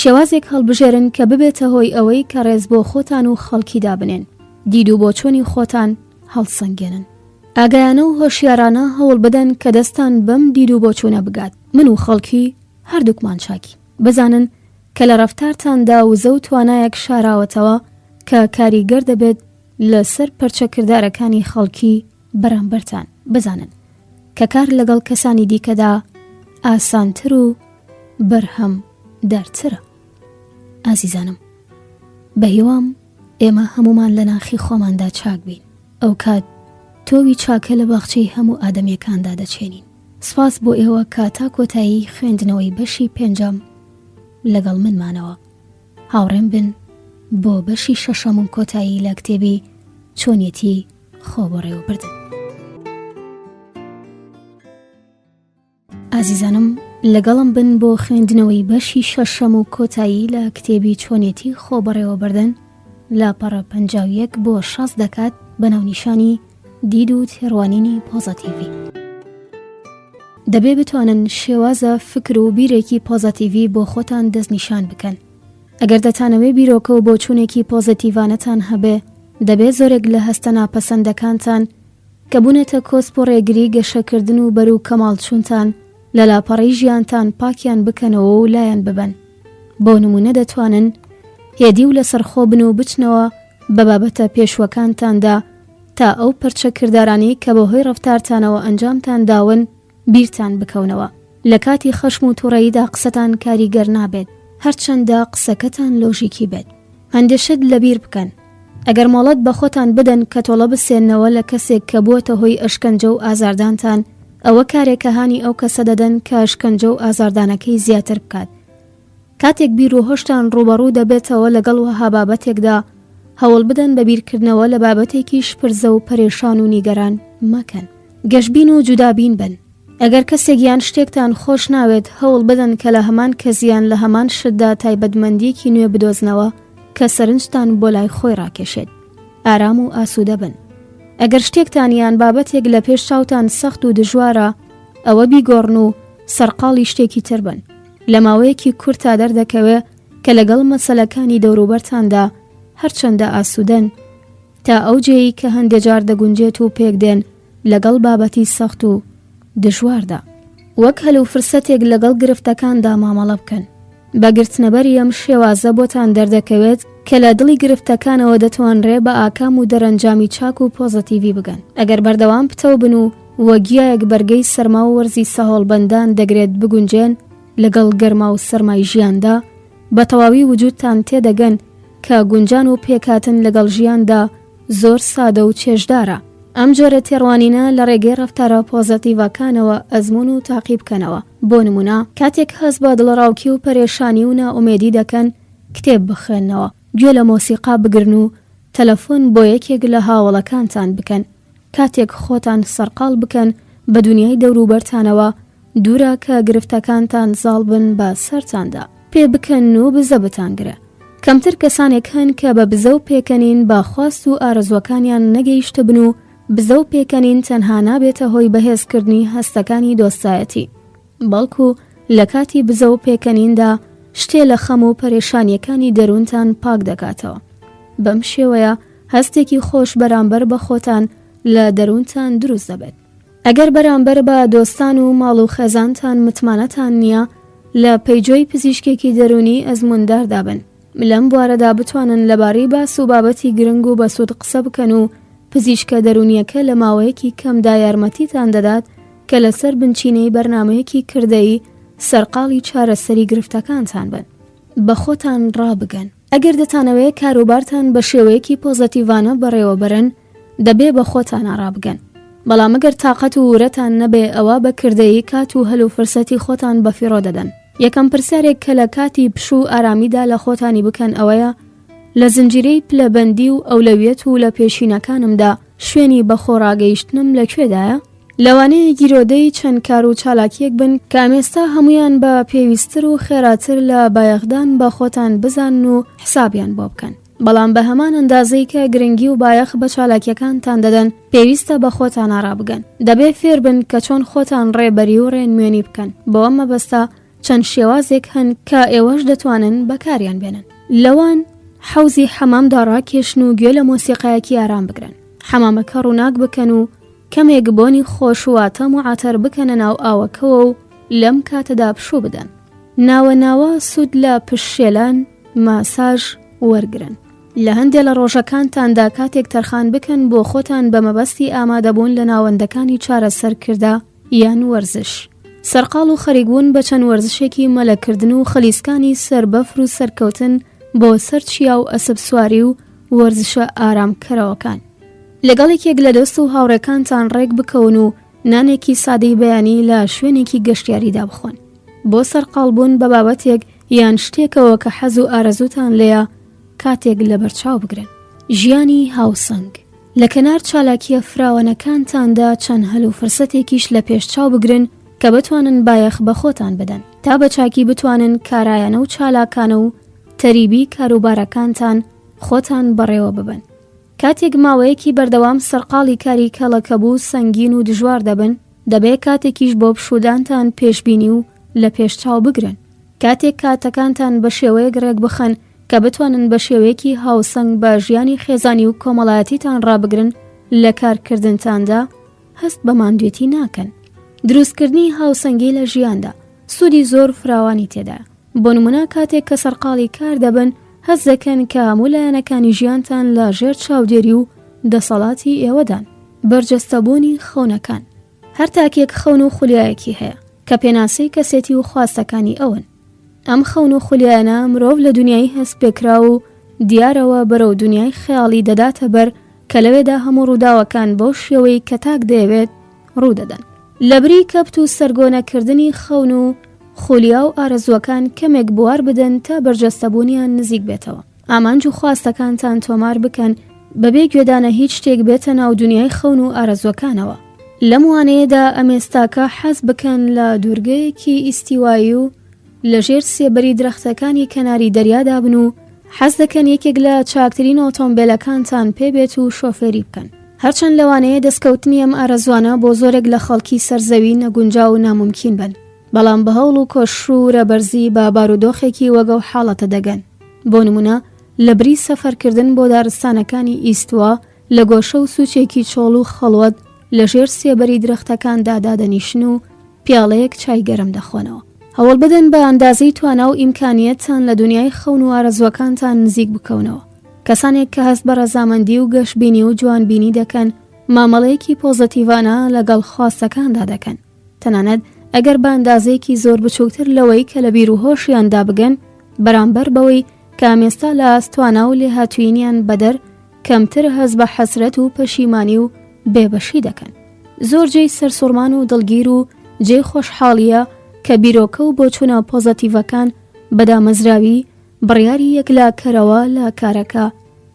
شێوازێک هەڵبژێرن کە ببێتە هۆی ئەوەی کە ڕێز بۆ خۆتان و خەڵکیدا بنێن، دید و بۆچۆنی خۆتان هەڵسەنگێنن. ئاگایانە و هۆشیارانە هەوڵ بدەن کە دەستان بەم دید و بۆچوونە بگات. من و خەڵکی هەردووکمان چاکی. بزانن کە لە ڕەفتارتاندا وزە و توانایەک شاراوەتەوە کە کاریگەر دەبێت لەسەر پەرچەکردارەکانی خەڵکی بەرامبەرتان. بزانن کە کار لەگەڵ کەسانی دیکەدا ئاسانتر و بەرهەم دەرترە. ئازیزانم، بە هیوام ئێمە هەمومان لە ناخی خۆماندا چاک بین. ئەو کات تۆوی چاکە لە باخچەی هەموو ئادەمیەکاندا دەچێنین. سپاس بۆ ئێوە کە تا کۆتایی خوێندنەوەی بەشی پێنجەم لەگەڵ منمانەوە. هاوڕێم بن بۆ بەشی شەشەم و کۆتایی لە کتێبی چۆنیەتی خۆ بۆ ڕێوەبردن. ئازیزانم، لەگەڵم بن بۆ خوێندنەوەی بەشی شەشەم و کۆتایی لە کتێبی چۆنیەتی خۆ بە ڕێوەبردن لە پەڕە 51 بۆ 60 دەکات بە ناونیشانی دید و تێڕوانینی پۆزەتیڤی. دەبێ بتوانن شێوازە فکر و بیرێکی پۆزەتیڤی بۆ خۆتان دەستنیشان بکەن. ئەگەر دەتانەوێ بیرۆکە و بۆچوونێکی پۆزەتیڤانەتان هەبێ، دەبێ زۆرێک لە هەستە ناپەسەندەکانتان کە بوونێتە کۆسپ و ڕێگری گەشەکردن و بەر و کەماڵچوونتان لە لاپەڕەی ژیانتان پاکیان بکەنەوە و لایەن ببەن. بۆ نمونە دەتوانن هێدی و لەسەرخۆ بن و بچنەوە بە بابەتە پێشوەکانتاندا تا ئەو پەرچەکردارانی کە بە هۆی ڕەفتارتانەوە ئەنجامتان داون بیرتان بکەونەوە. لە کاتی خەشم و تووڕەییدا قسەتان کاریگەر نابێت، هەرچەندە قسەکەتان لۆژیکی بێت. هەندێشت لەبیر بکەن ئەگەر مۆڵەت بە خۆتان بدەن کە تۆڵە بسێنەوە لە کەسێک کە بووەتە هۆی ئەشکەنجە و ئازاردانتان، ئەوە کارێکە هانی ئەو کەسە دەدەن کە ئەشکەنجە و ئازاردانەکەی زیاتر بکات. کاتێک بیر و هۆشتان ڕوبەڕوو دەبێتەوە لەگەڵ وەها بابەتێکدا، هەوڵ بدەن بە بیرکردنەوە لە بابەتێکی شپرزە و پەرێشان و نیگەران مەکەن. گەشبین و جودابین بن. ئەگەر کەسێکیان شتێکتان خۆش ناوێت، هەوڵ بدەن کە لە هەمان کەزیان لە هەمان شتدا تایبەتمەندیەکی نوێ بدۆزنەوە کە سەرنجتان بۆ لای خۆی ڕاکێشێت. ئارام و ئاسوودە بن. ئەگەر شتێکتانیان بابەتێک لە پێش چاوتان سەخت و دژوارە، ئەوە بیگۆڕن و سەرقاڵی شتێکی تر بن. لە ماوەیەکی کورتا دەردەکەوێ کە لەگەڵ مەسەلەکانی دەوروبەرتاندا هەرچەندە ئاسوودەن تا ئەو جێی کە هەندێجار دەگونجێت و پێک دێن لەگەڵ بابەتی سەخت و دژواردا. وەک هەلو فرسەتێک لەگەڵ گرفتەکاندا مامەڵە بکەن. بە گرتنەبەری ئەم شێوازە بۆتان دەردەکەوێت کە لە دڵی گرفتەکانەوە دەتوانرێ بە ئاکام و دەرەنجامی چاک و پۆزەتیڤی بگەن. ئەگەر بەردەوام پتەو بن و وەگیایەک بەرگەی سەرما و وەرزی سەهۆڵبەندان دەگرێت بگونجێن لەگەڵ گەرما و سەرمای ژیاندا، بە تەواوی وجودتان تێدەگەن کە گونجان و پێکاتن لەگەڵ ژیاندا زۆر سادە و چێژدارە. ئەم جۆرە تێڕوانینە لە ڕێگەی ڕەفتارە پۆزەتیڤەکانەوە ئەزمون و تاقیب بکەنەوە. بۆ نمونە، کاتێک هەست بە دڵڕاوکی و پەرێشانی و نائومێدی دەکەن، کتێب بخوێننەوە، گوێ لە مۆسیقا بگرن و تەلەفۆن بۆ یەکێک لە هاوڵەکانتان بکەن. کاتێک خۆتان سەرقاڵ بکەن بە دنیای دەوروبەرتانەوە، دوورە کە گرفتەکانتان زاڵ بن بە سەرتاندا. پێ بکەن و بزە بتانگرە. کەمتر کەسانێک هەن کە بە بزە و پێکەنین با خواست و ئارەزوەکانیان نەگەیشتە بن و بزە و پێکەنین تەنها نابێتە هۆی بەهێزکردنی هەستەکانی دۆستایەتی، بەڵکو لە کاتی بزە و پێکەنیندا شتێ لە خەم و پەرێشانیەکانی دەروونتان پاک دەکاتەوە. بەم شێوەیە هەستێکی خۆش بەرامبەر بە خۆتان لە دەروونتان دروست دەبێت. ئەگەر بەرامبەر بە دۆستان و ماڵ و خێزانتان متمانەتان نییە لە پەیجۆی پزیشکێکی دەرونی ئەزمونداردا بن. لەم بوارەدا بتوانن لەبارەی باس و بابەتی گرنگ و بەسوود قسە بکەن و پزیشکە دەرونیەکە لە ماوەیەکی کەمدا یارمەتیتان دەدات کە لەسەر بنچینەی بەرنامەیەکی کردەیی سەرقاڵی چارەسەری گرفتەکانتان بن. بە خۆتان ڕابگەن. ئەگەر دەتانەوێت کاروبارتان بە شێوەیەکی پۆزەتیڤانە بەڕێوە برن، دەبێ بە خۆتان ڕابگەن. بەڵام ئەگەر تااقەت و ورەتان نەبێ ئەوە بە کردەیی کات و هەلو فرسەتی خۆتان بەفیڕۆ دەدەن. یەکەم پرسیارێک کە لە کاتی پش و ئارامیدا لە خۆتانی بکەن ئەوەیە لە زنجیرەی پلەبەندی و ئەولەویەت و لە پێشینەکانمدا شوێنی بەخۆڕاگەیشتنم لەکوێدایە؟ لەوانەیە گیرۆدەی چەند کار و چالاکیەک بن کە ئامێستا هەمویان بە پێویستتر و خێراتر لە بایەخدان بە خۆتان بزان و حسابیان بۆ بکەن. بەڵام بە هەمان ئەندازەی کە گرنگی و بایەخ بە چالاکیەکانتان دەدەن پێویستە بە خۆتان ئارابگەن. دەبێ فێر بن کە چۆن خۆتان ڕێبەری و ڕێنموێنی بکەن. بەوە مەبەستە چەند شێوازێک هەن کە ئێوەش دەتوانن بەکاریان بێنن. لەوان حەوزی حەمامدا ڕاکێشن و گوێ لە مۆسیقایەکی ئارام بگرن. حەمامەکە ڕووناک بکەن و کەمێک بۆنی خۆشواتە معاتەر بکەنە ناو ئاوەکەوە و لەم کاتەدا پشوو بدەن. ناوە سوود لە پششێلان ماساژ وەرگرن. لە هەندێک لە ڕۆژەکانتاندا کاتێک تەرخان بکەن بۆ خۆتان بە مەبەستی ئامادەبوون لە ناوەندەکانی چارەسەرکردا یان وەرزش. سەرقاڵ و خەریکبوون بە چەند وەرزشێکی مەلەکردن و خەلیسکانی سەربەفر و سەرکەوتن بۆ سەر چیا و ئەسب سواری و وەرزشە ئارامکەرەوەکان. لەگەڵێکێک لە دۆست و هاوڕێکانتان ڕێک بکەون و نانێکی سادەی بەیانی لە شوێنێکی گەشتیاریدا بخۆن. بۆ سەرقاڵبوون بە بابەتێک یان شتێکەوە کە حەز و ئارەزوتان لێیە کاتێک لە بەرچاو بگرن. ژیانی هاوسەنگ. لە کەنار چالاکیە فراوانەکانتاندا چەند هەل و فرسەتێکیش لە پێشچاو بگرن کە بتوانن بایەخ بە خۆتان بدەن تا بە چاکی بتوانن کارایانە و چالاکانە و تەریبی کاروبارەکانتان خۆتان بەڕێوە ببن. کاتێک ماوەیەکی بەردەوام سەرقاڵی کاری کەڵەکەبوو سەنگین و دژوار دەبن، دەبێت کاتێکیش بۆ پشودانتان پێشبینی و لە پێشچاو بگرن. کاتێک کاتەکانتان بە شێوەیەک ڕێک بخەن کە بتوانن بە شێوەیەکی هاوسەنگ بە ژیانی خێزانی و کۆمەڵایەتیتان ڕابگرن لە کارکردنتاندا هەست بە ماندوێتی ناکەن. دروستکردنی هاوسەنگی لە ژیاندا سوودی زۆر فراوانی تێدایە. بۆ نمونە کاتێک کە سەرقاڵی کار دەبن هەست دەکەن کە هەموو لایەنەکانی ژیانتان لە ژێر چاودێری و دەسەڵاتی ئێوەدان. بەرجەستەبوونی خەونەکان. هەر تاکێک خەون و خولیایەکی هەیە کە پێناسەی کەسێتی و خواستەکانی ئەون. ئەم خەون و خولیانە مرۆڤ لە دنیای هەست پێکرا و دیارەوە بەرەو دنیای خەیاڵی دەداتە بەر کە لەوێدا هەموو ڕووداوەکان بۆ شێوەی کە تاک دەیەوێت ڕوودەدەن. لەبری کەپت و سەرگۆنەکردنی خەون و خولیا و ئارەزوەکان کەمێک بوار بدەن تا بەرجەستەبوونیان نزیک بێتەوە. ئامانج و خواستەکانتان تۆمار بکەن بەبێ گوێدانە هیچ شتێک بێتە ناو دنیای خەون و ئارەزوەکانەوە. لەم وانەیەدا ئەمێستاکە حەز بکەن لە دوورگەیەکی ئیستیوایی و لەژێر سێبەری درەختەکانی کەناری دەریادا بن و حەز دەکەن یەکێک لە چاکترین ئۆتۆمبیلەکانتان پێبێت و شۆفێری بکەن. هەرچەند لەوانەیە دەستکەوتنی ئەم ئارەزوانە بۆ زۆرێک لە خەڵکی سەرزەوی نەگونجا و ناممکین بن، بەڵام بە هەوڵ و کۆشڕ بەرزی بە بارودۆخێکی وەگە و حاڵەتە دەگەن. بۆ نمونە لە بری سەفەرکردن بۆ دارستانەکانی ئیستوە لە گۆشە و سوچێکی چۆڵ و خەڵوەت لەژێر سێبەری درەختەکاندا دادەنیشن و پیاڵەیەک چای گەرم دەخۆنەوە. هەوڵ بدەن بە ئەندازەی توانا و ئیمکانیەتتان لە دنیای خەون و ئارەزوەکانتان نزیک بکەونەوە. کەسانێک کە هەست بە ڕەزامەندی و گەشتبینی و جوانبینی دەکەن مامەڵەیەکی پۆزتیڤانە لەگەڵ خواستەکاندا دەکەن. تەنانەت ئەگەر بە ئەندازەیەکی زۆر بچووکتر لەوەی کە لە بیر و هۆشیاندا بگەن بەرامبەر بەوەی کە ئامێستا لە ئاستوانە و لێهاتووینیان بەدەر کەمتر هەست بە حەسرەت و پەشیمانی و بێبەشی دەکەن. زۆر جێی سەرسوڕمان و دڵگیر و جێی خۆشحاڵیە کە بیرۆکە و بۆچوونە پۆزتیڤەکان بەدامەزراوی بڕیاری یەکلاکەرەوە لە کارەکە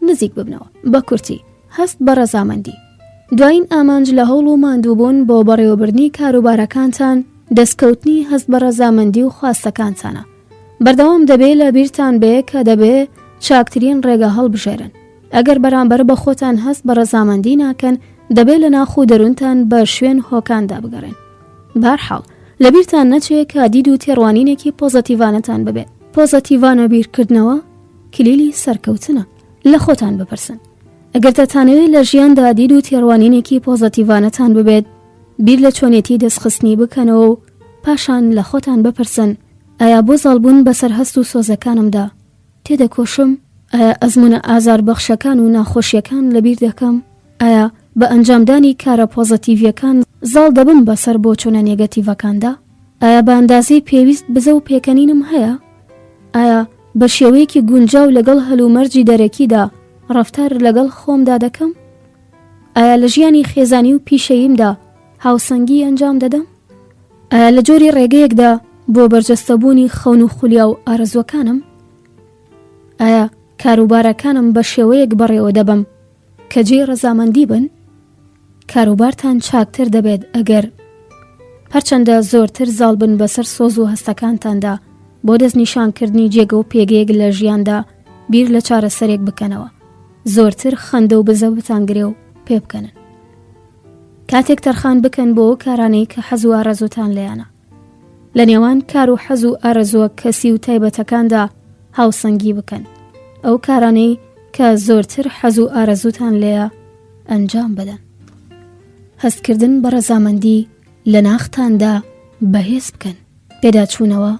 نزیک ببنەوە. بە کورتی هەست بە ڕەزامەندی. دوایین ئامانج لە هەوڵ و ماندووبوون بۆ بەڕێوەبردنی کاروبارەکانتان دەستکەوتنی هەست بە ڕەزامەندی و خواستەکانتانە. بەردەوام دەبێت لە بیرتان بێ کە دەبێت چاکترین ڕێگە هەڵبژێرن. ئەگەر بەرامبەر بە خۆتان هەست بە ڕەزامەندی ناکەن دەبێت لە ناخ و دەروونتان بە شوێن هۆکاندا بگەڕێن. بەرحاڵ لەبیرتان نەچێت کە دید و تێڕوانینێکی پۆزتیڤانەتان ببێت. پۆزتیڤانە بیرکردنەوە کلیلی سەرکەوتنە. لە خۆتان بپرسن ئەگەر دەتانەوێت لە ژیاندا دید و تێڕوانینێکی پۆزتیڤانەتان ببێت بیر لە چۆنێتی دەستخستنی بکەنەوە و پاشان لە خۆتان بپرسن ئایا بۆ زاڵبوون بەسەر هەست و سۆزەکانمدا تێدەکۆشم؟ ئایا ئەزمونە ئازار بەخشەکان و ناخۆشیەکان لەبیر دەکەم؟ ئایا بە ئەنجامدانی کارە پۆزەتیڤیەکان زاڵ دەبم بەسەر بۆ چۆنە نێگەتیڤەکاندا؟ ئایا بە ئەندازەی پێویست بزە و پێکەنینم هەیە؟ ئایا بە شێوەیەکی گونجاو لەگەڵ هەلومەرجی دەرەکیدا ڕەفتار لەگەڵ خۆمدا دەکەم؟ ئایا لە ژیانی خێزانی و پیشەییمدا هاوسەنگی ئەنجام دەدەم؟ ئایا لە جۆری ڕێگەیەکدا بۆ بەرجەستەبوونی خەون و خولیا و ئارەزوەکانم؟ ئایا کاروبارەکانم بە شێوەیەک بەڕێوە دەبم کە جێ ڕەزامەندی بن؟ کاروبارتان چاکتر دەبێت ئەگەر هەرچەندە زۆرتر زاڵ بن بەسەر سۆز و هەستەکانتاندا بۆ دەستنیشانکردنی جێگە و پێگەیەک لە ژیاندا بیر لە چارەسەرێک بکەنەوە، زۆرتر خەندە و بزە بتانگرێ و پێ بکەنن. کاتێک تەرخان بکەن بۆ کارانەی کە حەز و ئارەزوتان لێیانە. لە نێوان کار و حەز و ئارەزووە کەسی و تایبەتەکاندا هاوسەنگی بکەن. ئەو کارانەی کە زۆرتر حەز و ئارەزوتان لێیە ئەنجام بدەن. هەستکردن بە ڕەزامەندی لە ناختاندا بەهێز بکەن، پێداچوونەوە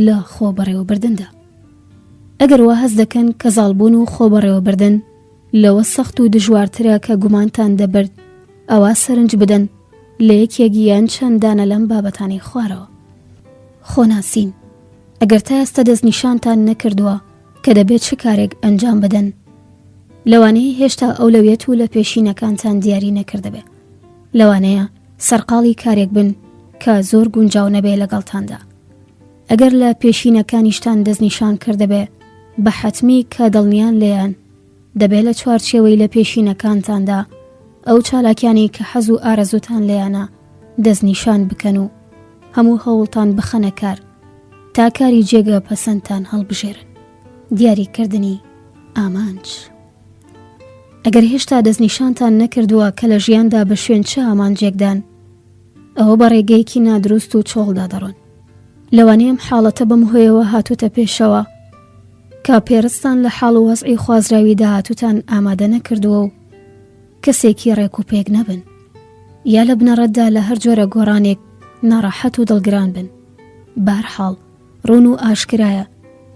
لە خۆ بەڕێوەبردندا. ئەگەر وا هەست دەکەن کە زاڵبوون و خۆ بەڕێوەبردن لەوە سەخت و دژوارترە کە گومانتان دەبرد، ئەوە سەرنج بدەن لە یەکێکی یان چەندانە لەم بابەتانی خوارەوە. خۆناسین. ئەگەر تا ئێستا دەستنیشانتان نەکردووە کە دەبێت چ کارێک ئەنجام بدەن، لەوانەیە هێشتا ئەولەویەت و لە پێشینەکانتان دیاری نەکردبێ. لەوانەیە سەرقاڵی کارێک بن کە زۆر گونجاو نەبێ لەگەڵتاندا. ئەگەر لە پێشینەکانیشتان دەستنیشان کردبێ، بە حەتمی کە دڵنیان لێیان دەبێت لە چوارچێوەی لە پێشینەکانتاندا ئەو چالاکیانی کە حەز و ئارەزوتان لێیانە دەستنیشان بکەن و هەموو هەوڵتان بخەنە کار تا کاری جێگە پەسەندتان هەڵبژێرن. دیاریکردنی ئامانج. ئەگەر هێشتا دەستنیشانتان نەکردووە کە لە ژیاندا بە شوێن چه ئامانجێکدان، ئەوە بە ڕێگەیەکی نادروست و چۆڵدا دەڕۆن. لەوانەیەم حاڵەتە بەم هۆیەوە هاتوتە پێشەوە کە پێرستان لە حاڵ و وەزعی خوازراویدا هاتوتان ئامادە نەکردووە و کەسێکی ڕێک و پێک نەبن، یا لە بنەڕەتدا لە هەر جۆرە گۆڕانێک ناڕەحەت و دڵگران بن. بەهەرحاڵ ڕوون و ئاشکرایە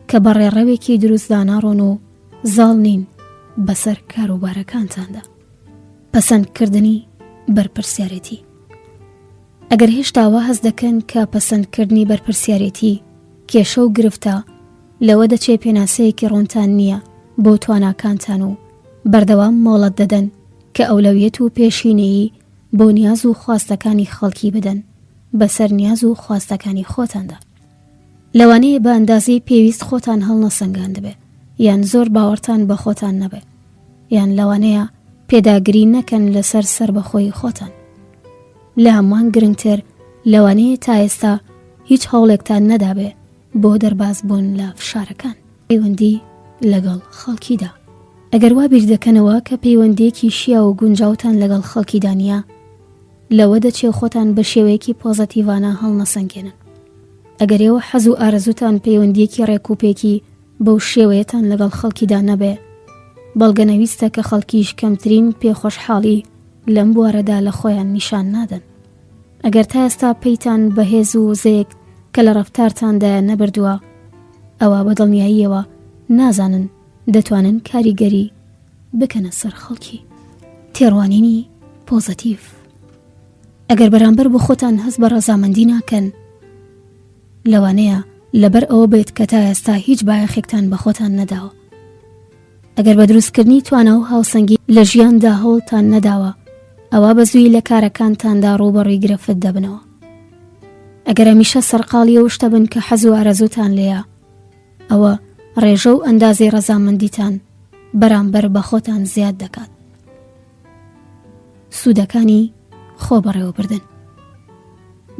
کە بە ڕێڕەوێکی دروستدا ناڕۆن و زاڵ نین بەسەر کاروبارەکانتاندا. پەسەندکردنی بەرپرسیارەتی. ئەگەر هێشتاوە هەست دەکەن کە پەسەندکردنی بەرپرسیارەتی کێشە و گرفتە، لەوە دەچێت پێناسەیەکی ڕوونتان نییە بۆ تواناکانتان و بەردەوام مۆڵەت دەدەن کە ئەولەویەت و پێشینەیی بۆ نیاز و خواستەکانی خەڵکی بدەن بەسەر نیاز و خواستەکانی خۆتاندا. لەوانەیە بە ئەندازەی پێویست خۆتان هەڵنەسەنگان دەبێ، یان زۆر باوەڕتان بە خۆتان نەبێ، یان لەوانەیە پێداگری نەکەن لەسەر سربەخۆی خۆتان. لە هەمووان گرنگتر لەوانەیە تا ئێستا هیچ هەوڵێکتان نەدابێ بۆ دەرباز بوون لە فشارەکان. پەیوەندی لەگەڵ خەڵکیدا. ئەگەر وا بیر دەکەنەوە کە پەیوەندیەکی شیاو و گونجاوتان لەگەڵ خەڵکیدا نییە، لەوە دەچێ خۆتان بە شێوەیەکی پۆزەتیڤانە هەڵنەسەنگێنن. ئەگەر ئێوە حەز و ئارەزوتان پەیوەندیەکی ڕێکوپێکی بەو شێوەیەتان لەگەڵ خەڵکیدا نەبێ، بەڵگەنەویستە کە خەڵکیش کەمترین پێخۆشحاڵی لەم بوارەدا لە خۆیان نیشان نادەن. ئەگەر تا ئێستا پێیتان بەهێز و وزەیەک کە لە ڕەفتارتاندایە نەبردووە، ئەوە بە دڵنیاییەوە نازانن دەتوانن کاریگەری بکەنە سەر خەڵکی. تێڕوانینی پۆزەتیڤ. ئەگەر بەرامبەر بۆ خۆتان هەست بە ڕەزامەندی ناکەن، لەوانەیە لەبەر ئەوە بێت کە تا ئێستا هیچ بایەخێکتان بە خۆتان نەداوە. ئەگەر بە دروستکردنی توانە و هاوسەنگی لە ژیاندا هەوڵتان نەداوە، ئەوە بە زووی لە کارەکانتاندا ڕوبەڕووی گرفت دەبنەوە. ئەگەر هەمیشە سەرقاڵی ئەو شتە بن کە حەز و ئارەزوتان لێیە، ئەوە ڕێژە و ئەندازەی ڕەزامەندیتان بەرامبەر بە خۆتان زیاد دەکات. سوودەکانی خۆ بەڕێوەبردن.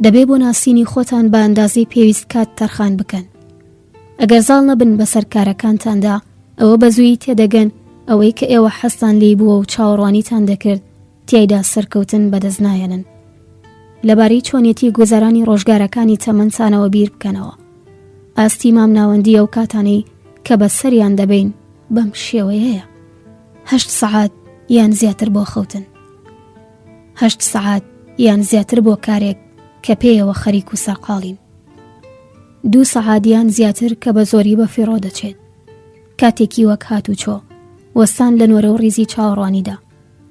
دەبێ بۆ ناسینی خۆتان بە ئەندازەی پێویست کات تەرخان بکەن. ئەگەر زاڵ نەبن بەسەر کارەکانتاندا، ئەوە بە زووی تێدەگەن ئەوەی کە ئێوە حەستان لێی بووە و چاوەڕوانیتان دەکرد تیایدا سەرکەوتن بەدەستنایەنن. لەبارەی چۆنیەتی گوزارانی ڕۆژگارەکانی تەمەنتانەوە بیر بکەنەوە. ئاستی مامناوەندی ئەو کاتانەی کە بە سەریان دەبین بەم شێوەیەیە. 8 سەعات یان زیاتر بۆ خەوتن. 8 سەعات یان زیاتر بۆ کارێک کە پێیەوە خەریک و سەرقاڵین. 2 سەعادیان زیاتر کە بە زۆری بە فیڕۆ دەچێت. کاتێکی وەک هات و چۆ، وەستان لە نۆرە و ڕیزی چاوەڕوانیدا،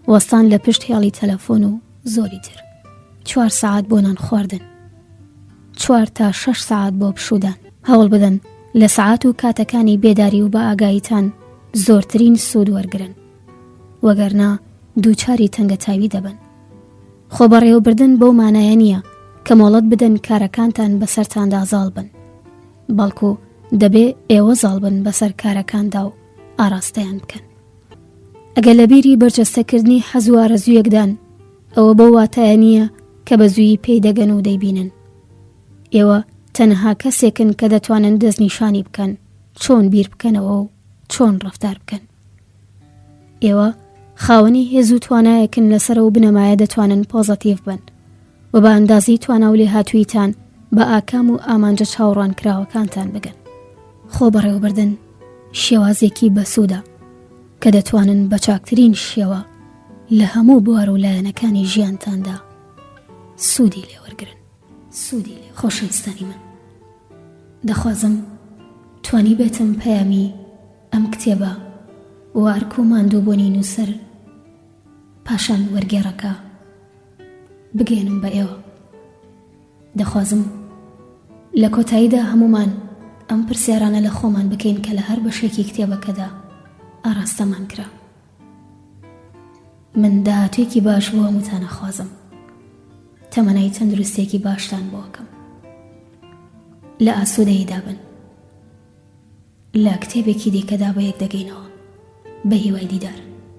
وەستان لە پشت هێڵی تەلەفۆن و زۆری تر. 4 سەعات بۆ نان خواردن، 4 تا 6 سەعات بۆ پشودان. هەوڵ بدەن لە سەعات و کاتەکانی بێداری و بە ئاگاییتان زۆرترین سوود وەرگرن، وەگەرنا دووچاری تەنگەتاوی دەبن. خۆ بەڕێوەبردن بەو مانایە نییە کە مۆڵەت بدەن کارەکانتان بەسەرتاندا زاڵ بن، بەڵکو دەبێ ئێوە زاڵ بن بەسەر کارەکاندا و ئاراستەیان بکەن. ئەگەر لە بیری بەرجەستەکردنی حەز و ئارەزوویەکدان، ئەوە بەو واتایە نییە کە بە زوویی پێی دەگەن و دەیبینن. ئێوە تەنها کەسێکن کە دەتوانن دەستنیشانی بکەن چۆن بیر بکەنەوە و چۆن ڕەفتار بکەن. ئێوە خاوەنی هێز و توانایەکن لەسەر و بنەمایە دەتوانن پۆزەتیڤ بن و بە ئەندازی توانا و لێهاتوویتان بە ئاکام و ئامانجە چاوەڕوان کراوەکانتان بگەن. خۆ بەڕێوەبردن شێوازێکی بەسوودە کە دەتوانن بە چاکترین شێوە لە هەموو بوار و لایەنەکانی ژیانتاندا سوودی لێوەرگرن. سوودی لێ. خۆشەویستانی من، دەخوازم توانی بێتم پەیامی ئەم کتێبە وارک و ماندوو بۆنی نووسەر پاشان وەرگێڕەکە بگەێنم بە ئێوە. دەخوازم لە کۆتاییدا هەمومان ئەم پرسیارانە لە خۆمان بکەین کە لە هەر بەشێکی کتێبەکەدا ئاراستەمان کرا. من داهاتوێکی باش بۆ هەمووتانە خوازم، تەمەنای تەندروستێکی باشتان بۆکەم. لە ئاسوودەییدا بن، لە کتێبێکی دیکەدا بە یەک دەگەینەوە. بە هیوای دیدار.